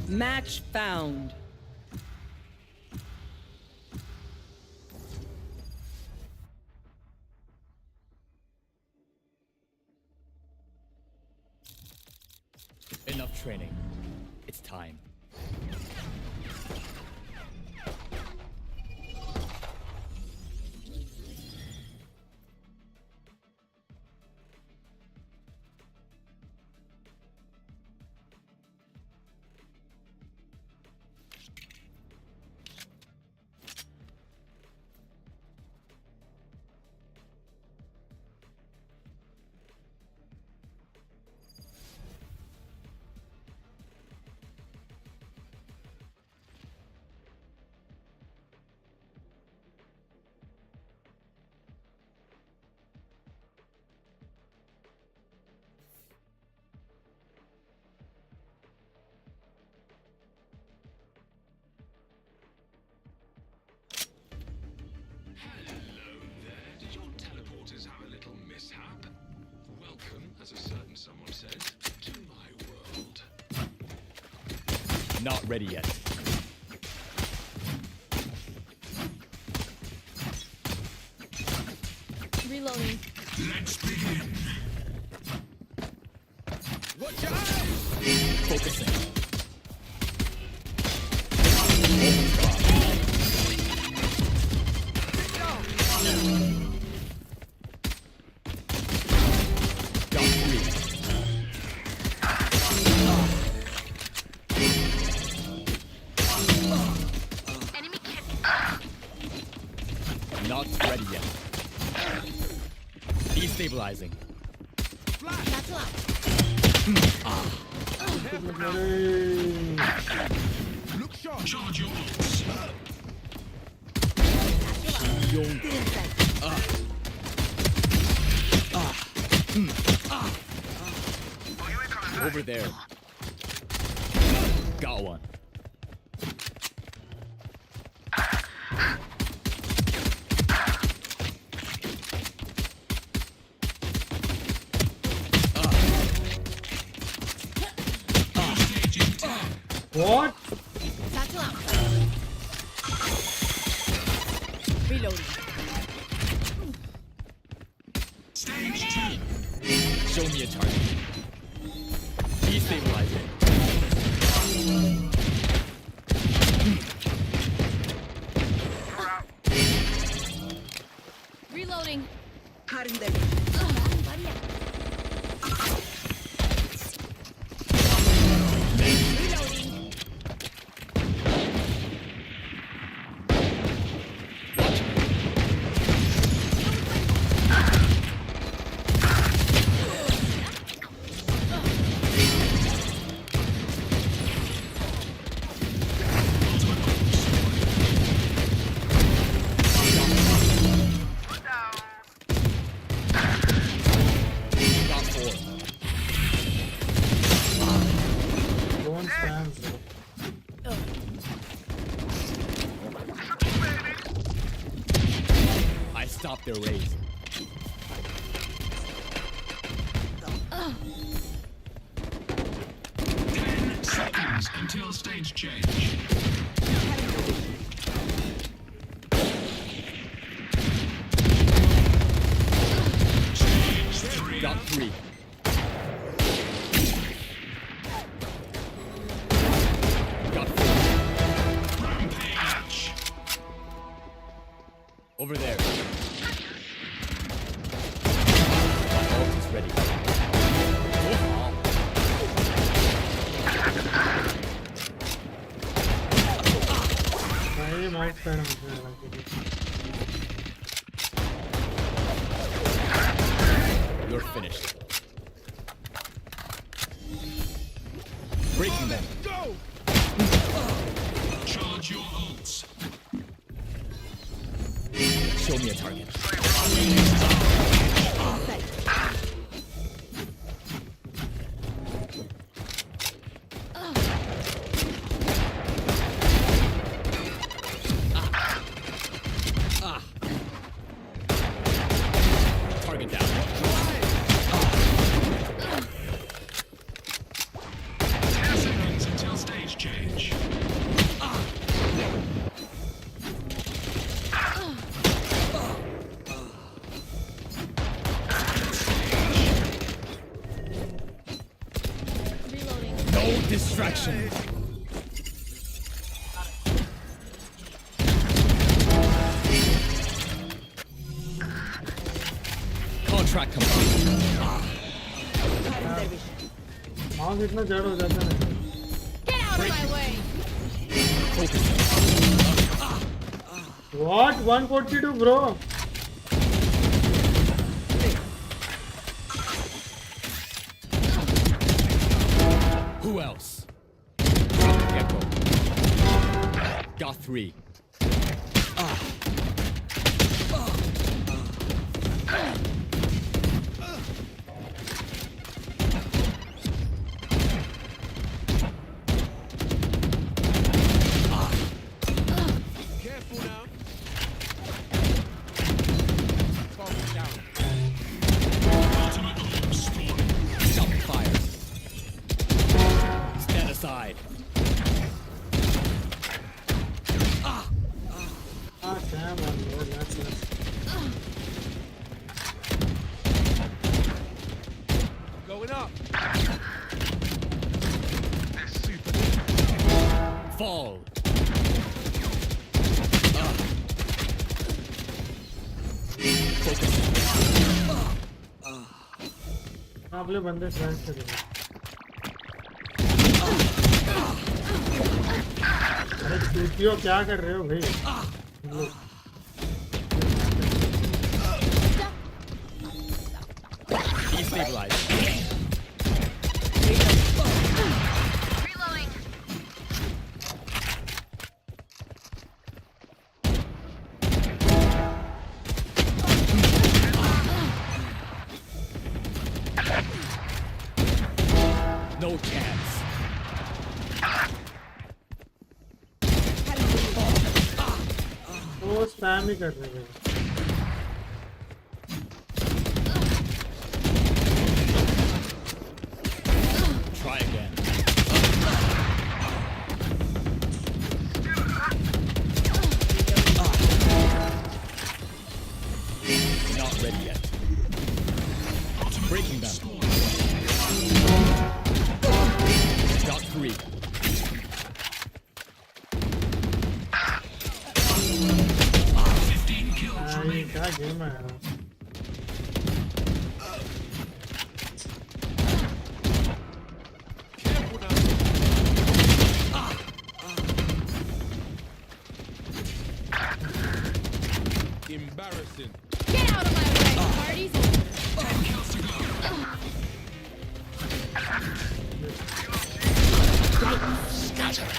Match found. Enough training. It's time. Someone said, to my world. Not ready yet. Reloading. Let's begin. Watch out! Focusing. Not ready yet. Destabilizing. That's loud. Look sharp. Charge your ults. Over there. Got one. What? Reloading. Stage 2. Show me a target. Destabilize it. Reloading. Cutting their Reloading. I stopped their race. Seconds until stage change. Stage 3. Got 3. Got 4. Rampage. Over there. My ult is ready. You're finished. Breaking them. Go! Charge your ults. Show me a target. Target down. 10 seconds until stage change. No distraction. Contract complete. Mouse इतना जड़ हो जाता है. Get out of my way. What? 142, bro. Who else? Gecko. Got 3. Careful now. Ultimate orb spawning. Stop fire. Stand aside. Damn, man, that's it. Going up. Fall. Focus. आप ले बंदे strike करेंगे. अरे चूतियों क्या कर रहे हो भाई? Destabilize. No chance. वो स्पैम ही कर रहे हैं. Try again. क्या गेम है यार? Embarrassing. Get out of my way. Party's over. 10 kills to go. Scatter.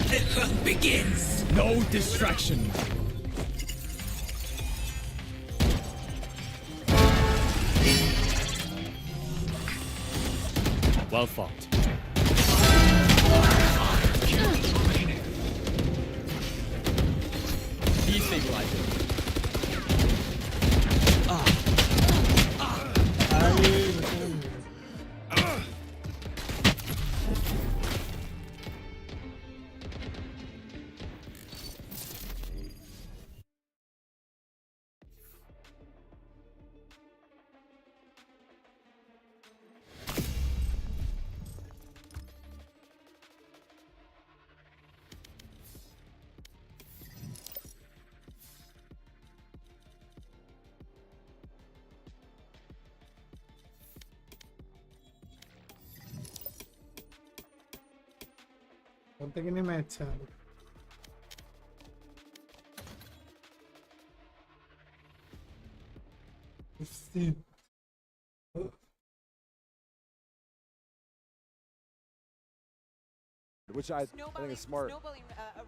The hunt begins. No distraction. Well fought. Destabilizing. बोलते कि नहीं मैं अच्छा हूँ। Which I think is smart. Snowballing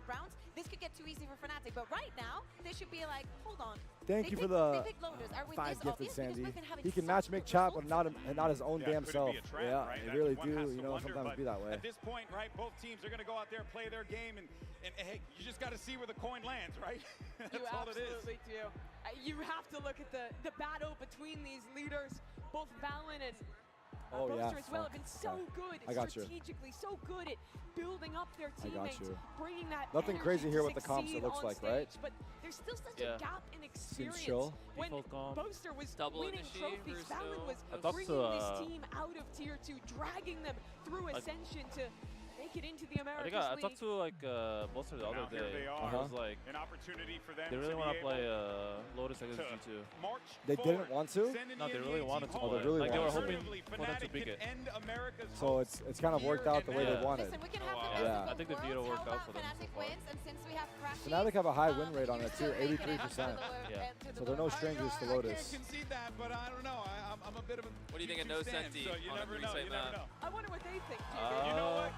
rounds. This could get too easy for Fnatic, but right now they should be like, hold on. Thank you for the 5 gifted, Sandy. He can match make chat, but not his own damn self. Yeah, right? they really One do. has to You know, wonder, sometimes but be that way. At this point, right, both teams are going to go out there and play their game, and hey, you just got to see where the coin lands, right? That's You all it is. absolutely do. You have to look at the battle between these leaders, both Valen and Boaster as well have been so good, strategically so good at building up their teammates, bringing that Nothing crazy here with the comps, it looks like, right? But there's still such a gap in experience. Chill. When Boaster was winning trophies, Valen was I bringing this team out of Tier 2, dragging them through Ascension to make it into the Americas I League. talked to like Boaster the other day. I was like, an opportunity for them they really want to play Lotus against G2. They didn't want to? No, they really wanted to. Oh, they really like they were wanted hoping for them to pick it. So it's kind of worked out the way they wanted. Yeah, I think the deal worked out for them so far. Fnatic have a high win rate on it too, 83%. Yeah. So they're no strangers to Lotus. But I don't know. I'm a bit of a. What do you think of No Senti on a 3-site map? I wonder what they think, You know what?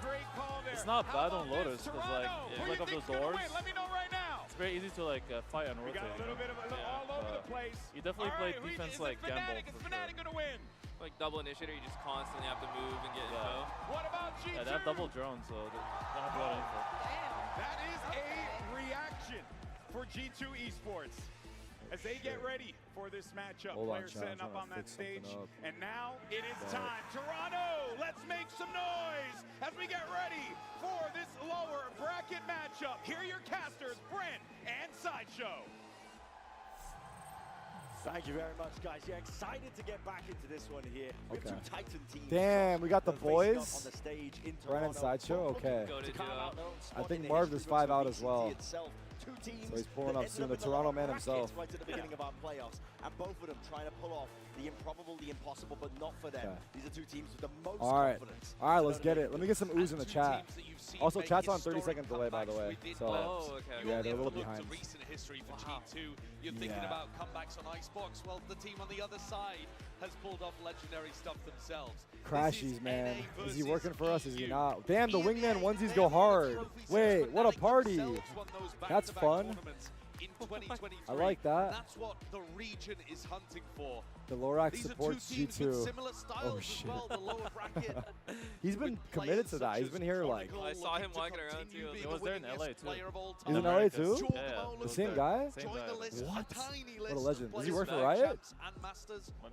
Great call there. It's not bad on Lotus because like it's like up the doors. Let me know right now. It's very easy to like fight and rotate. We got a little bit of all over the place. You definitely play defense like Gamble for sure. Gonna win. Like double initiator, you just constantly have to move and get info. What about G2? Yeah, they have double drones, so they don't have a lot of info. That is a reaction for G2 Esports as they get ready for this matchup. Players setting up on that stage. And now it is time. Toronto, let's make some noise as we get ready for this lower bracket matchup. Here are your casters, Brent and Sideshow. Thank you very much, guys. Yeah, excited to get back into this one here. We have two Titan teams. Damn, we got the boys. On the stage in Brent and Sideshow, okay. I think Marv is 5 out as well. Two teams So he's pulling up soon. The Toronto man himself. Right at the beginning of our playoffs, and both of them trying to pull off the improbable, the impossible, but not for them. These are two teams with the most confidence. All right, let's get it. Let me get some ooze in the chat. Also, chat's on 30-second delay, by the way. So yeah, they're a little behind. Recent history for G2. You're thinking about comebacks on Icebox. Well, the team on the other side has pulled off legendary stuff themselves. Crashies, man. Is he working for us? Is he not? Damn, the wingman onesies go hard. Wait, what a party. That's fun. I like that. That's what the region is hunting for. The Lorax supports G2. Oh shit. He's been committed to that. He's been here like. I saw him walking around too. He was there in LA too. He's in LA too? Yeah. The same guy? Same guy. What? What a legend. Does he work for Riot?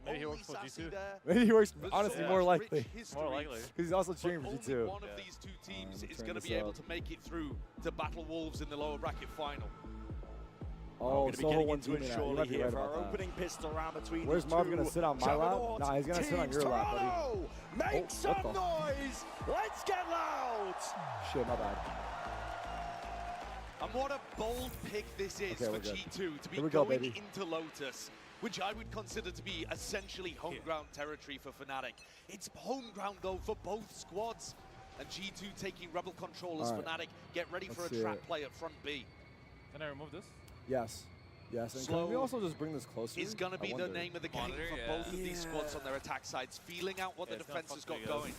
Maybe he works for G2. Maybe he works, honestly, more likely. More likely. Because he's also cheering for G2. One of these two teams is going to be able to make it through to Battle Wolves in the lower bracket final. Oh, going to be getting into it teammate. surely here for our opening pistol round between Where's Marv going to sit on my lap? juggernaut Nah, he's going to sit on your lap, buddy. Make some noise! Let's get loud! Shit, my bad. And what a bold pick this is for G2 to be going into Lotus, which I would consider to be essentially home ground territory for Fnatic. It's home ground though for both squads. And G2 taking Rebel control as Fnatic get ready for a trap play at front B. Can I remove this? Yes. Yes, and can we also just bring this closer? Is going to be the name of the game for both of these squads on their attack sides, feeling out what the defense has got going.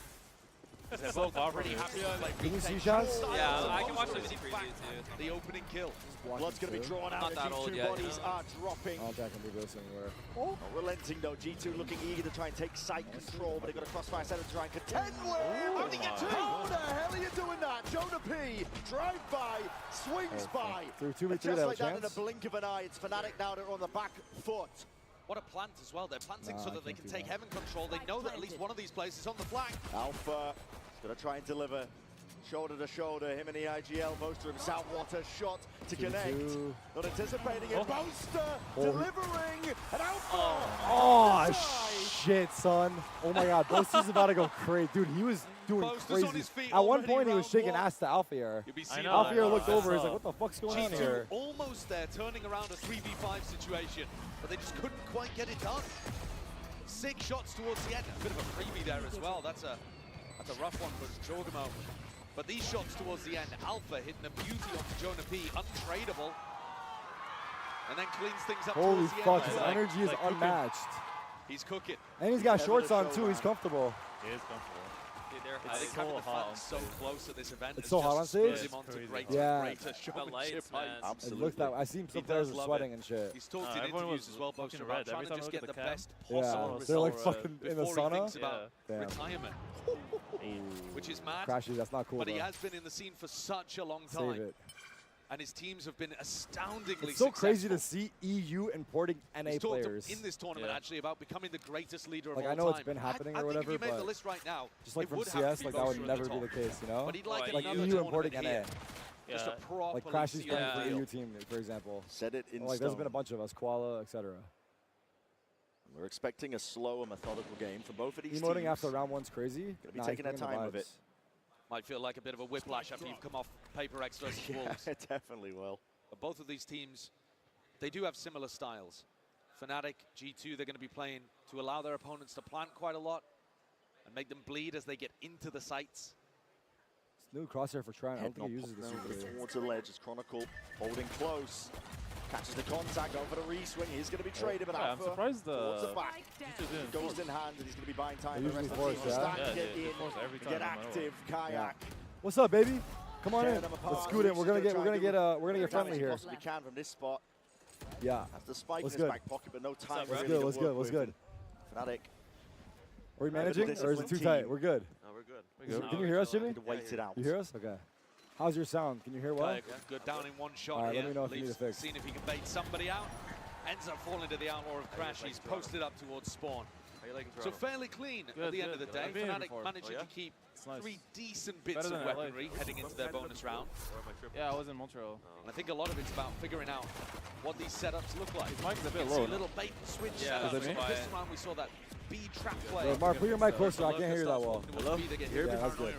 They're both pretty happy to play. Can you see shots? Yeah, I can watch the mini preview too. The opening kill. Blood's going to be drawn out. G2 bodies are dropping. I don't think I can do this anywhere. Not relenting though. G2 looking eager to try and take site control, but they've got a crossfire center to try and contend with. Only get two. How the hell are you doing that? Jonah P. Drive by, swings by. Through 2v3, just like that in a blink of an eye. It's Fnatic now. They're on the back foot. What a plant as well. They're planting so that they can take heaven control. They know that at least one of these players is on the flank. Alpha is going to try and deliver shoulder to shoulder. Him and the IGL both to himself. What a shot to connect. Not anticipating it. Boaster delivering. And Alpha. Oh, shit, son. Oh my God. Boaster's about to go crazy. Dude, he was doing crazy. At one point, he was shaking ass to Alphair. Alphair looked over. He's like, what the fuck's going on here? Almost there, turning around a 3v5 situation, but they just couldn't quite get it done. 6 shots towards the end. A bit of a freebie there as well. That's a rough one for Jorgamo. But these shots towards the end, Alpha hitting a beauty onto Jonah P, untradeable. And then cleans things up Holy towards the fuck, end. his energy is unmatched. He's cooking. And he's got shorts on too, he's comfortable. He is comfortable. It's so hot. So close at this event. It's so hot on stage? Yeah. It looked that way. I seen some players are sweating and shit. He's talked in interviews as well, boasting about trying to just get the best Yeah, possible they're like results fucking in the before he sauna. thinks about retirement. Which is mad. Crashy, that's not cool. But he though. has been in the scene for such a long Save time. it. And his teams have been astoundingly It's so crazy successful. to see EU importing NA He's talked players. in this tournament actually about becoming the greatest leader of Like all I know time. it's been happening I or whatever, think if you made the but list right now, just like it from would have to CS, be like that would Boaster at never the be the top. case, you know? But he'd like like another EU importing tournament NA. here. Just a proper Like Crashy's seal playing for deal. EU team, for example. Set it in Like there's stone. been a bunch of us, Koala, etc. We're expecting a slow and methodical game from both of these Emoting teams. after round one's crazy. Gonna be taking their time with it. Might feel like a bit of a whiplash after you've come off PRX versus Wolves. It definitely will. But both of these teams, they do have similar styles. Fnatic, G2, they're going to be playing to allow their opponents to plant quite a lot and make them bleed as they get into the sites. It's new crosshair for Trine. I don't think he uses this Heading super. towards the ledge as Chronicle holding close. Catches the contact, going for the re-swing. He's going to be traded, but I'm Alpha surprised towards the back. Ghost in hand, and he's going to be buying time. They The rest usually of the team force, will yeah? start to get in, every time, get no matter active. Kayak. What's up, baby? Come on in. Tearing them apart. Let's scoot in. We're gonna get friendly here. Possibly can from this spot. Yeah. Has the spike What's in his good? back pocket, but no time. What's really good? to What's work good? What's with. good? Fnatic. Are we managing, or is it too tight? We're good. No, we're good. Can you hear us, Jimmy? Wait it out. You hear us? Okay. How's your sound? Can you hear well? Good down in one shot All right, here. let me know if you need Leaves, a fix. seeing if he can bait somebody out. Ends up falling to the Outlaw of Crash. He's posted up towards spawn. So fairly clean at the end of the day. Fnatic managing to keep 3 decent bits of weaponry heading into their bonus round. Yeah, I was in Montreal. And I think a lot of it's about figuring out what these setups look like. His mic is a bit You can see low. a little bait and switch Yeah, setup. is it me? This round we saw that B trap play. Yo, Mark, put your mic closer. I can't hear you that well. Hello? Yeah, that's good.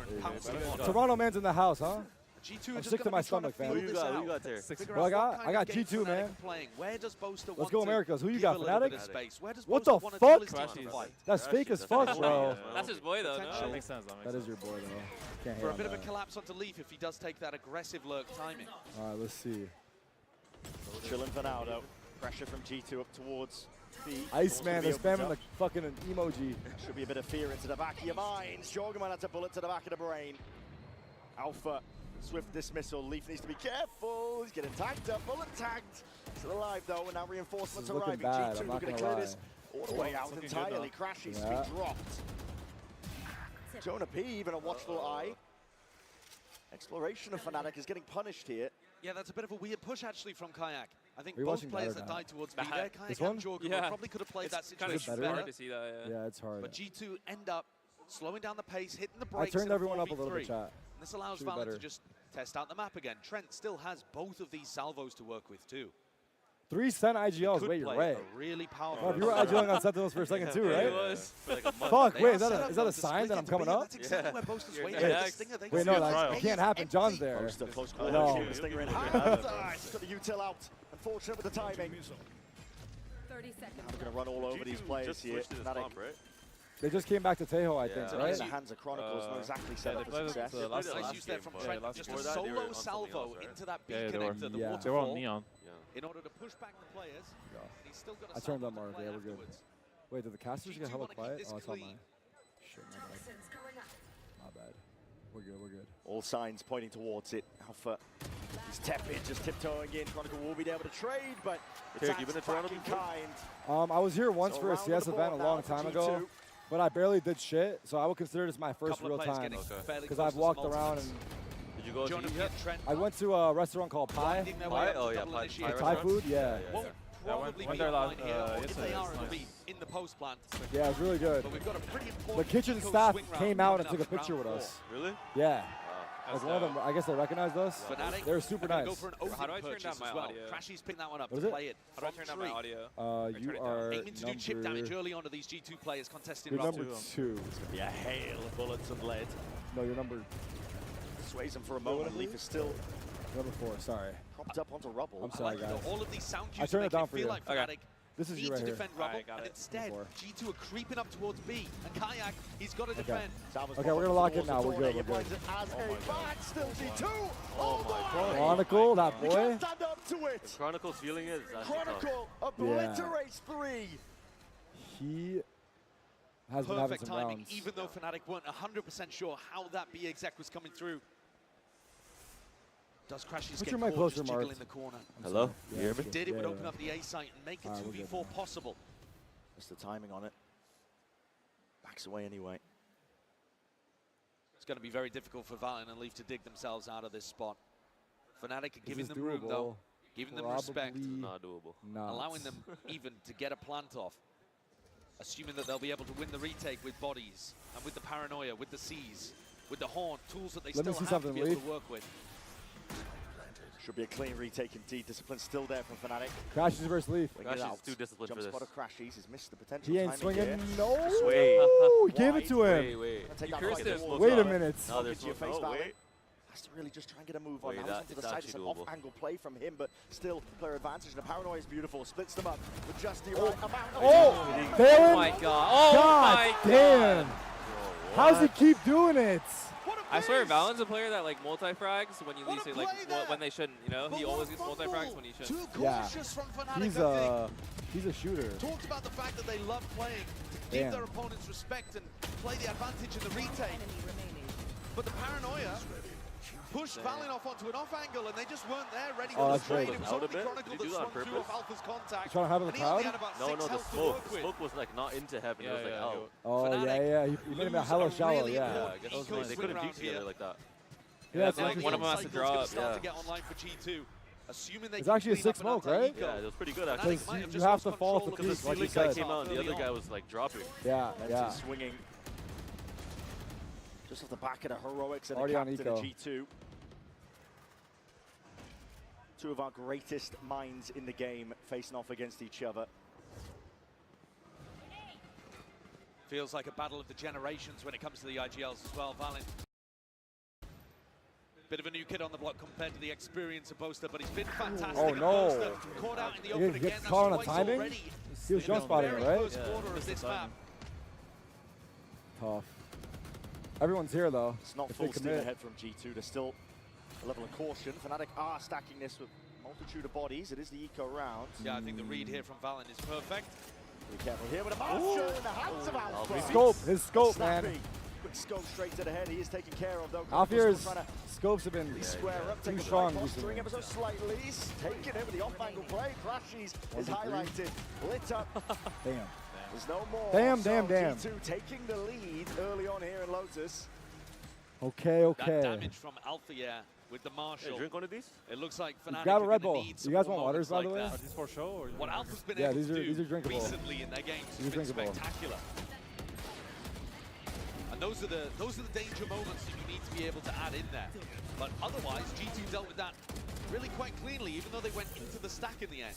Toronto man's in the house, huh? G2 I'm sick to my stomach, man. Who you got there? Well, I got G2, man. Where does Boaster Let's go Americas. Who you got, Fnatic? Where does What the Boaster wanna tell his fuck? team to fight? That's fake as fuck, bro. That's his boy, though. That makes sense. That is your boy, though. Can't For hear a bit of a that. collapse onto Leaf if he does take that aggressive lurk timing. All right, let's see. Chilling for now, though. Pressure from G2 up towards B. Iceman, they're spamming the fucking emoji. Should be a bit of fear into the back of your mind. Jorgman has a bullet to the back of the brain. Alpha, swift dismissal. Leaf needs to be careful. He's getting tagged up, bullet tagged. Still alive though, and now reinforcements This is looking arriving. bad, G2 I'm not looking to gonna clear lie. this all the way out looking entirely. good, Crashes Yeah. to be dropped. Jonah P, even a watchful eye. Exploration of Fnatic is getting punished here. Yeah, that's a bit of a weird push actually from Kayak. I think Are you both watching players better that now? died towards B there, Kayak This one? and Jorgman, Yeah. probably could have played that Kind of situation better? better. hard to see that, Yeah, it's hard. But G2 end up slowing down the pace, hitting the I brakes. turned in a everyone up a little 4v3. bit, chat. And this allows Should be Valorant better. to just test out the map again. Trent still has both of these salvos to work with too. 3 cent IGLs. Wait, you're right. Really powerful. Oh, you were IGLing on Sentinels for a second too, right? It was. Fuck, wait, is that a sign that I'm coming up? That's exactly where Boaster's waiting. Wait, no, that can't happen. John's there. No. Stinger in hand. He's got the util out. Unfortunate with the timing. 30 seconds. We're going to run all over these players here. They just came back to Tejo, I think, right? In the hands of Chronicles, not exactly set up for success. Nice use there from Trent. Just a solo salvo into that B connector, the waterfall. They were on Neon. In order to push back the players. He's still got I turned on more. Yeah, we're good. Wait, did the casters get hella quiet? Oh, I saw mine. Shit, my bad. We're good, we're good. All signs pointing towards it. Alpha is tepid, just tiptoeing in. Chronicle will be able to trade, but it's back in kind. I was here once for a CS event a long time ago, but I barely did shit, so I would consider this my first real time. Because I've walked around and... Did you go to yet? I went to a restaurant called Pie. Pie? Oh yeah, Pie. Thai food? Yeah. Went there if they are, it'll be in the post plant. Yeah, it was really good. But we've got a pretty the kitchen staff came out and took a picture with us. Really? Yeah. Like one of them, I guess they recognized us. They were super nice. How do I turn down my audio? Crashy's picking that one up to play it. How do I turn down my audio? You are aiming to do chip damage early on to these G2 players contesting you're number 2. It's going to be a hail of bullets and lead. No, you're number... Sways him for a moment. Leaf is still... Number 4, sorry. Propped up onto rubble. I'm sorry, guys. All of these sound cues I turned it down for you. Like Fnatic. This is you right here. Defend rubble, and instead, G2 are creeping up towards B. And Kayak, he's got to defend. Okay, we're going to lock in now. We're good, we're good. Still G2. Oh my God. Chronicle, that boy. Stand up to it. Chronicle's feeling is Chronicle obliterates 3. He has been having some timing, rounds. even though Fnatic weren't 100% sure how that B exec was coming through. Does Crashes get caught just jiggling in the corner? Hello? You hear me? If it did, it would open up the A site and make it 2v4 possible. Just the timing on it. Backs away anyway. It's going to be very difficult for Valorant and Leaf to dig themselves out of this spot. Fnatic are giving them room, though. Giving them respect. Not doable. Allowing them even to get a plant off. Assuming that they'll be able to win the retake with bodies and with the paranoia, with the C's, with the horn, tools that they still have to be able to work with. Should be a clean retake indeed. Discipline still there from Fnatic. Crashes versus Leaf. Crashes too disciplined for this. Spot of Crashes. He's missed the potential. He ain't swinging. Here. No. He gave it to him. Wait a minute. No, there's your face value. Has to really just try and get a move on. Now he's onto the side. It's an off-angle play from him, but still player advantage. And the paranoia is beautiful. Splits them up with just the right amount of damn. Oh my God. Oh my damn. How's he keep doing it? I swear, Valorant's a player that like multi-frags when you say like when they shouldn't. You know, he always gets multi-frags when he shouldn't. Yeah, he's a shooter. Talked about the fact that they love playing to give their opponents respect and play the advantage in the retake. But the paranoia pushed Valin off onto an off angle, and they just weren't there ready for the trade. It was only Chronicle that swung through off Alpha's contact. Trying to have the crowd? No, the smoke. The smoke was like not into heaven. It was like out. Oh yeah. He made him a hella shallow. Yeah. I guess they couldn't beat together like that. Yeah, like one of them has to draw up. To get online for G2. Assuming they it's actually a 6 smoke, right? Yeah, it was pretty good actually. You have to fall off the peak, like you said. Guy came out and the other guy was like dropping. Yeah. Swinging. Just off the back of the heroics and already the on captain of G2. Two of our greatest minds in the game facing off against each other. Feels like a battle of the generations when it comes to the IGLs as well. Valin. Bit of a new kid on the block compared to the experience of Boaster, but he's been fantastic. Oh no! Boaster caught out in the open again. Caught on a timing? He was jump spotting, right? Yeah. Tough. Everyone's here though. It's not full steam ahead from G2. There's still a level of caution. Fnatic are stacking this with a multitude of bodies. It is the eco round. Yeah, I think the read here from Valin is perfect. Be careful here with a marshal in the hands of Alpha. Scope, his scope, man. Quick scope straight to the head. He is taken care of though. Alfier's scopes have been too strong recently. Ever so slightly. He's taking it with the off-angle play. Crashes is highlighted. Lit up. Damn. There's no more. Damn. G2 taking the lead early on here in Lotus. Okay. That damage from Alpha, yeah, with the Marshal. Hey, drink one of these? It looks like Fnatic got a Red are Bull. need You guys want waters, by the way? Are these for show? Or what Alpha's been able to do recently in their games has been spectacular. And those are the danger moments that you need to be able to add in there. But otherwise, G2 dealt with that really quite cleanly, even though they went into the stack in the end.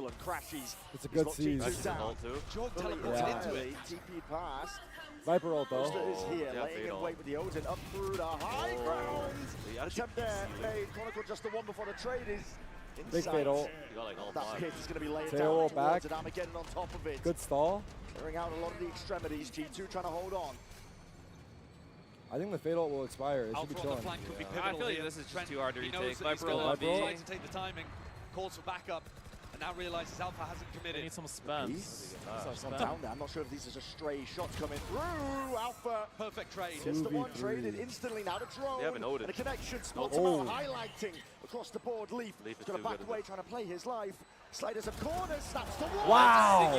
excellent crashes. It's a good siege. Jorg teleported into it. TP'd past. Viper ult though. Is here, laying in wait with the Odin up through the high ground. Attempt there made. Chronicle just the one before the trade is Big fatal. That pit is going to be laid Tail down back. towards it. Armageddon on top of it. Good stall. Clearing out a lot of the extremities. G2 trying to hold on. I think the fatal will expire. It should be chilling. I feel like this is just too hard to retake. Viper will try to take the timing, calls for backup, and now realizes Alpha hasn't committed. They need some spam. Down there. I'm not sure if these are just stray shots coming through. Alpha. Perfect trade. Gets the one traded instantly. Now the drone. They have an Odin. And a connection spots him out, highlighting across the board. Leaf is going to back away, trying to play his life. Sliders of corners, snaps the wall. Wow.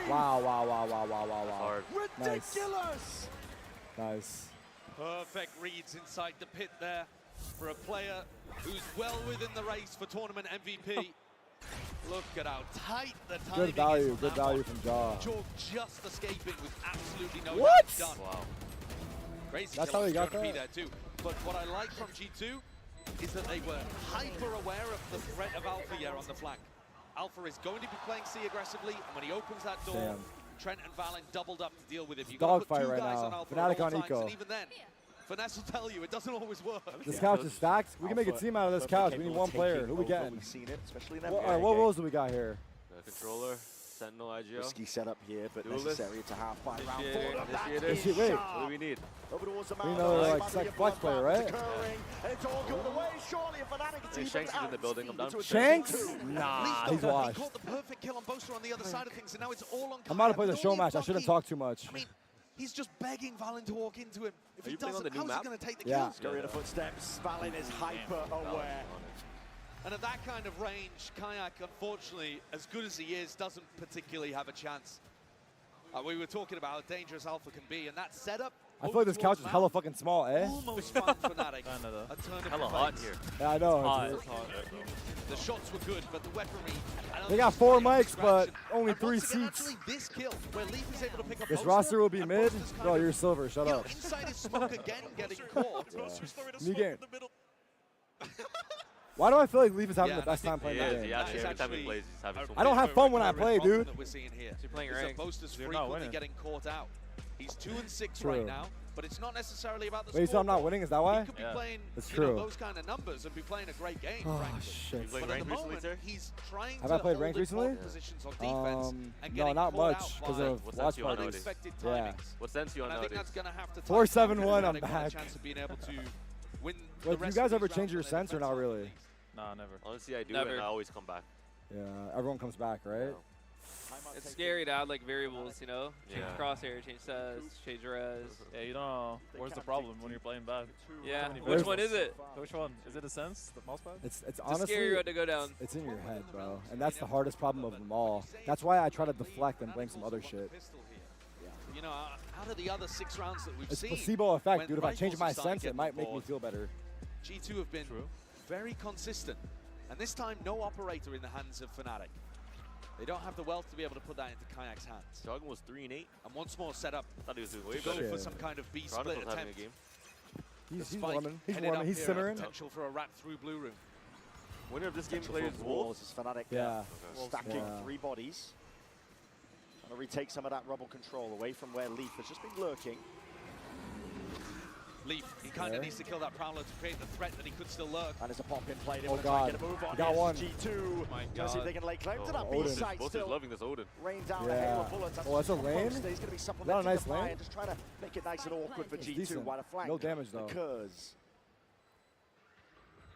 Wow. Ridiculous. Nice. Perfect reads inside the pit there for a player who's well within the race for tournament MVP. Look at how tight the timing is. Good value from Jaw. Jorg just escaping with absolutely no What? damage done. Wow. Crazy. That's how he got that? Be there too. But what I like from G2 is that they were hyper aware of the threat of Alpha here on the flank. Alpha is going to be playing C aggressively, and when he opens that door, Trent and Valen doubled up to deal with it. You got to put two guys on Alpha Fnatic at all on times, Eco. and even then, Finesse will tell you it doesn't always work. This couch is stacked. We can make a team out of this couch. We need one player. Who we getting? We've seen it, especially in what roles do we got here? The controller, Sentinel, IGO. Risky setup here, but Duelist. necessary to have by round 4. Wait. What do we need? Over towards the We need another flex player, right? And it's all going away. Surely a Fnatic team. Shanks is in the building. I'm done. Shanks? Nah, he's washed. He caught the perfect kill on Boaster on the other side of things, and now it's all on. I'm about to play the show match. I shouldn't talk too much. I mean, he's just begging Valen to walk into him. If he doesn't, how's how's he going to take the Yeah. kills? Scurry of the footsteps. Valen is hyper aware. And at that kind of range, Kayak, unfortunately, as good as he is, doesn't particularly have a chance. We were talking about how dangerous Alpha can be, and that setup. I feel like this couch is hella fucking small, eh? Almost fun Fnatic. Hella hot here. Yeah, I know. It's hot. The shots were good, but the weaponry. They got 4 mics, but only 3 seats. Actually, this kill, where Leaf is able to pick up This Boaster, roster will be and mid. Boaster's Bro, you're silver. Shut up. Inside his smoke again, getting caught. New game. Why do I feel like Leaf is having the best time playing Yeah, that game? yeah, every time he plays, he's having so I don't have fun when I play, dude. That we're seeing here. You're playing is ranked. that Boaster's You're not frequently winning. getting caught out. He's 2-6 True. right now, but it's not necessarily about the Wait, so I'm not scoreboard. winning? Is that why? He could be playing That's you know, true. those kind of numbers and be playing a great game, Oh, frankly. shit. But at the moment, he's trying Have to I played hold ranked his recently? ball positions on defense and No, getting not caught much out because by of watch parties. unexpected Yeah. timings. What sense you on And I think nowadays? that's going to have to 4-7-1, I'm Fnatic want a back. chance of being able to win the Well, do you rest guys of ever these change your rounds on sense or their not defensive really? leagues. Nah, never. Honestly, I do, Never. and I always come back. Yeah, everyone comes back, right? It's scary to add like variables, you know? Change Yeah. crosshair, change says, change res. Yeah, you don't know where's the problem when you're playing bad. Yeah, So many which variables. one is it? Which one? Is it a sense, the mouse pad? It's It's a honestly, scary road to go down. it's in your head, bro. And that's the hardest problem of them all. That's why I try to deflect and blame some other shit. You know, out of the other 6 rounds that we've It's seen, placebo effect, when dude. If I change rifles my are starting sense, to it get might on make me board, feel better. G2 have been very consistent. And this time, no operator in the hands of Fnatic. They don't have the wealth to be able to put that into Kayak's hands. Jogging was 3-8. And once more set up Thought he was doing way to go better. for some kind of B split Chronicle's having a attempt. game. He's Spike warming. He's headed warming. up He's here, simmering. Potential for a wrap through blue room. Winner of this game Potential plays for Wolves. Is Fnatic Yeah. stacking Yeah. 3 bodies. Trying to retake some of that rubble control away from where Leaf has just been lurking. Leaf, he kind of needs to kill that Prowler to create the threat that he could still lurk. And there's a pop in play. They Oh want to try and god, get a move on. he got Here's one. G2. My Trying to see if God. they can lay claim to that Odin. B site. Both is Still loving this Odin. rain down a hail Yeah. of bullets. Oh, that's a lane? He's going to be Is supplementing that a nice the fire, lane? just trying to make it nice and awkward for It's G2 decent. while the flank. No damage, though. Because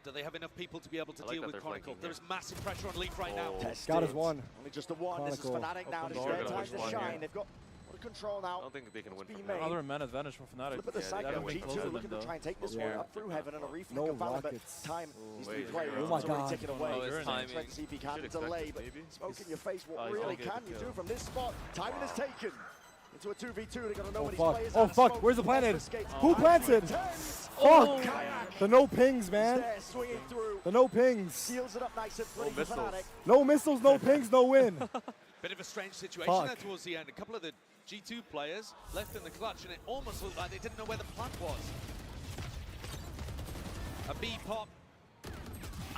Do they have enough people to be able to I like deal that with they're Chronicle? flanking, There's massive pressure on Leaf right now. Oh. Got his one. Only just a one. This is Chronicle. Fnatic now. Open It's door, their gonna time push to one shine. here. They've got control I now. don't think they can win It's from been that. made. Another man advantage for Fnatic. Flip of the They cycle. haven't been G2 close to looking them, to try and take this Yeah. one up through heaven and a reflick No of Valor, but rockets. time needs to be wait, played. oh my It's already God. taken away. Oh, his Trying timing. to see if he can Should expect delay, it, but maybe. smoke in your face. Oh, What he's really okay, can you good do kill. from this spot? Timing is taken. Into a 2v2, they're gonna know Oh when his fuck. players Oh out of fuck. smoke. Where's the planted? Escapes. Who planted? Oh, Fuck. The no pings, He's man. there, swinging through. The no pings. Seals it up nice and pretty for missiles. Fnatic. No missiles, no pings, no win. Bit of a strange situation Fuck. there towards the end. A couple of the G2 players left in the clutch, and it almost looked like they didn't know where the plant was. A B pop.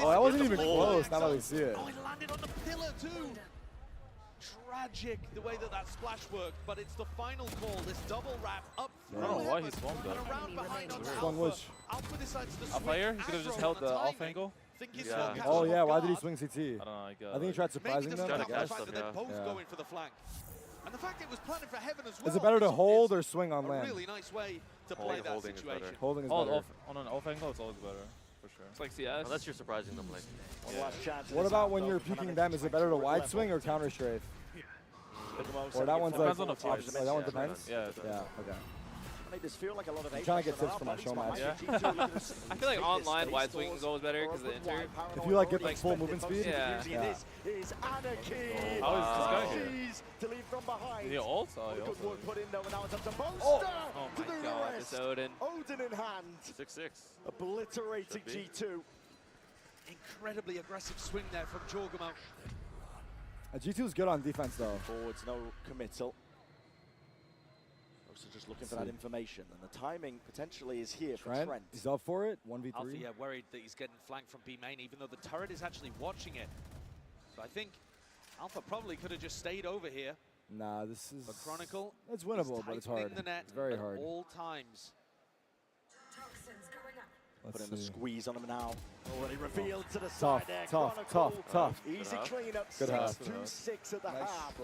Oh, that wasn't even close. Now that we see it. Oh, it landed on the pillar too. Tragic the way that splash worked, but it's the final call. This double wrap up through. I don't know why he swung though. Around behind on Swung which? Alpha decides to Up higher? He could have just held the off angle. Yeah. Oh yeah, why did he swing CT? I don't know. I think he tried surprising them. Maybe I guess. they're both going for the flank. And the fact it was planted for heaven as well. Is it better to hold or swing on land? A really nice way to play that situation. Holding is better. On an off angle, it's always better. For sure. It's like CS. Unless you're surprising them, like. What about when you're peeking them? Is it better to wide swing or counter strafe? Or that one's like depends on the that one depends. Yeah. Yeah. Okay. Make this feel like a lot of I'm trying to get tips for my show match. Yeah. I feel like online wide swing goes better because the inter. If you like get like full movement speed. Yeah. This is Anarchy. How is this guy here? To leave from behind. Is he ult? Oh, he Good work put in though, and now it's up to Boaster. Oh my god, this Odin. Odin in hand. 6-6. Obliterating G2. Incredibly aggressive swing there from Jorgamo. G2 is good on defense though. Forwards, no committal. Also just looking for that information, and the timing potentially is here for Trent. He's up for it. 1v3. Alpha, yeah, worried that he's getting flanked from B main, even though the turret is actually watching it. So I think Alpha probably could have just stayed over here. Nah, this is. But Chronicle, it's winnable, but it's hard. The net it's very at hard. all times. Putting the squeeze on him now. Already revealed to the tough, side there. Tough. Easy cleanup. 6-2-6 at the half.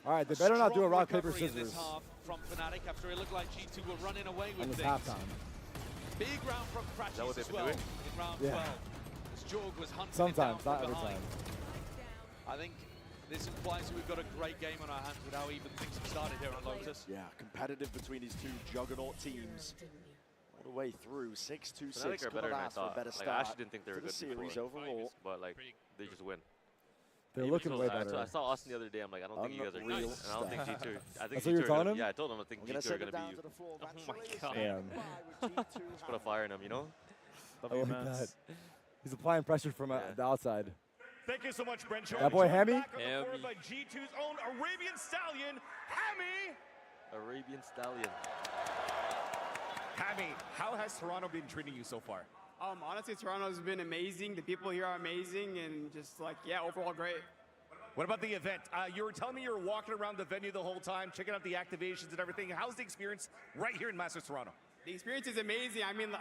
All right, they better not do a rock, paper, Recovery in scissors. this half from Fnatic after it looked like G2 were running away with On this things. halftime. Big round from Crashes as well in round 12. As Jorg was hunting Sometimes, it down not from every behind. time. I think this implies that we've got a great game on our hands with how even things have started here on Lotus. Yeah, competitive between these two juggernaut teams. All the way through, 6-2-6. Fnatic are better than I thought. Better Like, I actually didn't think they were good series before, overall. but like they just win. They're looking way better. I saw Austin the other day. I'm like, I don't think you guys are good. And I don't think G2. I think That's what you're telling him? Yeah, I told him I think G2 are gonna be you. Oh my god. Damn. Just put a fire in him, you know? I like that. He's applying pressure from the outside. Thank you so much, Brent. That boy Hammy. By G2's own Arabian Stallion, Hammy. Arabian Stallion. Hammy, how has Toronto been treating you so far? Honestly, Toronto's been amazing. The people here are amazing, and just like, yeah, overall great. What about the event? You were telling me you were walking around the venue the whole time, checking out the activations and everything. How's the experience right here in Masters Toronto? The experience is amazing. I mean,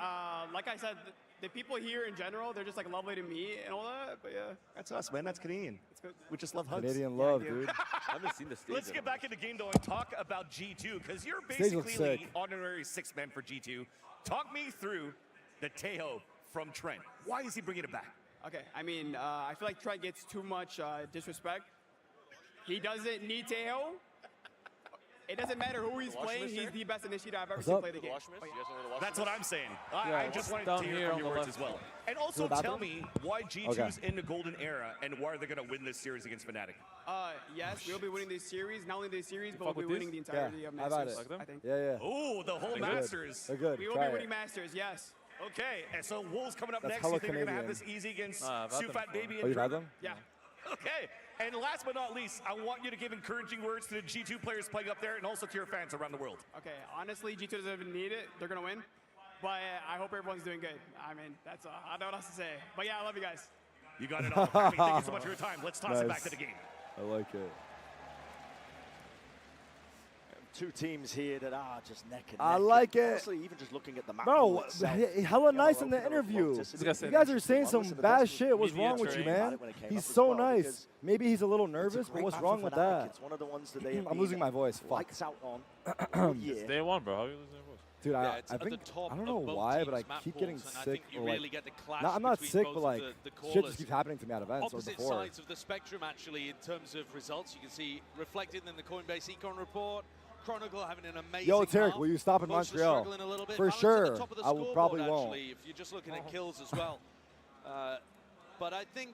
like I said, the people here in general, they're just like lovely to meet and all that. But yeah, that's us, man. That's Canadian. It's good. We just love hugs. Canadian love, dude. I haven't seen the stage. Let's get back in the game though and talk about G2 because you're basically the honorary sixth man for G2. Talk me through the Tejo from Trent. Why is he bringing it back? Okay, I mean, I feel like Trent gets too much disrespect. He doesn't need Tejo. It doesn't matter who he's playing. He's the best initiator I've ever seen play the game. That's what I'm saying. I just wanted to hear from your words as well. And also tell me why G2's in the golden era and why they're going to win this series against Fnatic. Yes, we'll be winning this series. Not only this series, but we'll be winning the entirety of Masters. I think. Yeah. Oh, the whole Masters. They're good. We will be winning Masters, yes. Okay, and so Wolves coming up That's next. You think Canadian. they're going to have this easy against Sufat Baby? Oh, you had them? Yeah. Okay, and last but not least, I want you to give encouraging words to the G2 players playing up there and also to your fans around the world. Okay, honestly, G2 doesn't even need it. They're going to win. But I hope everyone's doing good. I mean, that's all. I don't know what else to say. But yeah, I love you guys. You got it all. Thank you so much for your time. Let's toss it back to the game. I like it. Two teams here that are just neck and neck. I like it. Honestly, even just looking at the map. Bro, hella nice in the interview. You guys are saying some bad shit. What's wrong with you, man? He's so nice. Maybe he's a little nervous, but what's wrong with that? It's one of the ones that they I'm losing my voice. Fuck. Lights out on. It's day one, bro. How are you losing your voice? Dude, I think, I don't know why, but I keep getting sick. Or like, I'm not sick, but like, shit just keeps happening to me at events or Opposite before. sides of the spectrum, actually, in terms of results. You can see reflected in the Coinbase Econ report. Chronicle having an amazing Yo, Tarek, half. will you stop in Both Montreal? For sure. I will probably won't. Actually, if you're just looking at kills as well. But I think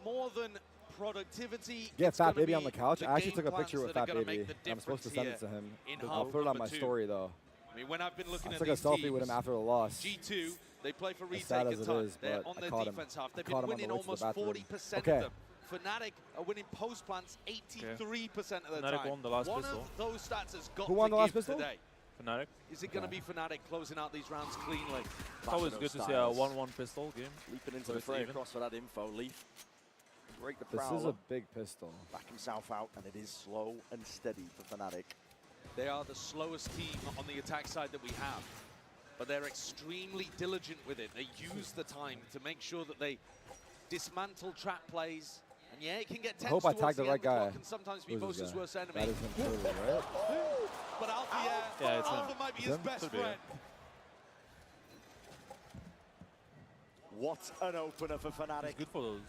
more than productivity. Get Fat Baby on the couch. I actually took a picture with Fat Baby. I'm supposed to send it to him. I'll put it on my story though. I mean, when I've been looking I at took a selfie with him after the loss. G2, they play for retake sad a as it ton. is, They're but on I their caught him. defense half. They've I caught been him on winning the way to the almost bathroom. 40% of them. Fnatic are winning post plants 83% of the time. Won the last One pistol. of those stats has got Who won to the last give pistol? today. Fnatic. Is it going to be Fnatic closing out these rounds cleanly? It's always good to see a 1-1 pistol game. Leaping into the fray across for that info. Leaf. Break the This prowler. is a big pistol. Back himself out, and it is slow and steady for Fnatic. They are the slowest team on the attack side that we have. But they're extremely diligent with it. They use the time to make sure that they dismantle trap plays. And yeah, it can get tense. I hope I tagged the right guy. Can sometimes be Who's this Bosa's guy? worst enemy. That is him, totally, right? But Alpha, Yeah, it's Alpha him. might be It's his him? best Could be, friend. What an opener for Fnatic. It's good for those.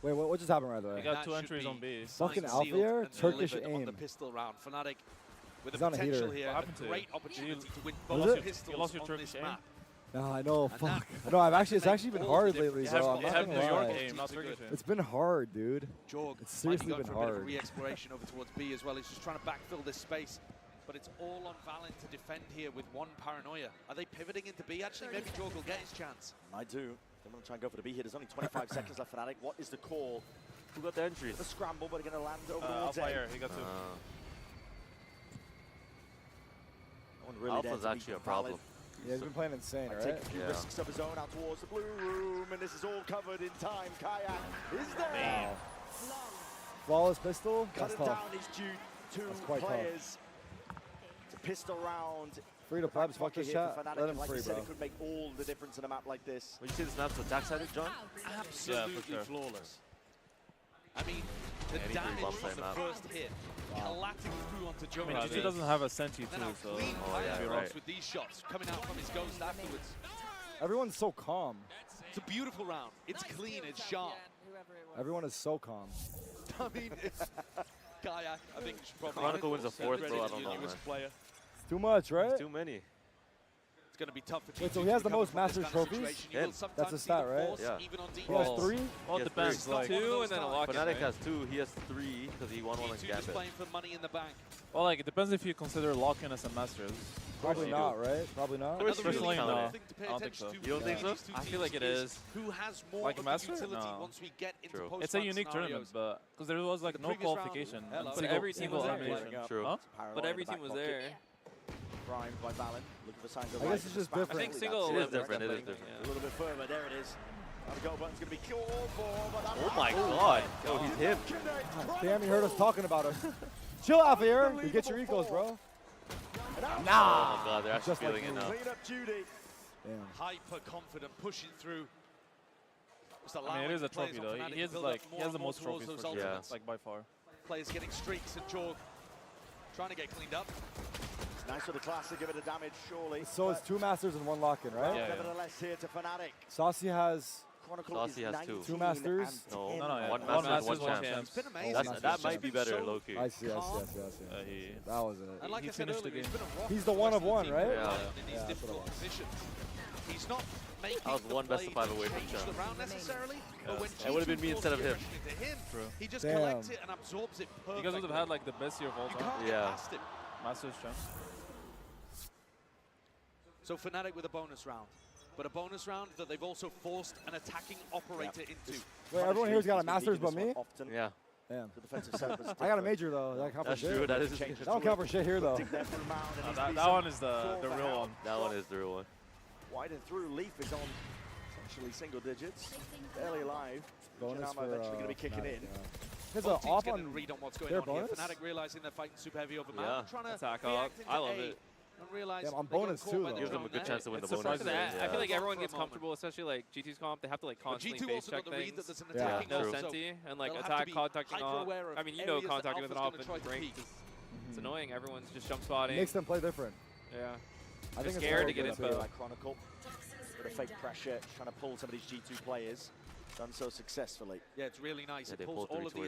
Wait, what just happened right there? They got 2 entries on B. Fucking Signed, Alpha sealed, here, and Turkish delivered on aim. the pistol round. Fnatic with He's the on a potential heater. here, What a happened to great you? opportunity to win Was both it? pistols You lost your on Turkish this aim? map. No, I know. And Fuck. that No, it's could actually make been all hard the lately, difference. bro. I'm You not have gonna New York lie. aim, not Turkish aim. It's been hard, dude. Jorg It's seriously might be been going for a bit of hard. a re-exploration over towards B as well. He's just trying to backfill this space. But it's all on Valin to defend here with one paranoia. Are they pivoting into B? Actually, maybe Jorg will get his chance. I do. I'm going to try and go for the B here. There's only 25 seconds left, Fnatic. What is the call? Who got the entries? The scramble, but they're going to land over towards Alpha A. here, he got two. No one really Alpha's dared to actually beat a problem. Yeah, he's been playing insane, Might right? take a few Yeah. risks of his own out towards the blue room, and this is all covered in time. Kayak is there. Flawless pistol. Cut That's him tough. down is due two That's quite tough. players. It's a pistol round. Free to plebs. Fuck Pocket this here chat. for Fnatic, Let him and like free, you said, bro. it could make all the difference in a map like this. When you see the snaps with back-sided, John? Absolutely sure. flawless. I mean, the Any damage free bomb from the map. first hit, collecting through onto Joe. I mean, GT doesn't have a senti too, Then so. clean Oh, fire yeah, drops right. with these shots coming out from his ghost afterwards. Everyone's so calm. It's a beautiful round. It's clean. It's sharp. Everyone is so calm. I mean, it's Kayak. I think should probably. Chronicle wins a fourth, Credit bro. I to don't your know, newest man. player. It's too much, right? It's too many. It's going to be tough for Wait, so G2 he has to the recover most from this Masters kind of trophies? situation. You will Yeah. sometimes That's a see stat, the right? force Yeah. even on He has defense. 3? Well, it Yes, depends. three. Like, One of two those and then a times. lock. Fnatic has 2, he has 3, because he won one on G2 just Gambit. playing for money in the bank. Well, like, it depends if you consider lock-in as a Masters. Probably you not, do. right? Probably not. Another Personally, really important no. thing to pay I don't think attention so. to You don't think between so? these two I feel like teams it is is. Who has more Like a of the Master? utility No. once we get into True. post-run It's a unique scenarios. tournament, but because there was like The no previous round- qualification. Hello. and But single- every team single was there. elimination. True. Huh? But every team was there. Primed by Valin, looking for signs of I life guess it's in the just span. different. I think single It is elims are different, it is definitely, different. A little bit further, there it is. Now the goal button's going to be called for, but that's Oh my god. Yo, he's him. God damn, you heard us talking about us. Chill out here. You get your ecos, bro. Oh my god, they're actually Just like feeling it you. now. Clean up Judy. Damn. Hyper confident, pushing through. Just I mean, allowing it is a players trophy on though. Fnatic He has to build like up he more has the and more most towards trophies those for sure. ultimates. Like by far. Players getting streaks, and Jorg trying to get cleaned up. Nice for the class to give it a damage, surely. So it's 2 Masters and 1 lock-in, right? Yeah, yeah. Nevertheless, here to Fnatic. Saucy has Chronicle Saucy is has 2. 2 Masters. No, No, no, yeah. one One Master, Masters, one one champ. It's been amazing. That might be better, low-key. I see. He That was it. And like He I said finished the earlier, he's game. been a rock He's for the one rest of the one, team right? in Yeah. these Yeah, that's difficult what it was. positions. He's not making I was the one best play of 5 to away from change champ. the round necessarily, but when It would've been G2 me instead of forces him. the aggression into him, True. he just Damn. collects it and absorbs it perfectly. You guys would have had like the best year of all You time. can't get Yeah. past him. Masters champ. So Fnatic with a bonus round, but a bonus round that they've also forced an attacking operator into. Wait, everyone here's got a Masters but me? Often. Yeah. Damn. The defensive setup is I got a major though. That count for That's shit? true, that is That don't count for shit here though. That one is the real one. That one is the real one. Wide and through, Leaf is on essentially single digits, barely alive. Bonus Janama for eventually going to be kicking Fnatic, in. yeah. There's Both an teams off getting on a read on what's going their on here. bonus? Fnatic realizing they're fighting super heavy over Yeah. map, trying to Attack react up. into I love A it. and realize Yeah, on they got bonus caught too, by though. the Gives them a drone good there. chance to win the It's bonus. surprising I Yeah. feel like everyone For a gets moment. comfortable, especially like GT's comp. They have to like But constantly G2 face also check got the read things. that there's an Yeah. attacking No True. zone, so senti and like they'll have to attack be contacting off. hyper-aware of I mean, you know areas that contacting with an Alpha's off gonna and try to rank peek. it's annoying. Everyone's just jump spotting. Makes them play different. Yeah. I They're think it's scared very to get good it, too. but Like Chronicle, with a fake pressure, trying to pull some of these G2 players. Done so successfully. Yeah, it's really nice. Yeah, It they pulls pulled all of the 3-2